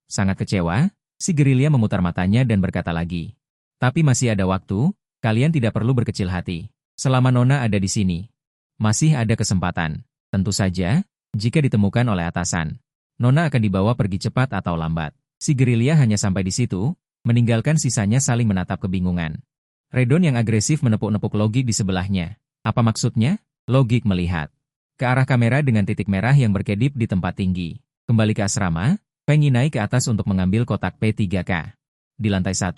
Sangat kecewa, si gerilya memutar matanya dan berkata lagi. Tapi masih ada waktu, kalian tidak perlu berkecil hati. Selama Nona ada di sini, masih ada kesempatan. Tentu saja, jika ditemukan oleh atasan, Nona akan dibawa pergi cepat atau lambat. Si gerilya hanya sampai di situ, meninggalkan sisanya saling menatap kebingungan. Redon yang agresif menepuk-nepuk Logik di sebelahnya. Apa maksudnya? Logik melihat ke arah kamera dengan titik merah yang berkedip di tempat tinggi. Kembali ke asrama, Feng Yi naik ke atas untuk mengambil kotak P3K. Di lantai 1,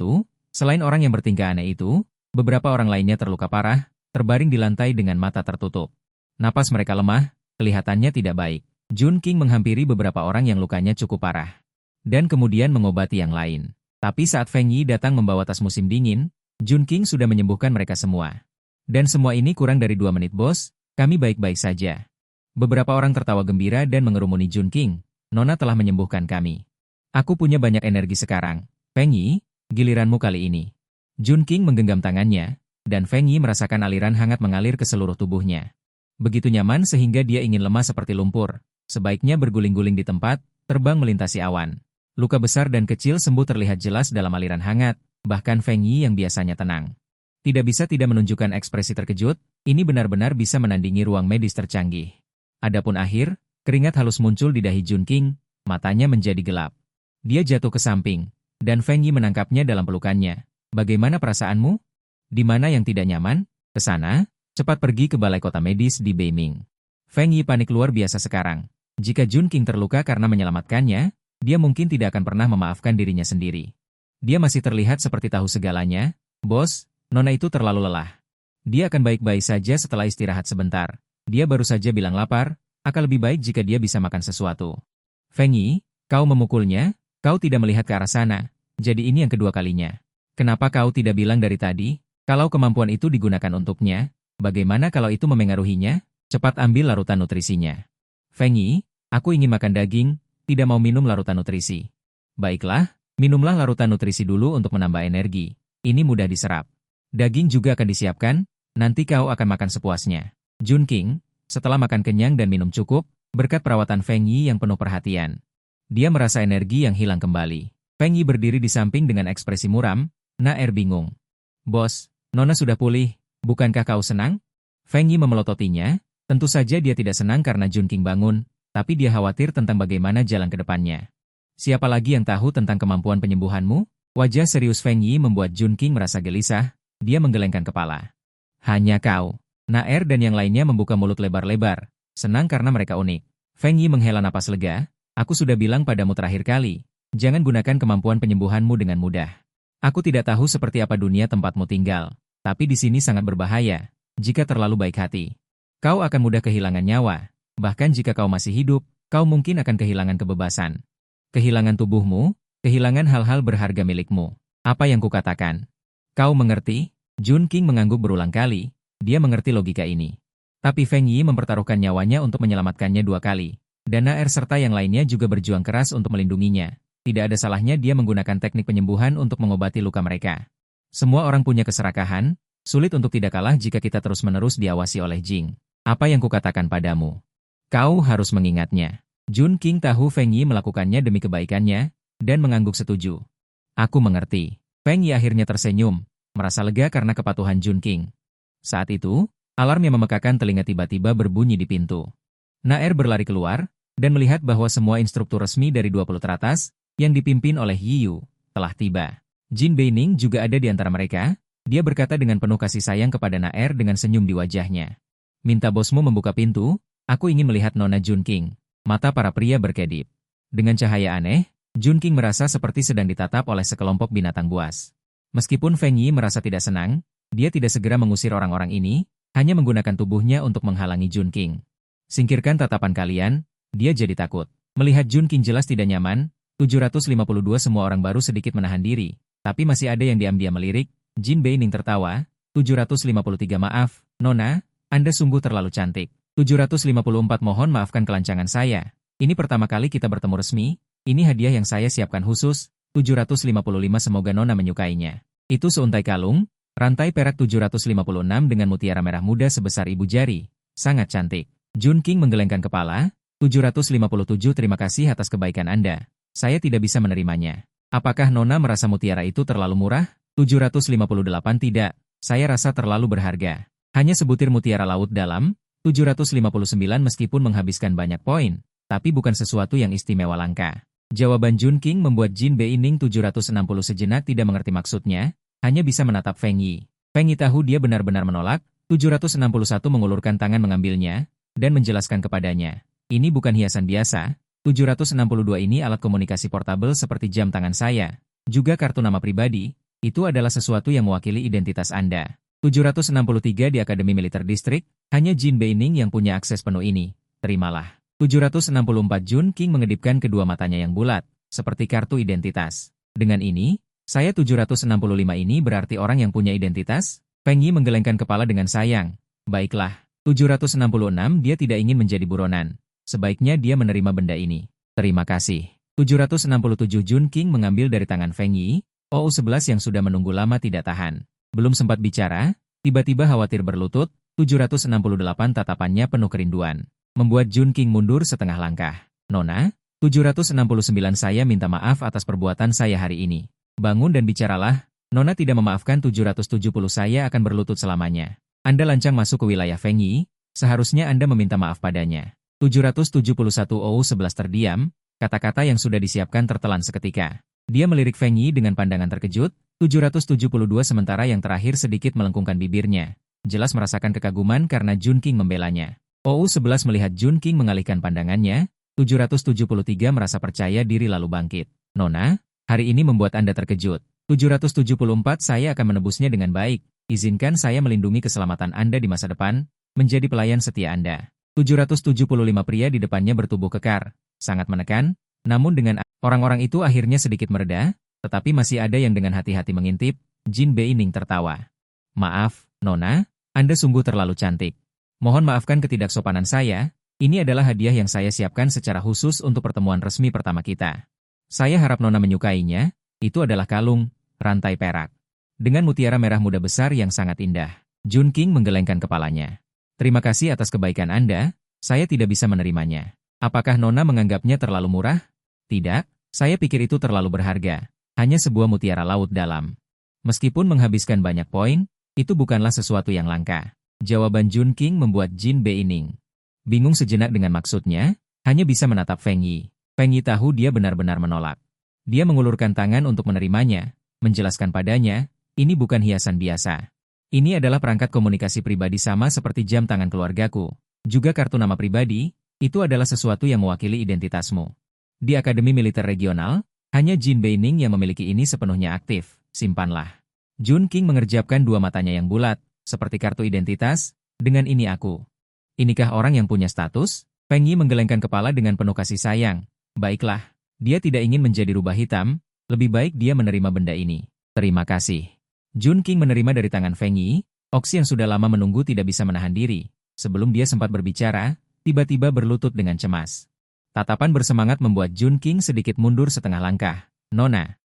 selain orang yang bertingkah aneh itu, beberapa orang lainnya terluka parah, terbaring di lantai dengan mata tertutup. Napas mereka lemah, kelihatannya tidak baik. Jun King menghampiri beberapa orang yang lukanya cukup parah, dan kemudian mengobati yang lain. Tapi saat Feng Yi datang membawa tas musim dingin, Jun King sudah menyembuhkan mereka semua. Dan semua ini kurang dari 2 menit bos, kami baik-baik saja. Beberapa orang tertawa gembira dan mengerumuni Jun King. Nona telah menyembuhkan kami. Aku punya banyak energi sekarang. Feng Yi, giliranmu kali ini. Jun King menggenggam tangannya, dan Feng Yi merasakan aliran hangat mengalir ke seluruh tubuhnya. Begitu nyaman sehingga dia ingin lemah seperti lumpur. Sebaiknya berguling-guling di tempat, terbang melintasi awan. Luka besar dan kecil sembuh terlihat jelas dalam aliran hangat, bahkan Feng Yi yang biasanya tenang tidak bisa tidak menunjukkan ekspresi terkejut, ini benar-benar bisa menandingi ruang medis tercanggih. Adapun akhir, keringat halus muncul di dahi Jun Qing, matanya menjadi gelap. Dia jatuh ke samping, dan Feng Yi menangkapnya dalam pelukannya. Bagaimana perasaanmu? Di mana yang tidak nyaman? Ke sana, cepat pergi ke balai kota medis di Beiming. Feng Yi panik luar biasa sekarang. Jika Jun Qing terluka karena menyelamatkannya, dia mungkin tidak akan pernah memaafkan dirinya sendiri. Dia masih terlihat seperti tahu segalanya. Bos, Nona itu terlalu lelah. Dia akan baik-baik saja setelah istirahat sebentar. Dia baru saja bilang lapar, akan lebih baik jika dia bisa makan sesuatu. Feng Yi, kau memukulnya, kau tidak melihat ke arah sana. Jadi ini yang kedua kalinya. Kenapa kau tidak bilang dari tadi? Kalau kemampuan itu digunakan untuknya, bagaimana kalau itu memengaruhinya? Cepat ambil larutan nutrisinya. Feng Yi, aku ingin makan daging, tidak mau minum larutan nutrisi. Baiklah, minumlah larutan nutrisi dulu untuk menambah energi. Ini mudah diserap. Daging juga akan disiapkan, nanti kau akan makan sepuasnya. Jun Qing, setelah makan kenyang dan minum cukup, berkat perawatan Feng Yi yang penuh perhatian, dia merasa energi yang hilang kembali. Feng Yi berdiri di samping dengan ekspresi muram, Naer bingung. Bos, Nona sudah pulih, bukankah kau senang? Feng Yi memelototinya, tentu saja dia tidak senang karena Jun Qing bangun, tapi dia khawatir tentang bagaimana jalan ke depannya. Siapa lagi yang tahu tentang kemampuan penyembuhanmu? Wajah serius Feng Yi membuat Jun Qing merasa gelisah. Dia menggelengkan kepala. Hanya kau. Naer dan yang lainnya membuka mulut lebar-lebar. Senang karena mereka unik. Feng Yi menghela napas lega. Aku sudah bilang padamu terakhir kali. Jangan gunakan kemampuan penyembuhanmu dengan mudah. Aku tidak tahu seperti apa dunia tempatmu tinggal. Tapi di sini sangat berbahaya. Jika terlalu baik hati, kau akan mudah kehilangan nyawa. Bahkan jika kau masih hidup, kau mungkin akan kehilangan kebebasan. Kehilangan tubuhmu, kehilangan hal-hal berharga milikmu. Apa yang kukatakan? Kau mengerti? Jun Qing mengangguk berulang kali, dia mengerti logika ini. Tapi Feng Yi mempertaruhkan nyawanya untuk menyelamatkannya 2 kali. Dan Naer serta yang lainnya juga berjuang keras untuk melindunginya. Tidak ada salahnya dia menggunakan teknik penyembuhan untuk mengobati luka mereka. Semua orang punya keserakahan, sulit untuk tidak kalah jika kita terus-menerus diawasi oleh Jing. Apa yang kukatakan padamu? Kau harus mengingatnya. Jun Qing tahu Feng Yi melakukannya demi kebaikannya, dan mengangguk setuju. Aku mengerti. Feng Yi akhirnya tersenyum, merasa lega karena kepatuhan Jun Qing. Saat itu, alarm yang memekakan telinga tiba-tiba berbunyi di pintu. Naer berlari keluar, dan melihat bahwa semua instruktur resmi dari 20 teratas, yang dipimpin oleh Yi Yu, telah tiba. Jin Beining juga ada di antara mereka, dia berkata dengan penuh kasih sayang kepada Naer dengan senyum di wajahnya. Minta bosmu membuka pintu, aku ingin melihat Nona Jun Qing. Mata para pria berkedip. Dengan cahaya aneh, Jun Qing merasa seperti sedang ditatap oleh sekelompok binatang buas. Meskipun Feng Yi merasa tidak senang, dia tidak segera mengusir orang-orang ini, hanya menggunakan tubuhnya untuk menghalangi Jun Qing. Singkirkan tatapan kalian, dia jadi takut. Melihat Jun Qing jelas tidak nyaman, 752 semua orang baru sedikit menahan diri, tapi masih ada yang diam-diam melirik. Jin Beining tertawa, 753 maaf, Nona, Anda sungguh terlalu cantik. 754 mohon maafkan kelancangan saya. Ini pertama kali kita bertemu resmi. Ini hadiah yang saya siapkan khusus, 755 semoga Nona menyukainya. Itu seuntai kalung, rantai perak 756 dengan mutiara merah muda sebesar ibu jari. Sangat cantik. Jun Qing menggelengkan kepala, 757 terima kasih atas kebaikan Anda. Saya tidak bisa menerimanya. Apakah Nona merasa mutiara itu terlalu murah? 758 tidak, saya rasa terlalu berharga. Hanya sebutir mutiara laut dalam, 759 meskipun menghabiskan banyak poin, tapi bukan sesuatu yang istimewa langka. Jawaban Jun Qing membuat Jin Beining 760 sejenak tidak mengerti maksudnya, hanya bisa menatap Feng Yi. Feng Yi tahu dia benar-benar menolak, 761 mengulurkan tangan mengambilnya, dan menjelaskan kepadanya. Ini bukan hiasan biasa, 762 ini alat komunikasi portabel seperti jam tangan saya, juga kartu nama pribadi, itu adalah sesuatu yang mewakili identitas Anda. 763 di Akademi Militer Distrik, hanya Jin Beining yang punya akses penuh ini, terimalah. 764 Jun Qing mengedipkan kedua matanya yang bulat, seperti kartu identitas. Dengan ini, saya 765 ini berarti orang yang punya identitas? Feng Yi menggelengkan kepala dengan sayang. Baiklah, 766 dia tidak ingin menjadi buronan. Sebaiknya dia menerima benda ini. Terima kasih. 767 Jun Qing mengambil dari tangan Feng Yi, OU11 yang sudah menunggu lama tidak tahan. Belum sempat bicara, tiba-tiba khawatir berlutut, 768 tatapannya penuh kerinduan. Membuat Jun Qing mundur setengah langkah. Nona, 769 Saya minta maaf atas perbuatan saya hari ini. Bangun dan bicaralah, Nona tidak memaafkan 770 Saya akan berlutut selamanya. Anda lancang masuk ke wilayah Feng Yi, seharusnya Anda meminta maaf padanya. 771 11 terdiam, kata-kata yang sudah disiapkan tertelan seketika. Dia melirik Feng Yi dengan pandangan terkejut, 772 sementara yang terakhir sedikit melengkungkan bibirnya. Jelas merasakan kekaguman karena Jun Qing membelanya. OU11 melihat Jun Qing mengalihkan pandangannya, 773 merasa percaya diri lalu bangkit. Nona, hari ini membuat Anda terkejut. 774 Saya akan menebusnya dengan baik. Izinkan saya melindungi keselamatan Anda di masa depan, menjadi pelayan setia Anda. 775 pria di depannya bertubuh kekar, sangat menekan, namun dengan orang-orang itu akhirnya sedikit mereda, tetapi masih ada yang dengan hati-hati mengintip. Jin Beining tertawa. Maaf, Nona, Anda sungguh terlalu cantik. Mohon maafkan ketidaksopanan saya, ini adalah hadiah yang saya siapkan secara khusus untuk pertemuan resmi pertama kita. Saya harap Nona menyukainya, itu adalah kalung, rantai perak. Dengan mutiara merah muda besar yang sangat indah. Jun Qing menggelengkan kepalanya. Terima kasih atas kebaikan Anda, saya tidak bisa menerimanya. Apakah Nona menganggapnya terlalu murah? Tidak, saya pikir itu terlalu berharga. Hanya sebuah mutiara laut dalam. Meskipun menghabiskan banyak poin, itu bukanlah sesuatu yang langka. Jawaban Jun Qing membuat Jin Beining bingung sejenak dengan maksudnya, hanya bisa menatap Feng Yi. Feng Yi tahu dia benar-benar menolak. Dia mengulurkan tangan untuk menerimanya, menjelaskan padanya, ini bukan hiasan biasa. Ini adalah perangkat komunikasi pribadi sama seperti jam tangan keluargaku. Juga kartu nama pribadi, itu adalah sesuatu yang mewakili identitasmu. Di Akademi Militer Regional, hanya Jin Beining yang memiliki ini sepenuhnya aktif. Simpanlah. Jun Qing mengerjapkan dua matanya yang bulat, seperti kartu identitas, dengan ini aku. Inikah orang yang punya status? Feng Yi menggelengkan kepala dengan penuh kasih sayang. Baiklah, dia tidak ingin menjadi rubah hitam, lebih baik dia menerima benda ini. Terima kasih. Jun Qing menerima dari tangan Feng Yi, Oxi yang sudah lama menunggu tidak bisa menahan diri. Sebelum dia sempat berbicara, tiba-tiba berlutut dengan cemas. Tatapan bersemangat membuat Jun Qing sedikit mundur setengah langkah. Nona,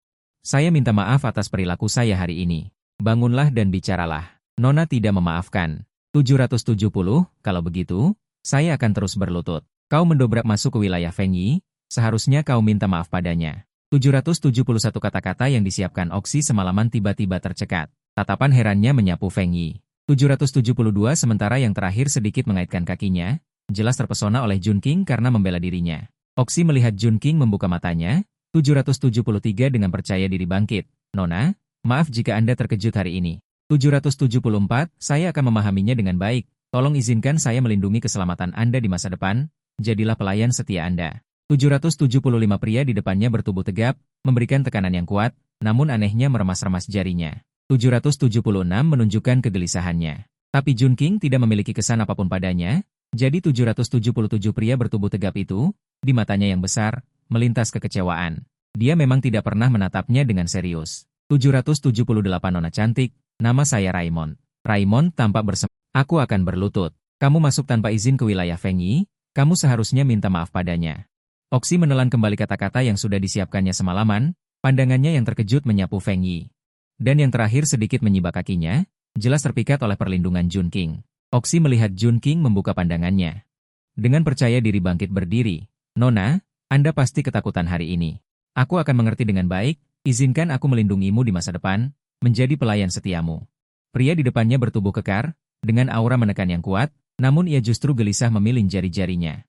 saya minta maaf atas perilaku saya hari ini. Bangunlah dan bicaralah. Nona tidak memaafkan. 770, kalau begitu, saya akan terus berlutut. Kau mendobrak masuk ke wilayah Feng Yi, seharusnya kau minta maaf padanya. 771 kata-kata yang disiapkan Oxi semalaman tiba-tiba tercekat. Tatapan herannya menyapu Feng Yi. 772 sementara yang terakhir sedikit mengaitkan kakinya, jelas terpesona oleh Jun Qing karena membela dirinya. Oxi melihat Jun Qing membuka matanya, 773 dengan percaya diri bangkit. Nona, maaf jika Anda terkejut hari ini. 774, saya akan memahaminya dengan baik. Tolong izinkan saya melindungi keselamatan Anda di masa depan, jadilah pelayan setia Anda. 775 pria di depannya bertubuh tegap, memberikan tekanan yang kuat, namun anehnya meremas-remas jarinya. 776 menunjukkan kegelisahannya. Tapi Jun Qing tidak memiliki kesan apapun padanya, jadi 777 pria bertubuh tegap itu, di matanya yang besar, melintas kekecewaan. Dia memang tidak pernah menatapnya dengan serius. 778 Nona cantik, nama saya Raimon. Raimon tampak bersemangat. Aku akan berlutut. Kamu masuk tanpa izin ke wilayah Feng Yi, kamu seharusnya minta maaf padanya. Oxi menelan kembali kata-kata yang sudah disiapkannya semalaman, pandangannya yang terkejut menyapu Feng Yi. Dan yang terakhir sedikit menyibak kakinya, jelas terpikat oleh perlindungan Jun Qing. Oxi melihat Jun Qing membuka pandangannya. Dengan percaya diri bangkit berdiri. Nona, Anda pasti ketakutan hari ini. Aku akan mengerti dengan baik, izinkan aku melindungimu di masa depan, menjadi pelayan setiamu. Pria di depannya bertubuh kekar, dengan aura menekan yang kuat, namun ia justru gelisah memilih jari-jarinya.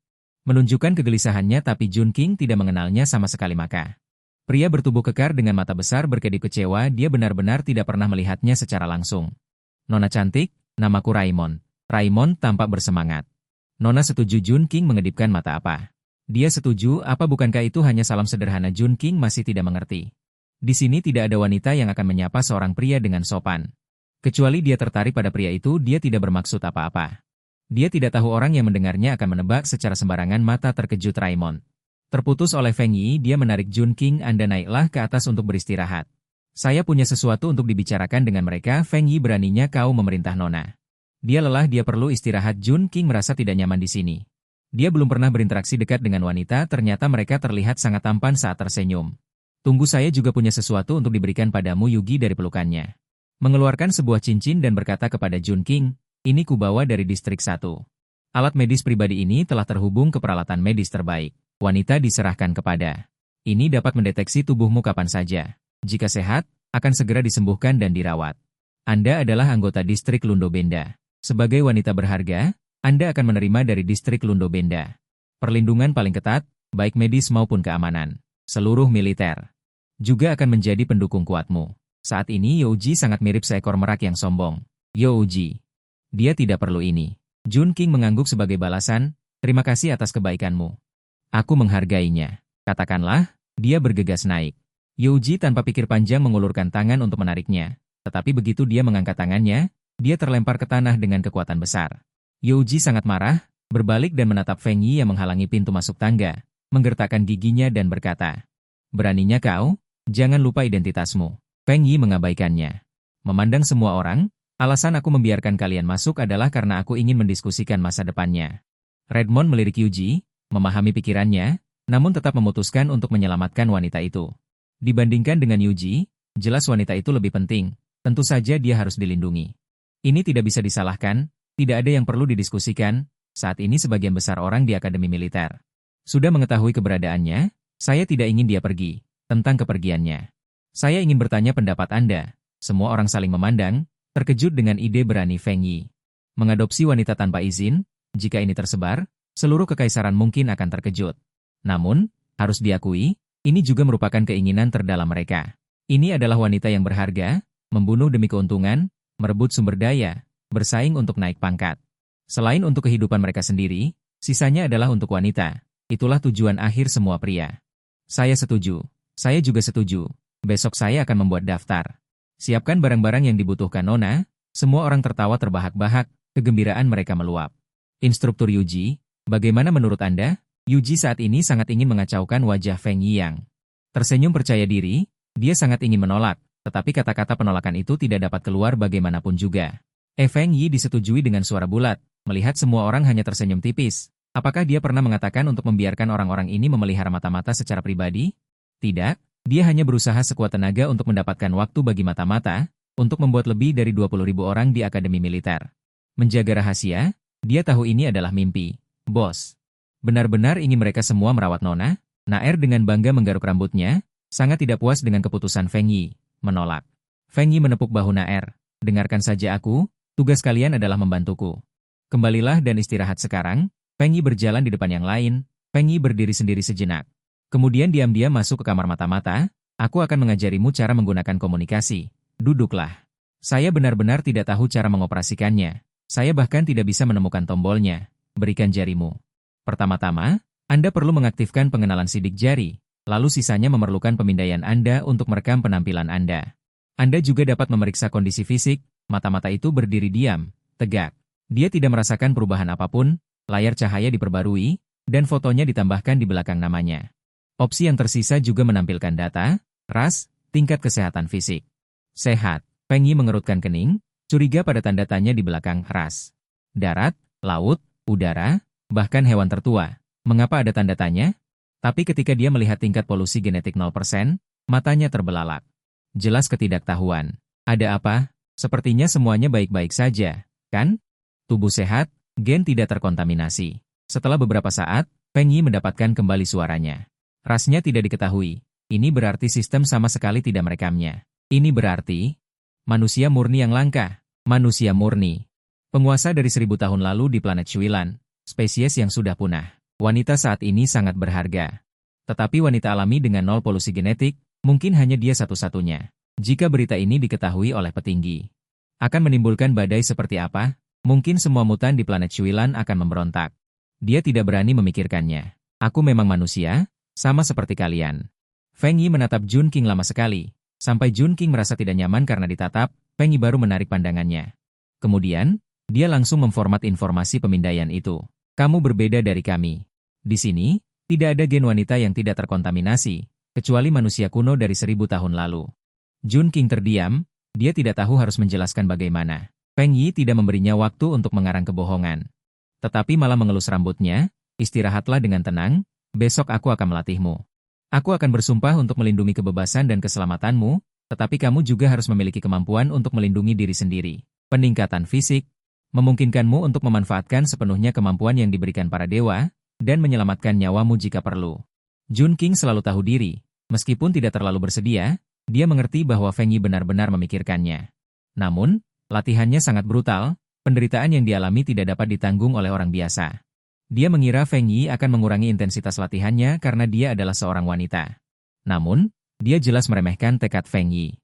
Menunjukkan kegelisahannya tapi Jun Qing tidak mengenalnya sama sekali maka. Pria bertubuh kekar dengan mata besar berkedip kecewa dia benar-benar tidak pernah melihatnya secara langsung. Nona cantik, namaku Raimon. Raimon tampak bersemangat. Nona setuju Jun Qing mengedipkan mata apa. Dia setuju apa bukankah itu hanya salam sederhana Jun Qing masih tidak mengerti. Di sini tidak ada wanita yang akan menyapa seorang pria dengan sopan. Kecuali dia tertarik pada pria itu dia tidak bermaksud apa-apa. Dia tidak tahu orang yang mendengarnya akan menebak secara sembarangan mata terkejut Raimon. Terputus oleh Feng Yi dia menarik Jun Qing Anda naiklah ke atas untuk beristirahat. Saya punya sesuatu untuk dibicarakan dengan mereka Feng Yi beraninya kau memerintah Nona. Dia lelah dia perlu istirahat Jun Qing merasa tidak nyaman di sini. Dia belum pernah berinteraksi dekat dengan wanita ternyata mereka terlihat sangat tampan saat tersenyum. Tunggu saya juga punya sesuatu untuk diberikan padamu Yugi dari pelukannya. Mengeluarkan sebuah cincin dan berkata kepada Jun Qing, ini kubawa dari distrik 1. Alat medis pribadi ini telah terhubung ke peralatan medis terbaik. Wanita diserahkan kepada. Ini dapat mendeteksi tubuhmu kapan saja. Jika sehat, akan segera disembuhkan dan dirawat. Anda adalah anggota distrik Lundo Benda. Sebagai wanita berharga, Anda akan menerima dari distrik Lundo Benda perlindungan paling ketat, baik medis maupun keamanan. Seluruh militer juga akan menjadi pendukung kuatmu. Saat ini Youji sangat mirip seekor merak yang sombong. Youji, dia tidak perlu ini. Jun King mengangguk sebagai balasan, terima kasih atas kebaikanmu. Aku menghargainya. Katakanlah, dia bergegas naik. Youji tanpa pikir panjang mengulurkan tangan untuk menariknya. Tetapi begitu dia mengangkat tangannya, dia terlempar ke tanah dengan kekuatan besar. Youji sangat marah, berbalik dan menatap Feng Yi yang menghalangi pintu masuk tangga, menggertakkan giginya dan berkata, "Beraninya kau? Jangan lupa identitasmu." Feng Yi mengabaikannya. Memandang semua orang, alasan aku membiarkan kalian masuk adalah karena aku ingin mendiskusikan masa depannya. Redmond melirik Yuji, memahami pikirannya, namun tetap memutuskan untuk menyelamatkan wanita itu. Dibandingkan dengan Yuji, jelas wanita itu lebih penting, tentu saja dia harus dilindungi. Ini tidak bisa disalahkan, tidak ada yang perlu didiskusikan, saat ini sebagian besar orang di Akademi Militer sudah mengetahui keberadaannya, saya tidak ingin dia pergi, tentang kepergiannya. Saya ingin bertanya pendapat Anda. Semua orang saling memandang, terkejut dengan ide berani Feng Yi. Mengadopsi wanita tanpa izin, jika ini tersebar, seluruh kekaisaran mungkin akan terkejut. Namun, harus diakui, ini juga merupakan keinginan terdalam mereka. Ini adalah wanita yang berharga, membunuh demi keuntungan, merebut sumber daya, bersaing untuk naik pangkat. Selain untuk kehidupan mereka sendiri, sisanya adalah untuk wanita. Itulah tujuan akhir semua pria. Saya setuju. Saya juga setuju. Besok saya akan membuat daftar. Siapkan barang-barang yang dibutuhkan Nona. Semua orang tertawa terbahak-bahak, kegembiraan mereka meluap. Instruktur Yuji, bagaimana menurut Anda? Yuji saat ini sangat ingin mengacaukan wajah Feng Yi yang tersenyum percaya diri, dia sangat ingin menolak, tetapi kata-kata penolakan itu tidak dapat keluar bagaimanapun juga. Feng Yi disetujui dengan suara bulat, melihat semua orang hanya tersenyum tipis. Apakah dia pernah mengatakan untuk membiarkan orang-orang ini memelihara mata-mata secara pribadi? Tidak, dia hanya berusaha sekuat tenaga untuk mendapatkan waktu bagi mata-mata, untuk membuat lebih dari 20.000 orang di Akademi Militer. Menjaga rahasia, dia tahu ini adalah mimpi. Bos, benar-benar ingin mereka semua merawat Nona? Naer dengan bangga menggaruk rambutnya, sangat tidak puas dengan keputusan Feng Yi, menolak. Feng Yi menepuk bahu Naer, dengarkan saja aku, tugas kalian adalah membantuku. Kembalilah dan istirahat sekarang. Feng Yi berjalan di depan yang lain, Feng Yi berdiri sendiri sejenak. Kemudian diam-diam masuk ke kamar mata-mata, aku akan mengajarimu cara menggunakan komunikasi. Duduklah. Saya benar-benar tidak tahu cara mengoperasikannya. Saya bahkan tidak bisa menemukan tombolnya. Berikan jarimu. Pertama-tama, Anda perlu mengaktifkan pengenalan sidik jari, lalu sisanya memerlukan pemindaian Anda untuk merekam penampilan Anda. Anda juga dapat memeriksa kondisi fisik, mata-mata itu berdiri diam, tegak. Dia tidak merasakan perubahan apapun, layar cahaya diperbarui, dan fotonya ditambahkan di belakang namanya. Opsi yang tersisa juga menampilkan data, ras, tingkat kesehatan fisik. Sehat, Feng Yi mengerutkan kening, curiga pada tanda tanya di belakang ras. Darat, laut, udara, bahkan hewan tertua. Mengapa ada tanda tanya? Tapi ketika dia melihat tingkat polusi genetik 0%, matanya terbelalak. Jelas ketidaktahuan. Ada apa? Sepertinya semuanya baik-baik saja, kan? Tubuh sehat, gen tidak terkontaminasi. Setelah beberapa saat, Feng Yi mendapatkan kembali suaranya. Rasnya tidak diketahui. Ini berarti sistem sama sekali tidak merekamnya. Ini berarti manusia murni yang langka. Manusia murni. Penguasa dari 1000 tahun lalu di planet Shuilan. Spesies yang sudah punah. Wanita saat ini sangat berharga. Tetapi wanita alami dengan 0 polusi genetik, mungkin hanya dia satu-satunya. Jika berita ini diketahui oleh petinggi, akan menimbulkan badai seperti apa? Mungkin semua mutan di planet Shuilan akan memberontak. Dia tidak berani memikirkannya. Aku memang manusia, sama seperti kalian. Feng Yi menatap Jun King lama sekali. Sampai Jun King merasa tidak nyaman karena ditatap, Feng Yi baru menarik pandangannya. Kemudian, dia langsung memformat informasi pemindaian itu. Kamu berbeda dari kami. Di sini, tidak ada gen wanita yang tidak terkontaminasi, kecuali manusia kuno dari 1000 tahun lalu. Jun King terdiam, dia tidak tahu harus menjelaskan bagaimana. Feng Yi tidak memberinya waktu untuk mengarang kebohongan. Tetapi malah mengelus rambutnya, istirahatlah dengan tenang, besok aku akan melatihmu. Aku akan bersumpah untuk melindungi kebebasan dan keselamatanmu, tetapi kamu juga harus memiliki kemampuan untuk melindungi diri sendiri. Peningkatan fisik, memungkinkanmu untuk memanfaatkan sepenuhnya kemampuan yang diberikan para dewa, dan menyelamatkan nyawamu jika perlu. Jun Qing selalu tahu diri, meskipun tidak terlalu bersedia, dia mengerti bahwa Feng Yi benar-benar memikirkannya. Namun, latihannya sangat brutal, penderitaan yang dialami tidak dapat ditanggung oleh orang biasa. Dia mengira Feng Yi akan mengurangi intensitas latihannya karena dia adalah seorang wanita. Namun, dia jelas meremehkan tekad Feng Yi.